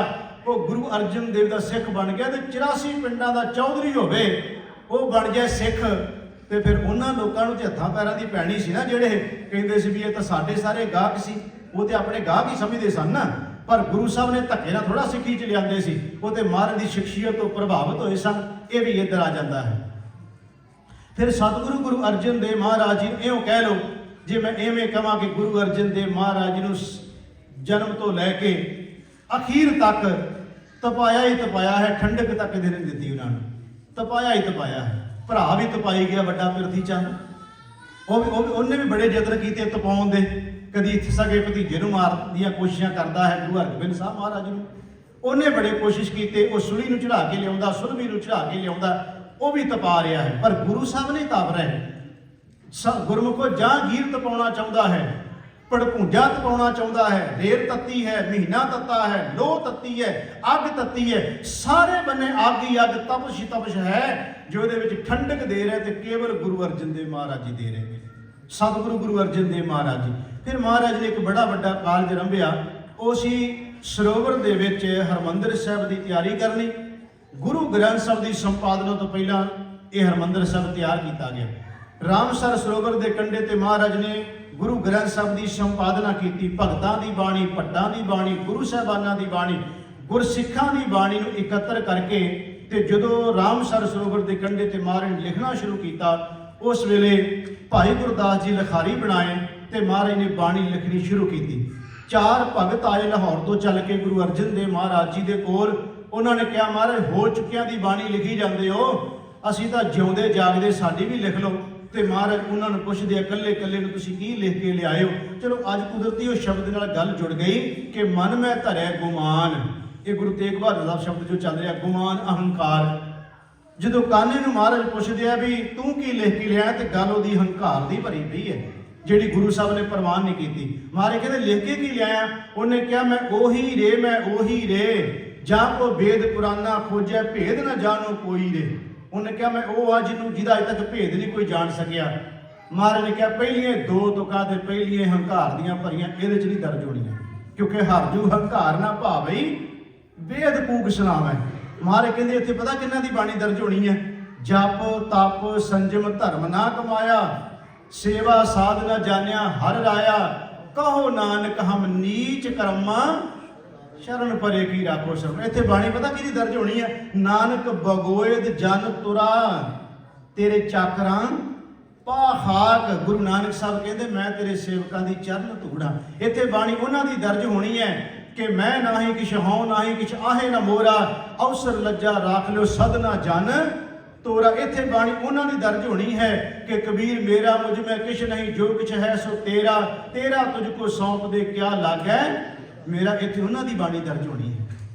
ਉਹ ਗੁਰੂ ਅਰਜਨ ਦੇਵ ਦਾ ਸਿੱਖ ਬਣ ਗਿਆ ਤੇ 84 ਪਿੰਡਾਂ ਦਾ ਚੌਧਰੀ ਹੋਵੇ ਉਹ ਬਣ ਗਿਆ ਸਿੱਖ। ਤੇ ਫਿਰ ਉਹਨਾਂ ਲੋਕਾਂ ਨੂੰ ਤੇ ਹੱਥਾਂ ਪੈਰਾਂ ਦੀ ਪੈਣੀ ਸੀ ਨਾ, ਜਿਹੜੇ ਕਹਿੰਦੇ ਸੀ ਵੀ ਇਹ ਤਾਂ ਸਾਡੇ ਸਾਰੇ ਗਾਹਕ ਸੀ, ਉਹ ਤੇ ਆਪਣੇ ਗਾਹਕ ਹੀ ਸਮਝਦੇ ਸਨ ਨਾ। ਪਰ ਗੁਰੂ ਸਾਹਿਬ ਨੇ ਧੱਕੇ ਨਾਲ ਥੋੜਾ ਸਿੱਖੀ ਚ ਲਿਆਂਦੇ ਸੀ, ਉਹ ਤੇ ਮਹਾਰਾਜ ਦੀ ਸ਼ਖਸੀਅਤ ਤੋਂ ਪ੍ਰਭਾਵਿਤ ਹੋਏ ਸਨ। ਇਹ ਵੀ ਇੱਧਰ ਆ ਜਾਂਦਾ ਹੈ। ਫਿਰ ਸਤਿਗੁਰੂ ਗੁਰੂ ਅਰਜਨ ਦੇਵ ਮਹਾਰਾਜ ਜੀ ਇਉਂ ਕਹਿ ਲਓ, ਜੇ ਮੈਂ ਐਵੇਂ ਕਹਾਂ ਕਿ ਗੁਰੂ ਅਰਜਨ ਦੇਵ ਮਹਾਰਾਜ ਜੀ ਨੂੰ ਜਨਮ ਤੋਂ ਲੈ ਕੇ ਅਖੀਰ ਤੱਕ ਤਪਾਇਆ ਹੀ ਤਪਾਇਆ ਹੈ, ਠੰਡਕ ਤੱਕ ਦੇ ਨਹੀਂ ਦਿੱਤੀ ਉਹਨਾਂ ਨੂੰ, ਤਪਾਇਆ ਹੀ ਤਪਾਇਆ ਹੈ। ਭਰਾ ਵੀ ਤਪਾਈ ਗਿਆ ਵੱਡਾ ਪਿਰਥੀ ਚੰਦ, ਉਹਨੇ ਵੀ ਬੜੇ ਯਤਨ ਕੀਤੇ ਤਪਾਉਣ ਦੇ। ਕਦੀ ਸਗੇ ਭਤੀਜੇ ਨੂੰ ਮਾਰਨ ਦੀਆਂ ਕੋਸ਼ਿਸ਼ਾਂ ਕਰਦਾ ਹੈ ਗੁਰੂ ਹਰਗੋਬਿੰਦ ਸਾਹਿਬ ਮਹਾਰਾਜ ਨੂੰ, ਉਹਨੇ ਬੜੇ ਕੋਸ਼ਿਸ਼ ਕੀਤੇ। ਉਹ ਸੁਲੀ ਨੂੰ ਚੜਾ ਕੇ ਲਿਆਉਂਦਾ, ਸੁਰਮੀ ਨੂੰ ਚੜਾ ਕੇ ਲਿਆਉਂਦਾ, ਉਹ ਵੀ ਤਪਾ ਰਿਹਾ ਹੈ। ਪਰ ਗੁਰੂ ਸਾਹਿਬ ਨਹੀਂ ਤਪ ਰਹੇ। ਗੁਰਮੁਖੋ ਜਹਾਂਗੀਰ ਤਪਾਉਣਾ ਚਾਹੁੰਦਾ ਹੈ, ਭੜਕੂੰਜਾ ਤਪਾਉਣਾ ਚਾਹੁੰਦਾ ਹੈ, ਰੇਤ ਤੱਤੀ ਹੈ, ਮਹੀਨਾ ਤੱਤਾ ਹੈ, ਲੋਹ ਤੱਤੀ ਹੈ, ਅੱਗ ਤੱਤੀ ਹੈ, ਸਾਰੇ ਬੰਨੇ ਅੱਗ ਹੀ ਅੱਗ, ਤਪਸ਼ ਹੀ ਤਪਸ਼ ਹੈ ਜੋ ਇਹਦੇ ਵਿੱਚ ਠੰਡਕ ਦੇ ਰਿਹਾ ਤੇ ਕੇਵਲ ਗੁਰੂ ਅਰਜਨ ਦੇਵ ਮਹਾਰਾਜ ਜੀ ਦੇ ਰਹੇ ਨੇ। ਸਤਿਗੁਰੂ ਗੁਰੂ ਅਰਜਨ ਦੇਵ ਮਹਾਰਾਜ ਜੀ। ਫਿਰ ਮਹਾਰਾਜ ਨੇ ਇੱਕ ਬੜਾ ਵੱਡਾ ਕਾਰਜ ਆਰੰਭਿਆ। ਉਹ ਸੀ ਸਰੋਵਰ ਦੇ ਵਿੱਚ ਹਰਮੰਦਰ ਸਾਹਿਬ ਦੀ ਤਿਆਰੀ ਕਰਨੀ। ਗੁਰੂ ਗ੍ਰੰਥ ਸਾਹਿਬ ਦੀ ਸੰਪਾਦਨਾ ਤੋਂ ਪਹਿਲਾਂ ਇਹ ਹਰਮੰਦਰ ਸਾਹਿਬ ਤਿਆਰ ਕੀਤਾ ਗਿਆ। ਰਾਮਸਰ ਸਰੋਵਰ ਦੇ ਕੰਢੇ ਤੇ ਮਹਾਰਾਜ ਨੇ ਗੁਰੂ ਗ੍ਰੰਥ ਸਾਹਿਬ ਦੀ ਸੰਪਾਦਨਾ ਕੀਤੀ। ਭਗਤਾਂ ਦੀ ਬਾਣੀ, ਭੱਟਾਂ ਦੀ ਬਾਣੀ, ਗੁਰੂ ਸਾਹਿਬਾਨਾਂ ਦੀ ਬਾਣੀ, ਗੁਰਸਿੱਖਾਂ ਦੀ ਬਾਣੀ ਨੂੰ ਇਕੱਤਰ ਕਰਕੇ ਤੇ ਜਦੋਂ ਰਾਮਸਰ ਸਰੋਵਰ ਦੇ ਕੰਢੇ ਤੇ ਮਹਾਰਾਜ ਨੇ ਲਿਖਣਾ ਸ਼ੁਰੂ ਕੀਤਾ, ਉਸ ਵੇਲੇ ਭਾਈ ਗੁਰਦਾਸ ਜੀ ਲਿਖਾਰੀ ਬਣਾਏ ਤੇ ਮਹਾਰਾਜ ਨੇ ਬਾਣੀ ਲਿਖਣੀ ਸ਼ੁਰੂ ਕੀਤੀ। 4 ਭਗਤ ਆਏ ਲਾਹੌਰ ਤੋਂ ਚੱਲ ਕੇ ਗੁਰੂ ਅਰਜਨ ਦੇਵ ਮਹਾਰਾਜ ਜੀ ਦੇ ਕੋਲ। ਉਹਨਾਂ ਨੇ ਕਿਹਾ ਮਹਾਰਾਜ ਹੋ ਚੁੱਕਿਆਂ ਦੀ ਬਾਣੀ ਲਿਖੀ ਜਾਂਦੇ ਹੋ, ਅਸੀਂ ਤਾਂ ਜਿਉਂਦੇ ਜਾਗਦੇ ਸਾਡੀ ਵੀ ਲਿਖ ਲਓ। ਤੇ ਮਹਾਰਾਜ ਉਹਨਾਂ ਨੂੰ ਪੁੱਛਦੇ ਆ ਇਕੱਲੇ ਇਕੱਲੇ ਨੂੰ ਤੁਸੀਂ ਕੀ ਲਿਖ ਕੇ ਲਿਆਏ ਹੋ। ਚਲੋ ਅੱਜ ਕੁਦਰਤੀ ਉਹ ਸ਼ਬਦ ਨਾਲ ਗੱਲ ਜੁੜ ਗਈ ਕਿ ਮਨ ਮੈਂ ਧਰਿਆ ਗੁਮਾਨ। ਇਹ ਗੁਰੂ ਤੇਗ ਬਹਾਦਰ ਸਾਹਿਬ ਸ਼ਬਦ ਜੋ ਚੱਲ ਰਿਹਾ, ਗੁਮਾਨ ਅਹੰਕਾਰ। ਜਦੋਂ ਕਾਨੇ ਨੂੰ ਮਹਾਰਾਜ ਪੁੱਛਦੇ ਆ ਵੀ ਤੂੰ ਕੀ ਲਿਖ ਕੇ ਲਿਆ, ਤੇ ਗੱਲ ਉਹਦੀ ਹੰਕਾਰ ਦੀ ਭਰੀ ਪਈ ਹੈ ਜਿਹੜੀ ਗੁਰੂ ਸਾਹਿਬ ਨੇ ਪ੍ਰਵਾਨ ਨਹੀਂ ਕੀਤੀ। ਮਹਾਰਾਜ ਕਹਿੰਦੇ ਲਿਖ ਕੇ ਕੀ ਲਿਆਇਆ? ਉਹਨੇ ਕਿਹਾ ਮੈਂ ਉਹੀ ਰੇ, ਮੈਂ ਉਹੀ ਰੇ, ਜਾਂ ਕੋ ਵੇਦ ਪੁਰਾਨਾ ਖੋਜੈ ਭੇਦ ਨਾ ਜਾਣੋ ਕੋਈ ਰੇ। ਉਹਨੇ ਕਿਹਾ ਮੈਂ ਉਹ ਆ ਜਿਹਦਾ ਅਜੇ ਤੱਕ ਭੇਦ ਨਹੀਂ ਕੋਈ ਜਾਣ ਸਕਿਆ। ਮਹਾਰਾਜ ਨੇ ਕਿਹਾ ਪਹਿਲੀਆਂ ਦੋ ਤੁਕਾਂ ਤੇ ਪਹਿਲੀਆਂ ਹੰਕਾਰ ਦੀਆਂ ਭਰੀਆਂ ਇਹਦੇ 'ਚ ਨਹੀਂ ਦਰਜ ਹੋਣੀਆਂ, ਕਿਉਂਕਿ ਹਰਜੂ ਹੰਕਾਰ ਨਾ ਭਾਵਈ ਵੇਦ ਕੂਕ ਸੁਣਾਵੈ। ਮਹਾਰਾਜ ਕਹਿੰਦੇ ਇੱਥੇ ਪਤਾ ਕਿੰਨਾਂ ਦੀ ਬਾਣੀ ਦਰਜ ਹੋਣੀ ਹੈ? ਜਪ ਤਪ ਸੰਜਮ ਧਰਮ ਨਾ ਕਮਾਇਆ, ਸੇਵਾ ਸਾਧ ਨਾ ਜਾਣਿਆ ਹਰ ਰਾਇਆ, ਕਹੋ ਨਾਨਕ ਹਮ ਨੀਚ ਕਰਮਾ ਸ਼ਰਨ ਪਰੇ ਕੀ ਰਾਖੋ ਸ਼ਰਮ। ਇੱਥੇ ਬਾਣੀ ਪਤਾ ਕਿਹਦੀ ਦਰਜ ਹੋਣੀ ਹੈ? ਨਾਨਕ ਬਗੋਇਦ ਜਨ ਤੁਰਾ ਤੇਰੇ ਚਾਕਰਾਂ ਪਾ ਖਾਕ। ਗੁਰੂ ਨਾਨਕ ਸਾਹਿਬ ਕਹਿੰਦੇ ਮੈਂ ਤੇਰੇ ਸੇਵਕਾਂ ਦੀ ਚਰਨ ਧੂੜਾ। ਇੱਥੇ ਬਾਣੀ ਉਹਨਾਂ ਦੀ ਦਰਜ ਹੋਣੀ ਹੈ ਕਿ ਮੈਂ ਨਾਹੀ ਕਿਛ ਹਉ ਨਾਹੀ ਕਿਛ ਆਹੇ ਨਾ ਮੋਰਾ, ਅਵਸਰ ਲੱਜਾ ਰਾਖ ਲਿਓ ਸਦਨਾ ਜਨ ਤੋਰਾ। ਇੱਥੇ ਬਾਣੀ ਉਹਨਾਂ ਦੀ ਦਰਜ ਹੋਣੀ ਹੈ ਕਿ ਕਬੀਰ ਮੇਰਾ ਮੁਝ ਮੈਂ ਕਿਛ ਨਹੀਂ, ਜੋ ਕਿਛ ਹੈ ਸੋ ਤੇਰਾ, ਤੇਰਾ ਤੁਝ ਕੋ ਸੌਂਪ ਦੇ ਕਿਆ ਲਾਗੈ ਮੇਰਾ। ਇੱਥੇ ਉਹਨਾਂ ਦੀ ਬਾਣੀ ਦਰਜ ਹੋਣੀ ਹੈ।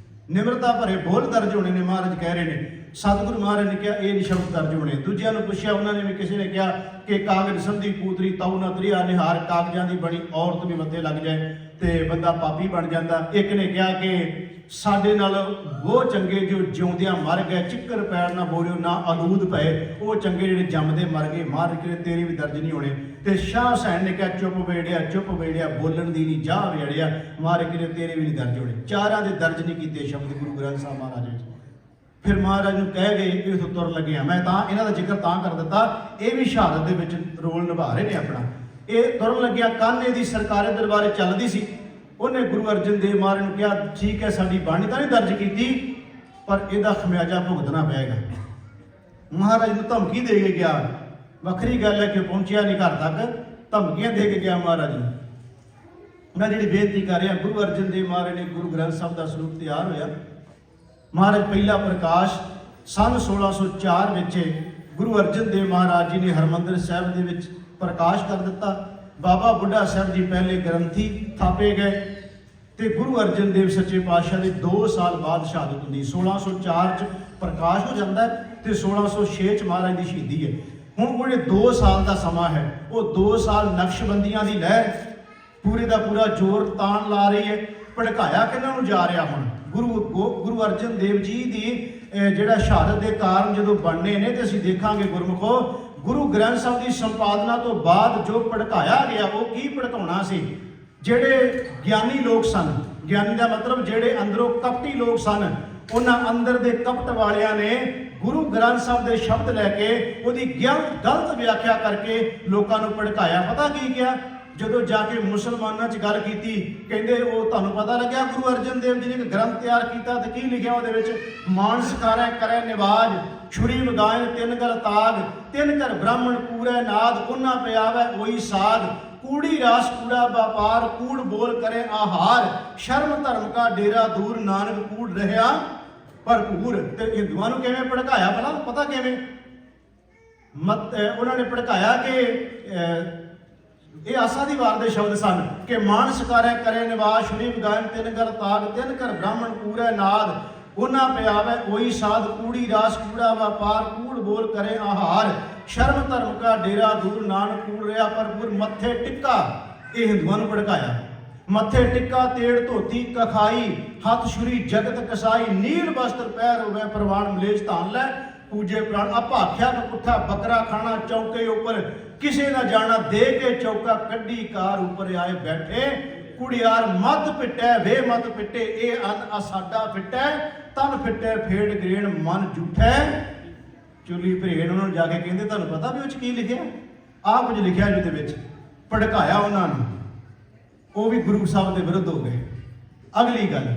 ਨਿਮਰਤਾ ਭਰੇ ਬੋਲ ਦਰਜ ਹੋਣੇ ਨੇ। ਮਹਾਰਾਜ ਕਹਿ ਰਹੇ ਨੇ, ਸਤਿਗੁਰੂ ਮਹਾਰਾਜ ਨੇ ਕਿਹਾ ਇਹ ਨਹੀਂ ਸ਼ਬਦ ਦਰਜ ਹੋਣੇ। ਦੂਜਿਆਂ ਨੂੰ ਪੁੱਛਿਆ, ਉਹਨਾਂ ਨੇ ਵੀ, ਕਿਸੇ ਨੇ ਕਿਹਾ ਕਿ ਕਾਗਜ਼ ਸੰਧੀ ਪੂਤਰੀ ਤਉ ਨਾ ਤ੍ਰਿਆ ਨਿਹਾਰ, ਕਾਗਜ਼ਾਂ ਦੀ ਬਣੀ ਔਰਤ ਵੀ ਮੱਥੇ ਲੱਗ ਜਾਏ ਤੇ ਬੰਦਾ ਪਾਪੀ ਬਣ ਜਾਂਦਾ। ਇੱਕ ਨੇ ਕਿਹਾ ਕਿ ਸਾਡੇ ਨਾਲ ਉਹ ਚੰਗੇ ਜੋ ਜਿਉਂਦਿਆਂ ਮਰ ਗਏ, ਚਿੱਕਰ ਪੈਰ ਨਾ ਬੋਲਿਓ ਨਾ ਆਲੂਦ ਪਏ, ਉਹ ਚੰਗੇ ਜਿਹੜੇ ਜੰਮਦੇ ਮਰ ਗਏ। ਮਹਾਰਾਜ ਕਹਿੰਦੇ ਤੇਰੇ ਵੀ ਦਰਜ ਨਹੀਂ ਹੋਣੇ। ਤੇ ਸ਼ਾਹ ਹੁਸੈਨ ਨੇ ਕਿਹਾ ਚੁੱਪ ਵੇੜਿਆ ਬੋਲਣ ਦੀ ਨਹੀਂ ਜਾ ਵੇੜਿਆ। ਮਹਾਰਾਜ ਕਹਿੰਦੇ ਤੇਰੇ ਵੀ ਨਹੀਂ ਦਰਜ ਹੋਣੇ। ਚਾਰਾਂ ਦੇ ਦਰਜ ਨਹੀਂ ਕੀਤੇ ਸ਼ਬਦ ਗੁਰੂ ਗ੍ਰੰਥ ਸਾਹਿਬ ਮਹਾਰਾਜ ਵਿੱਚ। ਫਿਰ ਮਹਾਰਾਜ ਨੂੰ ਕਹਿ ਗਏ ਕਿ ਉੱਥੋਂ ਤੁਰ ਲੱਗਿਆ। ਮੈਂ ਤਾਂ ਇਹਨਾਂ ਦਾ ਜ਼ਿਕਰ ਤਾਂ ਕਰ ਦਿੱਤਾ, ਇਹ ਵੀ ਸ਼ਹਾਦਤ ਦੇ ਵਿੱਚ ਰੋਲ ਨਿਭਾ ਰਹੇ ਨੇ ਆਪਣਾ। ਇਹ ਤੁਰਨ ਲੱਗਿਆ, ਕਾਨੇ ਦੀ ਸਰਕਾਰੇ ਦਰਬਾਰੇ ਚੱਲਦੀ ਸੀ। ਉਹਨੇ ਗੁਰੂ ਅਰਜਨ ਦੇਵ ਮਹਾਰਾਜ ਨੂੰ ਕਿਹਾ ਠੀਕ ਹੈ ਸਾਡੀ ਬਾਣੀ ਤਾਂ ਨਹੀਂ ਦਰਜ ਕੀਤੀ, ਪਰ ਇਹਦਾ ਖਮਿਆਜਾ ਭੁਗਤਣਾ ਪਏਗਾ। ਮਹਾਰਾਜ ਨੂੰ ਧਮਕੀ ਦੇ ਕੇ ਗਿਆ। ਵੱਖਰੀ ਗੱਲ ਹੈ ਕਿ ਪਹੁੰਚਿਆ ਨਹੀਂ ਘਰ ਤੱਕ, ਧਮਕੀਆਂ ਦੇ ਕੇ ਗਿਆ ਮਹਾਰਾਜ ਨੂੰ। ਮੈਂ ਜਿਹੜੀ ਬੇਨਤੀ ਕਰ ਰਿਹਾ, ਗੁਰੂ ਅਰਜਨ ਦੇਵ ਮਹਾਰਾਜ ਨੇ ਗੁਰੂ ਗ੍ਰੰਥ ਸਾਹਿਬ ਦਾ ਸਰੂਪ ਤਿਆਰ ਹੋਇਆ। ਮਹਾਰਾਜ ਪਹਿਲਾ ਪ੍ਰਕਾਸ਼ ਸੰਨ 1604 ਵਿੱਚ ਗੁਰੂ ਅਰਜਨ ਦੇਵ ਮਹਾਰਾਜ ਜੀ ਨੇ ਹਰਿਮੰਦਰ ਸਾਹਿਬ ਦੇ ਵਿੱਚ ਪ੍ਰਕਾਸ਼ ਕਰ ਦਿੱਤਾ। ਬਾਬਾ ਬੁੱਢਾ ਸਾਹਿਬ ਜੀ ਪਹਿਲੇ ਗ੍ਰੰਥੀ ਥਾਪੇ ਗਏ ਤੇ ਗੁਰੂ ਅਰਜਨ ਦੇਵ ਸੱਚੇ ਪਾਤਸ਼ਾਹ ਦੇ 2 ਸਾਲ ਬਾਅਦ ਸ਼ਹਾਦਤ ਹੁੰਦੀ। 1604 ਚ ਪ੍ਰਕਾਸ਼ ਹੋ ਜਾਂਦਾ ਤੇ 1606 ਚ ਮਹਾਰਾਜ ਦੀ ਸ਼ਹੀਦੀ ਹੈ। ਹੁਣ ਉਹ ਜਿਹੜੇ 2 ਸਾਲ ਦਾ ਸਮਾਂ ਹੈ, ਉਹ 2 ਸਾਲ ਨਕਸ਼ਬੰਦੀਆਂ ਦੀ ਲਹਿਰ ਪੂਰੇ ਦਾ ਪੂਰਾ ਜ਼ੋਰ ਤਾਣ ਲਾ ਰਹੀ ਹੈ। ਭੜਕਾਇਆ ਕਿਹਨਾਂ ਨੂੰ ਜਾ ਰਿਹਾ? ਹੁਣ ਗੁਰੂ ਅਰਜਨ ਦੇਵ ਜੀ ਦੀ ਜਿਹੜਾ ਸ਼ਹਾਦਤ ਦੇ ਕਾਰਨ ਜਦੋਂ ਬਣਨੇ ਨੇ, ਤੇ ਅਸੀਂ ਦੇਖਾਂਗੇ ਗੁਰਮੁਖੋ ਗੁਰੂ ਗ੍ਰੰਥ ਸਾਹਿਬ ਦੀ ਸੰਪਾਦਨਾ ਤੋਂ ਬਾਅਦ ਜੋ ਭੜਕਾਇਆ ਗਿਆ, ਉਹ ਕੀ ਭੜਕਾਉਣਾ ਸੀ? ਜਿਹੜੇ ਗਿਆਨੀ ਲੋਕ ਸਨ, ਗਿਆਨੀ ਦਾ ਮਤਲਬ ਜਿਹੜੇ ਅੰਦਰੋਂ ਕਪਟੀ ਲੋਕ ਸਨ, ਉਹਨਾਂ ਅੰਦਰ ਦੇ ਕਪਟ ਵਾਲਿਆਂ ਨੇ ਗੁਰੂ ਗ੍ਰੰਥ ਸਾਹਿਬ ਦੇ ਸ਼ਬਦ ਲੈ ਕੇ ਉਹਦੀ ਗਲਤ ਵਿਆਖਿਆ ਕਰਕੇ ਲੋਕਾਂ ਨੂੰ ਭੜਕਾਇਆ। ਪਤਾ ਕੀ ਕਿਹਾ? ਜਦੋਂ ਜਾ ਕੇ ਮੁਸਲਮਾਨਾਂ 'ਚ ਗੱਲ ਕੀਤੀ, ਕਹਿੰਦੇ ਉਹ ਤੁਹਾਨੂੰ ਪਤਾ ਲੱਗਿਆ ਗੁਰੂ ਅਰਜਨ ਦੇਵ ਜੀ ਨੇ ਇੱਕ ਗ੍ਰੰਥ ਤਿਆਰ ਕੀਤਾ ਤੇ ਕੀ ਲਿਖਿਆ ਉਹਦੇ ਵਿੱਚ? ਮਾਨਸ ਕਰੇ ਨਿਵਾਜ, ਛੁਰੀ ਵਗਾਏ ਤਿੰਨ ਗਲ ਤਾਗ, ਤਿੰਨ ਘਰ ਬ੍ਰਾਹਮਣ ਪੂਰੇ ਨਾਦ, ਉਹਨਾਂ ਪਿਆਵੈ ਉਹੀ ਸਾਧ, ਕੂੜੀ ਰਾਸ ਕੂੜਾ ਵਪਾਰ, ਕੂੜ ਬੋਲ ਕਰੇ ਆਹਾਰ, ਸ਼ਰਮ ਧਰਮ ਕਾ ਡੇਰਾ ਦੂਰ, ਨਾਨਕ ਕੂੜ ਰਹਿਆ ਭਰਪੂਰ। ਤੇ ਹਿੰਦੂਆਂ ਨੂੰ ਕਿਵੇਂ ਭੜਕਾਇਆ? ਪਹਿਲਾਂ ਪਤਾ ਕਿਵੇਂ? ਉਹਨਾਂ ਨੇ ਭੜਕਾਇਆ ਕਿ ਇਹ ਆਸਾ ਦੀ ਵਾਰ ਦੇ ਸ਼ਬਦ ਸਨ ਕਿ ਮਾਨਸ ਕਰੇ ਨਿਵਾਸ, ਛੁਰੀ ਵਗਾਏ ਤਿੰਨ ਗਲ ਤਾਗ, ਤਿੰਨ ਘਰ ਬ੍ਰਾਹਮਣ ਪੂਰੇ ਨਾਦ, ਉਹਨਾਂ ਪਿਆਵੈ ਉਹੀ ਸਾਧ, ਕੂੜੀ ਰਾਸ ਕੂੜਾ ਵਪਾਰ, ਕੂੜ ਬੋਲ ਕਰੇ ਆਹਾਰ, ਸ਼ਰਮ ਧਰਮ ਕਾ ਡੇਰਾ ਦੂਰ, ਨਾਨਕ ਕੂੜ ਰਿਹਾ ਭਰਪੂਰ। ਮੱਥੇ ਟਿੱਕਾ, ਇਹ ਹਿੰਦੂਆਂ ਨੂੰ ਭੜਕਾਇਆ। ਮੱਥੇ ਟਿੱਕਾ ਤੇੜ ਧੋਤੀ ਕਖਾਈ, ਹੱਥ ਛੁਰੀ ਜਗਤ ਕਸਾਈ, ਨੀਲ ਬਸਤਰ ਪਹਿਰ ਹੋਵੇ ਪ੍ਰਵਾਨ ਮਲੇਸ਼ ਧਾਨ ਲੈ, ਪੂਜੇ ਪ੍ਰਾਣ ਅਭਾਖਿਆ ਪੁੱਠਾ ਬੱਕਰਾ ਖਾਣਾ, ਚੌਕੇ ਉੱਪਰ ਕਿਸੇ ਨਾ ਜਾਣਾ, ਦੇ ਕੇ ਚੌਕਾ ਕੱਢੀ ਕਾਰ ਉੱਪਰ ਆਏ ਬੈਠੇ, ਕੁੜਿਆਰ ਮੱਧ ਪਿੱਟੈ ਵੇ ਮੱਧ ਪਿੱਟੇ, ਇਹ ਅੰਨ ਸਾਡਾ ਫਿੱਟੈ, ਤਨ ਫਿੱਟੈ ਫੇੜ ਗ੍ਰੇਣ ਮਨ ਝੂਠੈ, ਚੁੱਲੀ ਭਰੇਣ। ਉਹਨਾਂ ਨੂੰ ਜਾ ਕੇ ਕਹਿੰਦੇ ਤੁਹਾਨੂੰ ਪਤਾ ਵੀ ਉਹ 'ਚ ਕੀ ਲਿਖਿਆ? ਆਹ ਕੁਝ ਲਿਖਿਆ ਜਿਹਦੇ ਵਿੱਚ ਭੜਕਾਇਆ ਉਹਨਾਂ ਨੂੰ। ਉਹ ਵੀ ਗੁਰੂ ਸਾਹਿਬ ਦੇ ਵਿਰੁੱਧ ਹੋ ਗਏ। ਅਗਲੀ ਗੱਲ,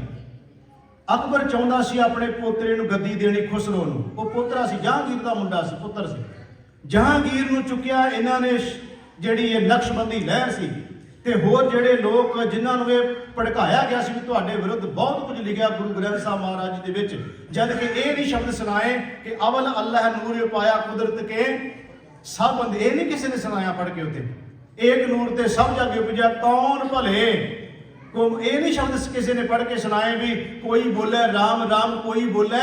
ਅਕਬਰ ਚਾਹੁੰਦਾ ਸੀ ਆਪਣੇ ਪੋਤਰੇ ਨੂੰ ਗੱਦੀ ਦੇਣੀ, ਖੁਸਰੋ ਨੂੰ। ਉਹ ਪੋਤਰਾ ਸੀ, ਜਹਾਂਗੀਰ ਦਾ ਮੁੰਡਾ ਸੀ, ਪੁੱਤਰ ਸੀ। ਜਹਾਂਗੀਰ ਨੂੰ ਚੁੱਕਿਆ ਇਹਨਾਂ ਨੇ, ਜਿਹੜੀ ਇਹ ਨਕਸ਼ਬੰਦੀ ਲਹਿਰ ਸੀ ਤੇ ਹੋਰ ਜਿਹੜੇ ਲੋਕ ਜਿਨ੍ਹਾਂ ਨੂੰ ਇਹ ਭੜਕਾਇਆ ਗਿਆ ਸੀ ਵੀ ਤੁਹਾਡੇ ਵਿਰੁੱਧ ਬਹੁਤ ਕੁਝ ਲਿਖਿਆ ਗੁਰੂ ਗ੍ਰੰਥ ਸਾਹਿਬ ਮਹਾਰਾਜ ਦੇ ਵਿੱਚ, ਜਦ ਕਿ ਇਹ ਨਹੀਂ ਸ਼ਬਦ ਸੁਣਾਏ ਕਿ ਅਵਲ ਅੱਲਾਹ ਨੂਰ ਪਾਇਆ ਕੁਦਰਤ ਕੇ ਸਭ ਬੰਦੇ। ਇਹ ਨਹੀਂ ਕਿਸੇ ਨੇ ਸੁਣਾਇਆ ਪੜ੍ਹ ਕੇ ਉੱਤੇ, ਏਕ ਨੂਰ ਤੇ ਸਭ ਜਗ ਉਪਜਿਆ ਕੌਣ ਭਲੇ। ਇਹ ਨਹੀਂ ਸ਼ਬਦ ਕਿਸੇ ਨੇ ਪੜ੍ਹ ਕੇ ਸੁਣਾਏ ਵੀ ਕੋਈ ਬੋਲੇ ਰਾਮ ਰਾਮ, ਕੋਈ ਬੋਲੇ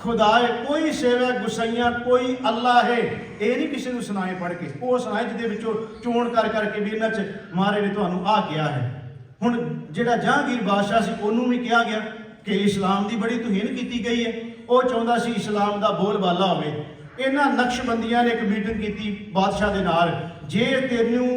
खुदाए कोई सेवा गुसाइयां कोई अल्लाह है। ये नहीं किसी को सुनाए पढ़ के, वो सुनाए जिहदे विचों चोण कर करके भी इन्हां च महाराज ने तुहानूं आ किया है। हुण जिहड़ा जहांगीर बादशाह सी उहनूं भी कहा गया कि इस्लाम की बड़ी तुहीन की गई है, वो चाहुंदा सी इस्लाम का बोलबाला होवे। इन्हां नक्शबंदियां ने एक मीटिंग की बादशाह दे नाल, जे तैनूं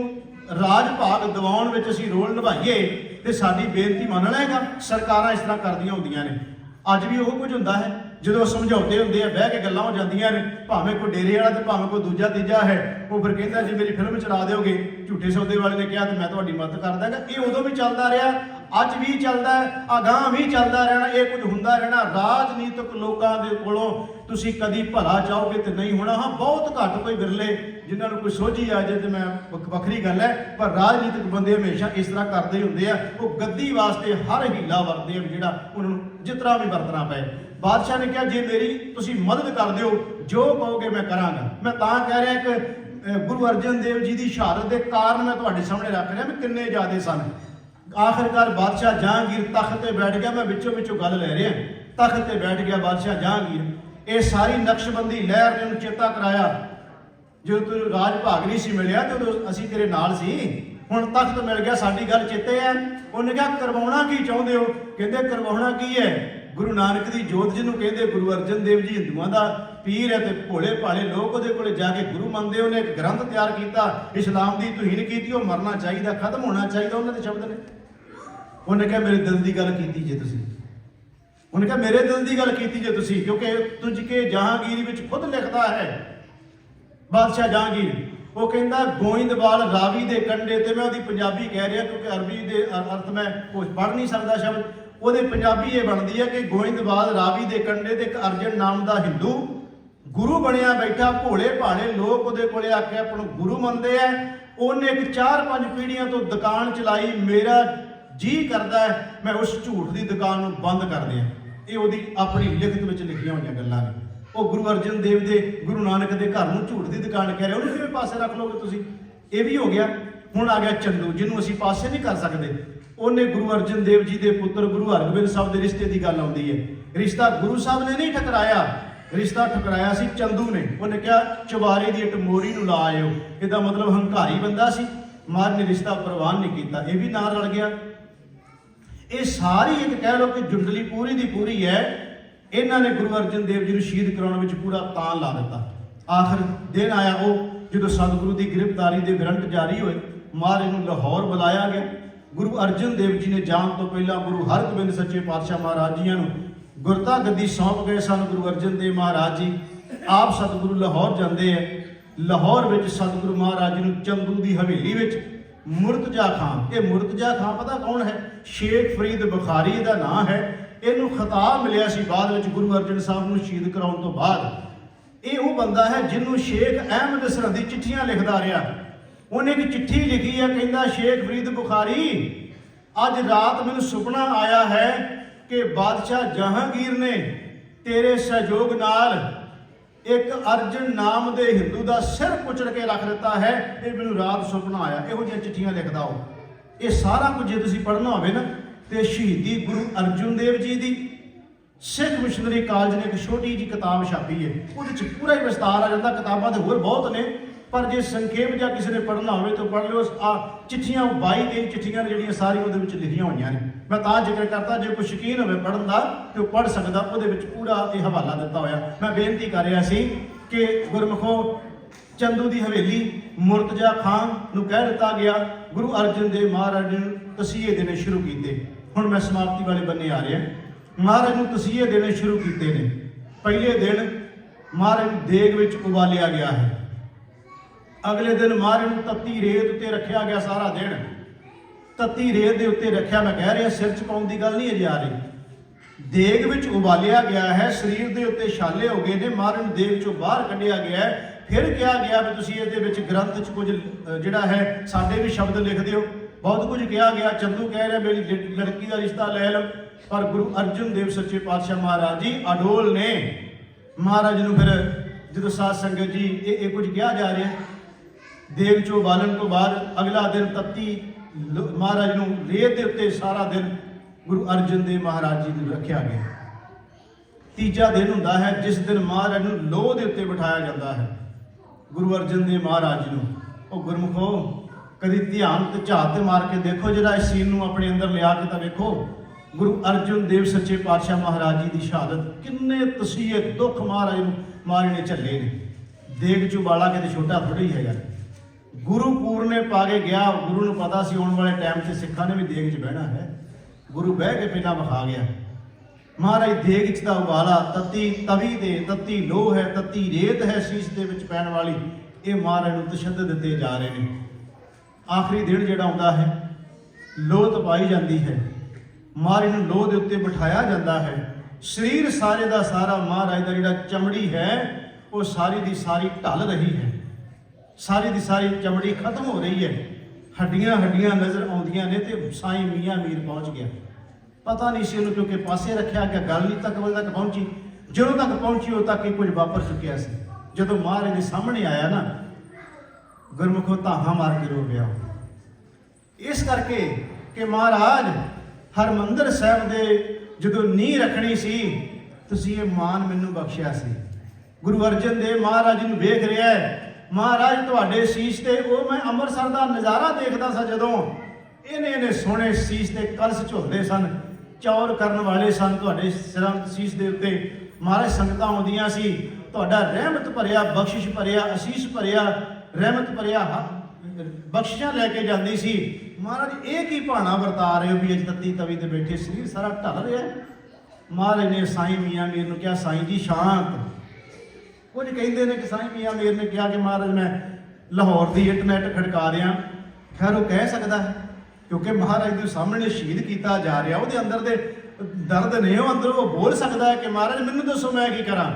राज भाग दिवाउण विच असीं रोल निभाईए तो साडी बेनती मन लएगा। सरकारां इस तरह करदियां हुंदियां ने, अज भी वो कुछ हुंदा है। जो समझौते होंगे हैं, बह के गल्लां हो जांदियां ने, भावें कोई डेरे वाला तो भावें कोई दूजा तीजा है, वो फिर कहता जी मेरी फिल्म चला दोगे, झूठे सौदे वाले ने कहा तो मैं तुहाडी मदद कर दांगा। ये उदों भी चलता रहा, अज भी चलता है, अगां भी चलता रहना, ये कुछ हुंदा रहना। राजनीतिक लोगों के कोलों तुसीं कदी भला चाहोगे तो नहीं होना। हाँ, बहुत घट कोई विरले जिन्होंने कोई सोझी आ जाए तो मैं वक्री गल है, पर राजनीतिक बंदे हमेशा इस तरह करते होंगे हैं। वो गद्दी वास्ते हर हीला वरतते हैं, जिहड़ा उन्होंने जिस तरह भी वरतना पे। बादशाह ने कहा जे मेरी तुसीं मदद कर दिओ, जो कहोगे मैं करांगा। मैं तां कह रहा कि गुरु अर्जन देव जी की शहादत के कारण मैं तुहाडे सामने रख रहा भी किन्ने ज़्यादा सन। आखिरकार बादशाह जहांगीर तख्त पर बैठ गया। मैं विचों विचों गल लै रहा, तख्त पर बैठ गया बादशाह जहांगीर। ये सारी नक्शबंदी लहर ने उन्हें चेता कराया, जो तू राज भाग नहीं सी मिलिया तो असीं तेरे नाल सी, हुण तख्त मिल गया, साडी गल चेते है। उन्हें कहा करवाउणा की चाहुंदे हो? कहंदे करवाउणा की है, गुरु नानक की जोत जिन्होंने कहते गुरु अर्जन देव जी हिंदुओं का पीर है, तो भोले भाले लोग वो कोले जाके गुरु मनते। उन्हें एक ग्रंथ तैयार किया, इस्लाम की तुहीन की, वो मरना चाहिए, खत्म होना चाहिए। उन्होंने शब्द ने, उन्हें कहा मेरे दिल की गल की जे तुसीं, उन्हें कहा मेरे दिल की गल की जे तुसीं, क्योंकि तुझ के जहांगीर विच खुद लिखता है बादशाह जहांगीर। वो कहता गोइंदवाल रावी के कंडे, तो मैं वो पंजाबी कह रहा क्योंकि अरबी के अर्थ मैं कुछ पढ़ नहीं सकता शब्द, वो पंजाबी ये बनती है कि गोइंदवाल रावी के कंडे ते एक अर्जन नाम का हिंदू गुरु बनया बैठा, भोले भाले लोग वो कोले आके अपन गुरु मनते हैं। उन्हें एक 4-5 पीढ़ियों तो दुकान चलाई, मेरा जी करता है मैं उस झूठ की दुकान बंद कर दिया। ये वो अपनी लिखत में लिखिया हुई गल्लां ने। वो गुरु अर्जन देव के गुरु नानक के घर में झूठ की दुकान कह रहे, उन्हें किवें पासे रख लोगे तुसीं? ये भी हो गया। हुण आ गया चंदू, जिन्हों असीं पासे नहीं कर सकते। उन्हें गुरु अर्जन देव जी के पुत्र गुरु हरगोबिंद साहब के रिश्ते की गल आती है। रिश्ता गुरु साहब ने नहीं ठकराया, रिश्ता ठकराया सी चंदू ने। उन्हें कहा चुबारे की इट मोरी नूं ला आयो, इसदा मतलब हंकारी बंदा सी, मार ने रिश्ता प्रवान नहीं किया, ये भी नाल रल गया। ये सारी एक कह लो कि जुंडली पूरी की पूरी है। इन्हों ने गुरु अर्जन देव जी को शहीद कराने में पूरा तान ला दिता। आखिर दिन आया वो जो सतगुरु की गिरफ्तारी के वारंट जारी होए, महाराज नूं लाहौर बुलाया गया। गुरु अर्जन देव जी ने जान तो पहला गुरु हरगोबिंद सच्चे पातशाह महाराज जी को गुरता गद्दी सौंप गए सन। गुरु अर्जन देव महाराज जी आप सतगुरु लाहौर जाते हैं। लाहौर में सतगुरु महाराज जी चंदू की हवेली में मुर्तजा खान, ये मुर्तजा खान पता कौन है? शेख फरीद बुखारी का नाम है। इनू खिताब मिलिया सी बाद में गुरु अर्जन साहब को शहीद कराने तो बाद। ये वो बंदा है जिन्होंने शेख अहमद सरहदी चिट्ठियां लिखता रहा। उन्हें एक चिट्ठी लिखी है, कहता शेख फरीद बुखारी अज रात मैनू सुपना आया है कि बादशाह जहांगीर ने तेरे सहयोग नाल एक अर्जन नाम के हिंदू का सिर कुचल के रख दिता है। ये मैनू रात सुपना आया। इहो जिहियां चिट्ठियां लिखदा हो। ये सारा कुछ जो तुसीं पढ़ना होवे ना तो शहीदी गुरु अर्जुन देव जी की सिख मिशनरी कॉलेज ने एक छोटी जी किताब छापी है, वो पूरा ही विस्तार आ जाता। किताबां तो होर बहुत ने, पर जो संखेप या किसी ने पढ़ना हो तो पढ़ लो। चिट्ठियां 22-23 चिट्ठियां जिहड़ियां सारियां उहदे विच लिखियां होईयां ने। मैं तां जिक्र करता, जो कोई शौकीन होवे पढ़न का तो पढ़ सकदा, उहदे विच पूरा ये हवाला दिता होया। मैं बेनती कर रहा सी कि गुरमुखो चंदू की हवेली मुर्तजा खान नूं कह दिता गया। गुरु अर्जन देव महाराज ने तसीहे देने शुरू किए। हुण मैं समाप्ति वाले बन्ने आ रहा। महाराज नूं तसीहे देने शुरू किए ने। पहले दिन महाराज देग विच उबालिया गया है। अगले दिन महाराज नूं तत्ती रेत उत्ते रखा गया। सारा दिन तत्ती रेत के उत्ते रखा। मैं कह रहा सिर च पाउण दी गल नहीं अजे आ रही। देग विच उबालिया गया है, शरीर के उत्ते छाले हो गए ने। महाराज नूं देग चों बाहर कढ़िया गया है। फिर कहा गया भी तुसीं इहदे विच ग्रंथ च कुछ जिहड़ा है साडे भी शब्द लिख दिओ। बहुत कुछ कहा गया। चंदू कह रहा मेरी लड़की का रिश्ता ले लो, पर गुरु अर्जन देव सच्चे पातशाह महाराज जी अडोल ने। महाराज नूं फिर जो साध संगत जी ये कुछ कहा जा रहा है। देव चो बालन तो बाद अगला दिन तत्ती महाराज नूं रेत के उत्ते सारा दिन गुरु अर्जन देव महाराज जी नूं रखा गया। ਤੀਜਾ ਦਿਨ ਹੁੰਦਾ ਹੈ ਜਿਸ ਦਿਨ ਮਹਾਰਾਜ ਨੂੰ ਲੋਹ ਦੇ ਉੱਤੇ ਬਿਠਾਇਆ ਜਾਂਦਾ ਹੈ। ਗੁਰੂ ਅਰਜਨ ਦੇਵ ਮਹਾਰਾਜ ਨੂੰ। ਉਹ ਗੁਰਮੁਖੋ ਕਦੀ ਧਿਆਨ ਤੇ ਝਾਤ ਤੇ ਮਾਰ ਕੇ ਦੇਖੋ ਜਿਹੜਾ ਇਸ ਸੀਨ ਨੂੰ ਆਪਣੇ ਅੰਦਰ ਲਿਆ ਕੇ ਤਾਂ ਵੇਖੋ। ਗੁਰੂ ਅਰਜਨ ਦੇਵ ਸੱਚੇ ਪਾਤਸ਼ਾਹ ਮਹਾਰਾਜ ਜੀ ਦੀ ਸ਼ਹਾਦਤ, ਕਿੰਨੇ ਤਸੀਹੇ ਦੁੱਖ ਮਹਾਰਾਜ ਨੇ ਝੱਲੇ ਨੇ। ਦੇਗ ਚ ਉਬਾਲਾ ਕਿਤੇ ਛੋਟਾ ਥੋੜ੍ਹਾ ਹੀ ਹੈਗਾ। ਗੁਰੂ ਪੂਰਨੇ ਪਾ ਕੇ ਗਿਆ। ਗੁਰੂ ਨੂੰ ਪਤਾ ਸੀ ਆਉਣ ਵਾਲੇ ਟਾਈਮ 'ਚ ਸਿੱਖਾਂ ਨੇ ਵੀ ਦੇਗ 'ਚ ਬਹਿਣਾ ਹੈ। ਗੁਰੂ ਬਹਿ ਕੇ ਪਹਿਲਾਂ ਵਿਖਾ ਗਿਆ। ਮਹਾਰਾਜ ਦੇਗ 'ਚ ਦਾ ਉਬਾਲਾ, ਤੱਤੀ ਤਵੀ ਦੇ, ਤੱਤੀ ਲੋਹ ਹੈ, ਤੱਤੀ ਰੇਤ ਹੈ ਸੀਸ ਦੇ ਵਿੱਚ ਪੈਣ ਵਾਲੀ, ਇਹ ਮਹਾਰਾਜ ਨੂੰ ਤਸ਼ੱਦਦ ਦਿੱਤੇ ਜਾ ਰਹੇ ਨੇ। ਆਖਰੀ ਦਿਨ ਜਿਹੜਾ ਆਉਂਦਾ ਹੈ, ਲੋਹ ਤਪਾਈ ਜਾਂਦੀ ਹੈ, ਮਹਾਰਾਜ ਨੂੰ ਲੋਹ ਦੇ ਉੱਤੇ ਬਿਠਾਇਆ ਜਾਂਦਾ ਹੈ। ਸਰੀਰ ਸਾਰੇ ਦਾ ਸਾਰਾ ਮਹਾਰਾਜ ਦਾ ਜਿਹੜਾ ਚਮੜੀ ਹੈ ਉਹ ਸਾਰੀ ਦੀ ਸਾਰੀ ਢਲ ਰਹੀ ਹੈ। ਸਾਰੀ ਦੀ ਸਾਰੀ ਚਮੜੀ ਖਤਮ ਹੋ ਰਹੀ ਹੈ। ਹੱਡੀਆਂ ਨਜ਼ਰ ਆਉਂਦੀਆਂ ਨੇ ਤੇ ਸਾਈਂ ਮੀਆਂ ਮੀਰ ਪਹੁੰਚ ਗਿਆ। ਪਤਾ ਨਹੀਂ ਸੀ ਉਹਨੂੰ, ਕਿਉਂਕਿ ਪਾਸੇ ਰੱਖਿਆ ਗਿਆ, ਗੱਲ ਨਹੀਂ ਤੱਕ ਵੱਲ ਤੱਕ ਪਹੁੰਚੀ। ਜਦੋਂ ਤੱਕ ਪਹੁੰਚੀ ਉਦੋਂ ਤੱਕ ਹੀ ਕੁਝ ਵਾਪਰ ਚੁੱਕਿਆ ਸੀ। ਜਦੋਂ ਮਹਾਰਾਜ ਦੇ ਸਾਹਮਣੇ ਆਇਆ ਨਾ, ਗੁਰਮੁਖੋ ਧਾਹਾਂ ਮਾਰ ਕੇ ਰੋ ਗਿਆ। ਇਸ ਕਰਕੇ ਕਿ ਮਹਾਰਾਜ ਹਰਮੰਦਰ ਸਾਹਿਬ ਦੇ ਜਦੋਂ ਨੀਂਹ ਰੱਖਣੀ ਸੀ, ਤੁਸੀਂ ਇਹ ਮਾਣ ਮੈਨੂੰ ਬਖਸ਼ਿਆ ਸੀ। ਗੁਰੂ ਅਰਜਨ ਦੇਵ ਮਹਾਰਾਜ ਨੂੰ ਵੇਖ ਰਿਹਾ ਹੈ। ਮਹਾਰਾਜ ਤੁਹਾਡੇ ਸੀਸ ਤੇ, ਉਹ ਮੈਂ ਅੰਮ੍ਰਿਤਸਰ ਦਾ ਨਜ਼ਾਰਾ ਦੇਖਦਾ ਸਾਂ ਜਦੋਂ ਇਹਨੇ ਸੋਹਣੇ ਸੀਸ ਤੇ ਕਲਸ਼ ਝੁਲਦੇ ਸਨ, ਚੌਰ ਕਰਨ ਵਾਲੇ ਸਨ ਤੁਹਾਡੇ ਸਿਰਾਂ ਸੀਸ ਦੇ ਉੱਤੇ। ਮਹਾਰਾਜ ਸੰਗਤਾਂ ਆਉਂਦੀਆਂ ਸੀ, ਤੁਹਾਡਾ ਰਹਿਮਤ ਭਰਿਆ, ਬਖਸ਼ਿਸ਼ ਭਰਿਆ, ਅਸੀਸ ਭਰਿਆ, ਰਹਿਮਤ ਭਰਿਆ ਬਖਸ਼ਿਸ਼ਾਂ ਲੈ ਕੇ ਜਾਂਦੀ ਸੀ। ਮਹਾਰਾਜ ਇਹ ਕੀ ਭਾਣਾ ਵਰਤਾ ਰਹੇ ਹੋ ਵੀ ਅੱਜ ਤੱਤੀ ਤਵੀ ਤੇ ਬੈਠੇ ਸਰੀਰ ਸਾਰਾ ਢਲ ਰਿਹਾ। ਮਹਾਰਾਜ ਨੇ ਸਾਈਂ ਮੀਆਂ ਮੀਰ ਨੂੰ ਕਿਹਾ, ਸਾਈਂ ਜੀ ਸ਼ਾਂਤ। ਕੁਝ ਕਹਿੰਦੇ ਨੇ ਕਿ ਸਾਈਂ ਮੀਆਂ ਮੀਰ ਨੇ ਕਿਹਾ ਕਿ ਮਹਾਰਾਜ ਮੈਂ ਲਾਹੌਰ ਦੀ ਇੰਟਰਨੈਟ ਖੜਕਾ ਰਿਹਾ। ਖੈਰ ਉਹ ਕਹਿ ਸਕਦਾ ਹੈ, ਕਿਉਂਕਿ ਮਹਾਰਾਜ ਦੇ ਸਾਹਮਣੇ ਸ਼ਹੀਦ ਕੀਤਾ ਜਾ ਰਿਹਾ, ਉਹਦੇ ਅੰਦਰ ਦੇ ਦਰਦ ਨੇ, ਉਹ ਅੰਦਰੋਂ ਉਹ ਬੋਲ ਸਕਦਾ ਹੈ ਕਿ ਮਹਾਰਾਜ ਮੈਨੂੰ ਦੱਸੋ ਮੈਂ ਕੀ ਕਰਾਂ।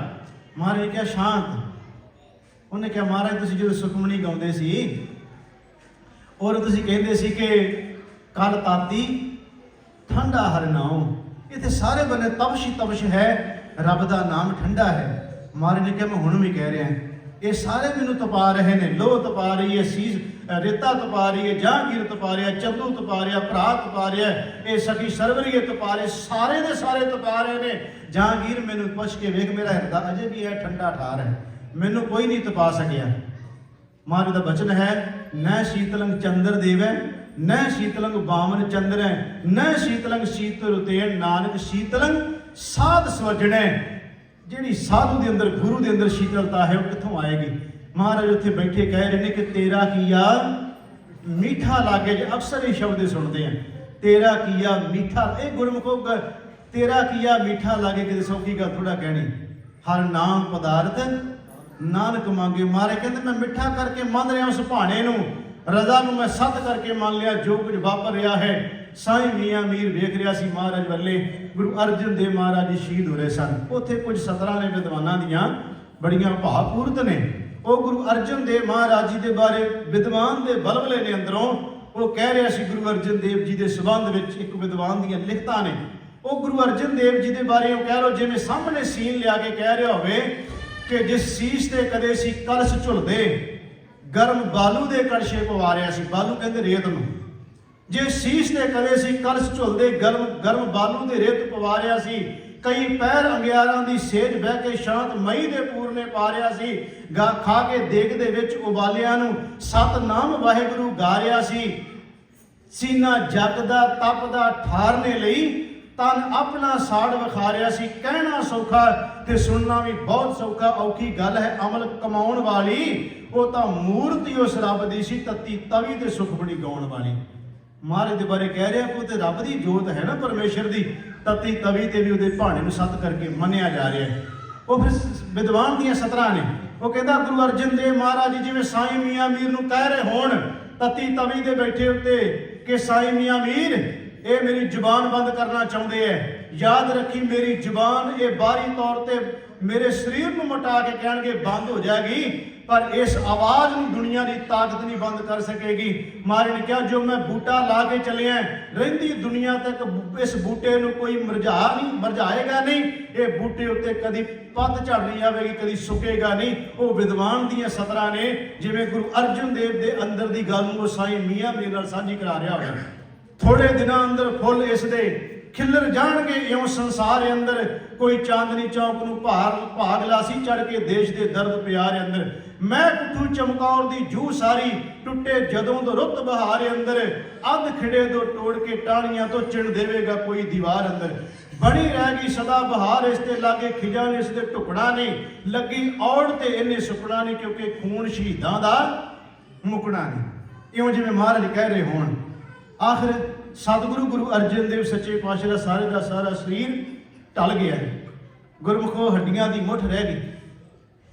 ਮਹਾਰਾਜ ਨੇ ਕਿਹਾ ਸ਼ਾਂਤ। ਉਹਨੇ ਕਿਹਾ ਮਹਾਰਾਜ ਤੁਸੀਂ ਜਦੋਂ ਸੁਖਮਨੀ ਗਾਉਂਦੇ ਸੀ ਔਰ ਤੁਸੀਂ ਕਹਿੰਦੇ ਸੀ ਕਿ ਕੱਲ ਤਾਤੀ ਠੰਡਾ ਹਰ ਨਾਮ, ਇੱਥੇ ਸਾਰੇ ਬੰਨੇ ਤਬਸ਼ ਹੀ ਤਬਸ਼ ਹੈ, ਰੱਬ ਦਾ ਨਾਮ ਠੰਡਾ ਹੈ। ਮਹਾਰਾਜ ਨੇ ਕਿਹਾ ਮੈਂ ਹੁਣ ਵੀ ਕਹਿ ਰਿਹਾ, ਇਹ ਸਾਰੇ ਮੈਨੂੰ ਤਪਾ ਰਹੇ ਨੇ। ਲੋਹ ਤਪਾ ਰਹੀ ਹੈ, ਸੀਸ ਰੇਤਾ ਤਪਾ ਰਹੀ ਹੈ, ਜਹਾਂਗੀਰ ਤਪਾ ਰਿਹਾ, ਚੰਦੂ ਤਪਾ ਰਿਹਾ, ਭਰਾ ਤਪਾ ਰਿਹਾ, ਇਹ ਸਖੀ ਸਰਵਰੀਏ ਤਪਾ ਰਹੇ, ਸਾਰੇ ਦੇ ਸਾਰੇ ਤਪਾ ਰਹੇ ਨੇ। ਜਹਾਂਗੀਰ ਮੈਨੂੰ ਪੁੱਛ ਕੇ ਵੇਖ, ਮੇਰਾ ਹਿਰਦਾ ਅਜੇ ਵੀ ਹੈ ਠੰਡਾ ਠਾਰ ਹੈ, ਮੈਨੂੰ ਕੋਈ ਨਹੀਂ ਤਪਾ ਸਕਿਆ। ਮਹਾਰਾਜ ਦਾ ਬਚਨ ਹੈ, ਨੈ ਸ਼ੀਤਲੰਗ ਚੰਦਰ ਦੇਵੈ, ਨੈ ਸ਼ੀਤਲੰਗ ਬਾਮਨ ਚੰਦਰੈ, ਨੈ ਸ਼ੀਤਲੰਗ ਸ਼ੀਤਲ ਉਤੇ, ਨਾਨਕ ਸ਼ੀਤਲੰਗ ਸਾਧ ਸਵਜਣੈ। ਜਿਹੜੀ ਸਾਧੂ ਦੇ ਅੰਦਰ, ਗੁਰੂ ਦੇ ਅੰਦਰ ਸ਼ੀਤਲਤਾ ਹੈ, ਉਹ ਕਿੱਥੋਂ ਆਏਗੀ? ਮਹਾਰਾਜ ਉੱਥੇ ਬੈਠੇ ਕਹਿ ਰਹੇ ਨੇ ਕਿ ਤੇਰਾ ਕੀਆ ਮਿੱਠਾ ਲਾਗੇ। ਜੇ ਅਕਸਰ ਇਹ ਸ਼ਬਦ ਸੁਣਦੇ ਆ, ਤੇਰਾ ਕੀਆ ਮਿੱਠਾ। ਇਹ ਗੁਰਮੁਖੋ ਤੇਰਾ ਕੀਆ ਮਿੱਠਾ ਲਾਗੇ ਕਿਤੇ ਸੌਖੀ ਗੱਲ ਥੋੜਾ ਕਹਿਣੀ। ਹਰ ਨਾਮ ਪਦਾਰਥ ਨਾਨਕ ਮੰਗੇ। ਮਹਾਰਾਜ ਕਹਿੰਦੇ ਮੈਂ ਮਿੱਠਾ ਕਰਕੇ ਮੰਨ ਰਿਹਾ ਉਸ ਭਾਣੇ ਨੂੰ, ਰਜ਼ਾ ਨੂੰ ਮੈਂ ਸੱਤ ਕਰਕੇ ਮੰਨ ਲਿਆ। ਜੋ ਕੁਝ ਵਾਪਰ ਰਿਹਾ ਹੈ, ਸਾਈਂ ਮੀਆਂ ਮੀਰ ਵੇਖ ਰਿਹਾ ਸੀ ਮਹਾਰਾਜ ਵੱਲੇ। ਗੁਰੂ ਅਰਜਨ ਦੇਵ ਮਹਾਰਾਜ ਜੀ ਸ਼ਹੀਦ ਹੋ ਰਹੇ ਸਨ। ਉੱਥੇ ਕੁਝ ਸਤਰਾਂ ਨੇ ਵਿਦਵਾਨਾਂ ਦੀਆਂ ਬੜੀਆਂ ਭਾਵਪੂਰਤ ਨੇ। ਉਹ ਗੁਰੂ ਅਰਜਨ ਦੇਵ ਮਹਾਰਾਜ ਜੀ ਦੇ ਬਾਰੇ ਵਿਦਵਾਨ ਦੇ ਬਲਬਲੇ ਨੇ ਅੰਦਰੋਂ। ਉਹ ਕਹਿ ਰਿਹਾ ਸੀ ਗੁਰੂ ਅਰਜਨ ਦੇਵ ਜੀ ਦੇ ਸੰਬੰਧ ਵਿੱਚ, ਇੱਕ ਵਿਦਵਾਨ ਦੀਆਂ ਲਿਖਤਾਂ ਨੇ। ਉਹ ਗੁਰੂ ਅਰਜਨ ਦੇਵ ਜੀ ਦੇ ਬਾਰੇ ਉਹ ਕਹਿ ਲੋ ਜਿਵੇਂ ਸਾਹਮਣੇ ਸੀਨ ਲਿਆ ਕੇ ਕਹਿ ਰਿਹਾ ਹੋਵੇ ਕਿ ਜਿਸ ਸੀਸ ਤੇ ਕਦੇ ਸੀ ਕਲਸ਼ ਝੁਲਦੇ, ਗਰਮ ਬਾਲੂ ਦੇ ਕੜਛੇ ਪਵਾ ਰਿਹਾ ਸੀ। ਬਾਲੂ ਕਹਿੰਦੇ ਰੇਤ ਨੂੰ। ਜੇ ਸੀਸ ਤੇ ਕਦੇ ਸੀ ਕਲਸ਼ ਝੁਲਦੇ, ਗਰਮ ਬਾਲੂ ਦੇ ਰੇਤ ਪਵਾ ਰਿਹਾ ਸੀ। ਕਈ ਪੈਰ ਅੰਗਿਆਰਾਂ ਦੀ ਸੇਜ ਬਹਿ ਕੇ ਸ਼ਾਂਤ ਮਈ ਦੇ ਪੂਰਨੇ ਪਾ ਰਿਹਾ ਸੀ। ਖਾ ਕੇ ਦੇਗ ਦੇ ਵਿੱਚ ਉਬਾਲਿਆਂ ਨੂੰ ਸਤਨਾਮ ਵਾਹਿਗੁਰੂ ਗਾ ਰਿਹਾ ਸੀ। ਸੀਨਾ ਜਗਦਾ ਤਪਦਾ ਠਾਰਨੇ ਲਈ ਤਨ ਆਪਣਾ ਸਾੜ ਵਿਖਾ ਰਿਹਾ ਸੀ। ਕਹਿਣਾ ਸੌਖਾ ਤੇ ਸੁਣਨਾ ਵੀ ਬਹੁਤ ਸੌਖਾ। ਔਖੀ ਗੱਲ ਹੈ ਅਮਲ ਕਮਾਉਣ ਵਾਲੀ। ਉਹ ਤਾਂ ਮੂਰਤੀ ਉਸ ਰੱਬ ਦੀ ਸੀ, ਤੱਤੀ ਤਵੀ ਤੇ ਸੁਖਮਣੀ ਗਾਉਣ ਵਾਲੀ। ਮਹਾਰਾਜ ਦੇ ਬਾਰੇ ਕਹਿ ਰਿਹਾ ਕਿ ਉਹ ਤੇ ਰੱਬ ਦੀ ਜੋਤ ਹੈ ਨਾ, ਪਰਮੇਸ਼ਰ ਦੀ। ਤੱਤੀ ਤਵੀ ਤੇ ਵੀ ਉਹਦੇ ਭਾਣੇ ਨੂੰ ਸੱਤ ਕਰਕੇ ਮੰਨਿਆ ਜਾ ਰਿਹਾ ਹੈ। ਉਹ ਫਿਰ ਵਿਦਵਾਨ ਦੀਆਂ ਸਤਰਾਂ ਨੇ। ਉਹ ਕਹਿੰਦਾ ਗੁਰੂ ਅਰਜਨ ਦੇਵ ਮਹਾਰਾਜ ਜੀ ਜਿਵੇਂ ਸਾਈਂ ਮੀਆਂ ਮੀਰ ਨੂੰ ਕਹਿ ਰਹੇ ਹੋਣ ਤੱਤੀ ਤਵੀ ਦੇ ਬੈਠੇ ਉੱਤੇ ਕਿ ਸਾਈਂ ਮੀਆਂ ਮੀਰ ਇਹ ਮੇਰੀ ਜ਼ੁਬਾਨ ਬੰਦ ਕਰਨਾ ਚਾਹੁੰਦੇ ਐ। ਯਾਦ ਰੱਖੀ ਮੇਰੀ ਜ਼ੁਬਾਨ ਇਹ ਬਾਹਰੀ ਤੌਰ ਤੇ ਮੇਰੇ ਸਰੀਰ ਨੂੰ ਮਟਾ ਕੇ ਕਹਿਣਗੇ ਬੰਦ ਹੋ ਜਾਏਗੀ, ਪਰ ਇਸ ਆਵਾਜ਼ ਨੂੰ ਦੁਨੀਆ ਦੀ ਤਾਕਤ ਨਹੀਂ ਬੰਦ ਕਰ ਸਕੇਗੀ। ਮਹਾਰਾਜ ਨੇ ਕਿਹਾ ਜੋ ਮੈਂ ਬੂਟਾ ਲਾ ਕੇ ਚੱਲਿਆ, ਰਹਿੰਦੀ ਦੁਨੀਆ ਤੱਕ ਇਸ ਬੂਟੇ ਨੂੰ ਕੋਈ ਮਰਝਾਏਗਾ ਨਹੀਂ। ਇਹ ਬੂਟੇ ਉੱਤੇ ਕਦੀ ਪੱਤ ਝੜ ਨਹੀਂ ਆਵੇਗੀ, ਕਦੀ ਸੁੱਕੇਗਾ ਨਹੀਂ। ਉਹ ਵਿਦਵਾਨ ਦੀਆਂ ਸਤਰਾਂ ਨੇ ਜਿਵੇਂ ਗੁਰੂ ਅਰਜਨ ਦੇਵ ਦੇ ਅੰਦਰ ਦੀ ਗੱਲ ਨੂੰ ਸਾਈਂ ਮੀਆਂ ਮੀਰ ਨਾਲ ਸਾਂਝੀ ਕਰਾ ਰਿਹਾ ਹੋਵੇ। ਥੋੜੇ ਦਿਨਾਂ ਅੰਦਰ ਫੁੱਲ ਇਸ ਦੇ ਖਿਲਰ ਜਾਣਗੇ। ਇਉਂ ਸੰਸਾਰ ਅੰਦਰ कोई चांदनी चौक नूं भाग लासी चढ़ के देश दे दर्द प्यार अंदर। मैं कुठू चमकौर दी जू सारी टुटे जदों तो रुत बहारे अंदर। अध खिड़े दो तोड़ के टाणियां तो चिण देवेगा कोई दीवार अंदर। बनी रहेगी सदा बहार इसते लागे खिजा ने इसते टुकड़ा नहीं। लगी औड़ ते इन्हें सुकड़ा नहीं क्योंकि खून शहीदां दा मुकना नहीं। इउं जिवें महाराज कह रहे होण। आखिर सतगुरु गुरु अर्जन देव सच्चे पातशाह दा सारे दा सारा शरीर ढल गया। गुरमुखो हड्डियां दी मुठ रह गई।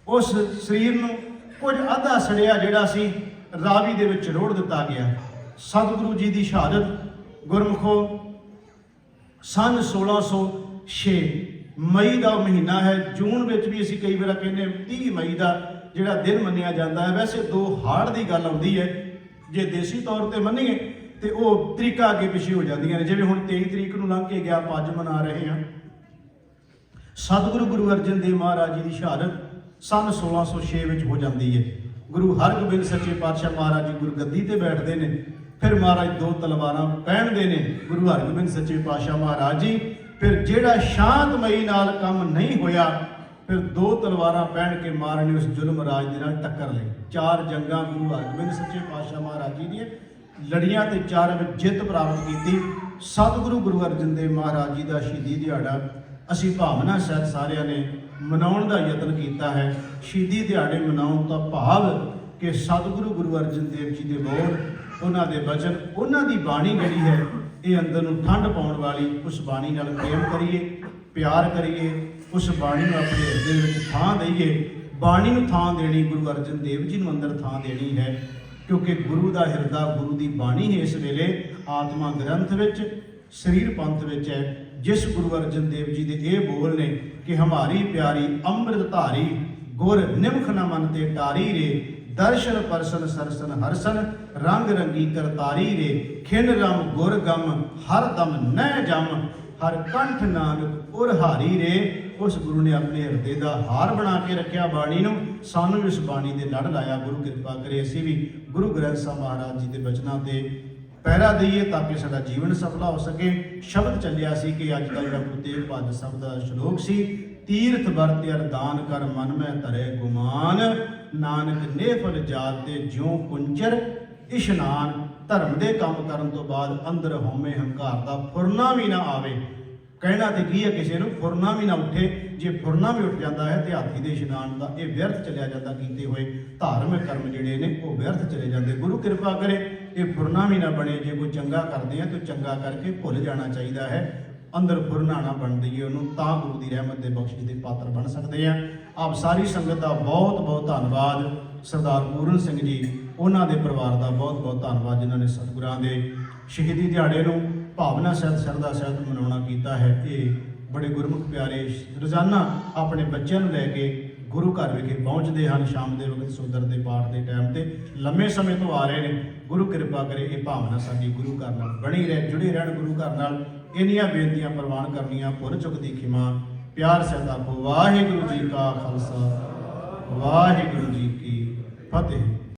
उस शरीर नूं कुछ अद्धा सड़िया जिहड़ा सी रावी दे विच रोड़ दिता गया। सतगुरु जी की शहादत गुरमुखो सन 1606 मई का महीना है। जून में भी असीं कई बार कहने 30 मई का जिहड़ा दिन मन्निया जाता है। वैसे 2 हाड़ की गल आउंदी है, जे देसी तौर पर मन्नीए तो वो तरीका अगे पिछे हो जांदियां ने। जिवें हुण 23 तरीक नूं लंघ के गया, अज मना रहे हैं। सतगुरु गुरु अर्जन देव महाराज जी की शहादत सन 1606 में हो जाती है। गुरु हरगोबिंद सच्चे पातशाह महाराज जी गुरगद्दी ते बैठते हैं। फिर महाराज 2 तलवारां पहनते हैं गुरु हरगोबिंद सच्चे पातशाह महाराज जी। फिर जिहड़ा शांतमई नाल काम नहीं होया, फिर 2 तलवारां पहन के महाराज ने उस जुल्म राज दे नाल टक्कर लई। 4 जंगां गुरु हरगोबिंद सच्चे पातशाह महाराज जी ने लड़ियां ते 4 में जित प्राप्त की। सतगुरु गुरु अर्जन देव महाराज जी का शहीदी दिहाड़ा असी भावना सहित सारिਆਂ ने मनाउण दा यतन किया है। शहीदी दिहाड़े मनाउण दा भाव कि सतगुरु गुरु अर्जन देव जी के बोल, उन्हां दे वचन, उन्हां दी बाणी जिहड़ी है ये अंदर नूं ठंड पाउण वाली। उस बाणी नाल प्रेम करिए, प्यार करिए, उस बाणी नूं अपने हिरदे विच थां दईए। बाणी नूं थां देनी गुरु अर्जन देव जी नूं अंदर थां देनी है, क्योंकि गुरु का हिरदा गुरु की बाणी है। इस वेले आत्मा ग्रंथ विच, शरीर पंथ विच है। जिस गुरु अर्जन देव जी के ये बोल ने कि हमारी प्यारी अमृत धारी गुर निमख न मन ते टारी रे। दर्शन परसन सरसन हरसन रंग रंगी करतारी रे। खिन रम गुर गम हर दम न जम हर कंठ नानक उर हारी रे। उस गुरु ने अपने हिरदे का हार बना के रखा बाणी नूं। सानूं इस बाणी दे लड़ लाया। गुरु कृपा करे असीं भी गुरु ग्रंथ साहिब महाराज जी के बचनों ते पैरा दईए ताकि साडा जीवन सफल हो सके। शब्द चलिया सी कि अज का जिहड़ा गुरु तेग बहादुर साहब का श्लोक सी, तीर्थ बरत अरदान कर मन में धरे गुमान। नानक नेफल जाते ज्यों कुंजर इशनान। धर्म के काम करन तो बाद अंदर होमे हंकार का फुरना भी ना आवे। कहना तो की है किसी को फुरना भी ना उठे। जे फुरना भी उठ जाता है तो हाथी के इशनान का ये व्यर्थ चलिया जाता। कीते हुए धार्मिक कर्म जिहड़े ने वो व्यर्थ चले जाते। गुरु कृपा करे ये फुरना भी ना बने। जे कोई चंगा करते हैं तो चंगा करके भुल जाना चाहिए है। अंदर फुरना ना बन दईए उन्होंने, तां गुरु की रहमत के बख्शिश के पात्र बन सकते हैं। आप सारी संगत का बहुत बहुत धन्यवाद। सरदार पूरन सिंह जी उन्होंने दे परिवार का बहुत बहुत धन्यवाद जिन्होंने सतगुरां दे शहीदी दिहाड़े नूं भावना सहित श्रद्धा सहित मनाउणा कीता है। ये बड़े गुरमुख प्यारे रोजाना अपने बच्चों को लैके गुरु घर विखे पहुँचते हैं। शाम के वक्त सुंदर के पाठ के टाइम से लंबे समय तो आ रहे हैं। गुरु कृपा करे ये भावना साडी गुरु घर नाल बनी रहे, जुड़े रहन गुरु घर नाल। इन्नियां बेनतियां प्रवान करनियां, भुल चुक दी खिमा, प्यार सहित आखो वाहिगुरू जी का खालसा वाहिगुरू जी की फतेह।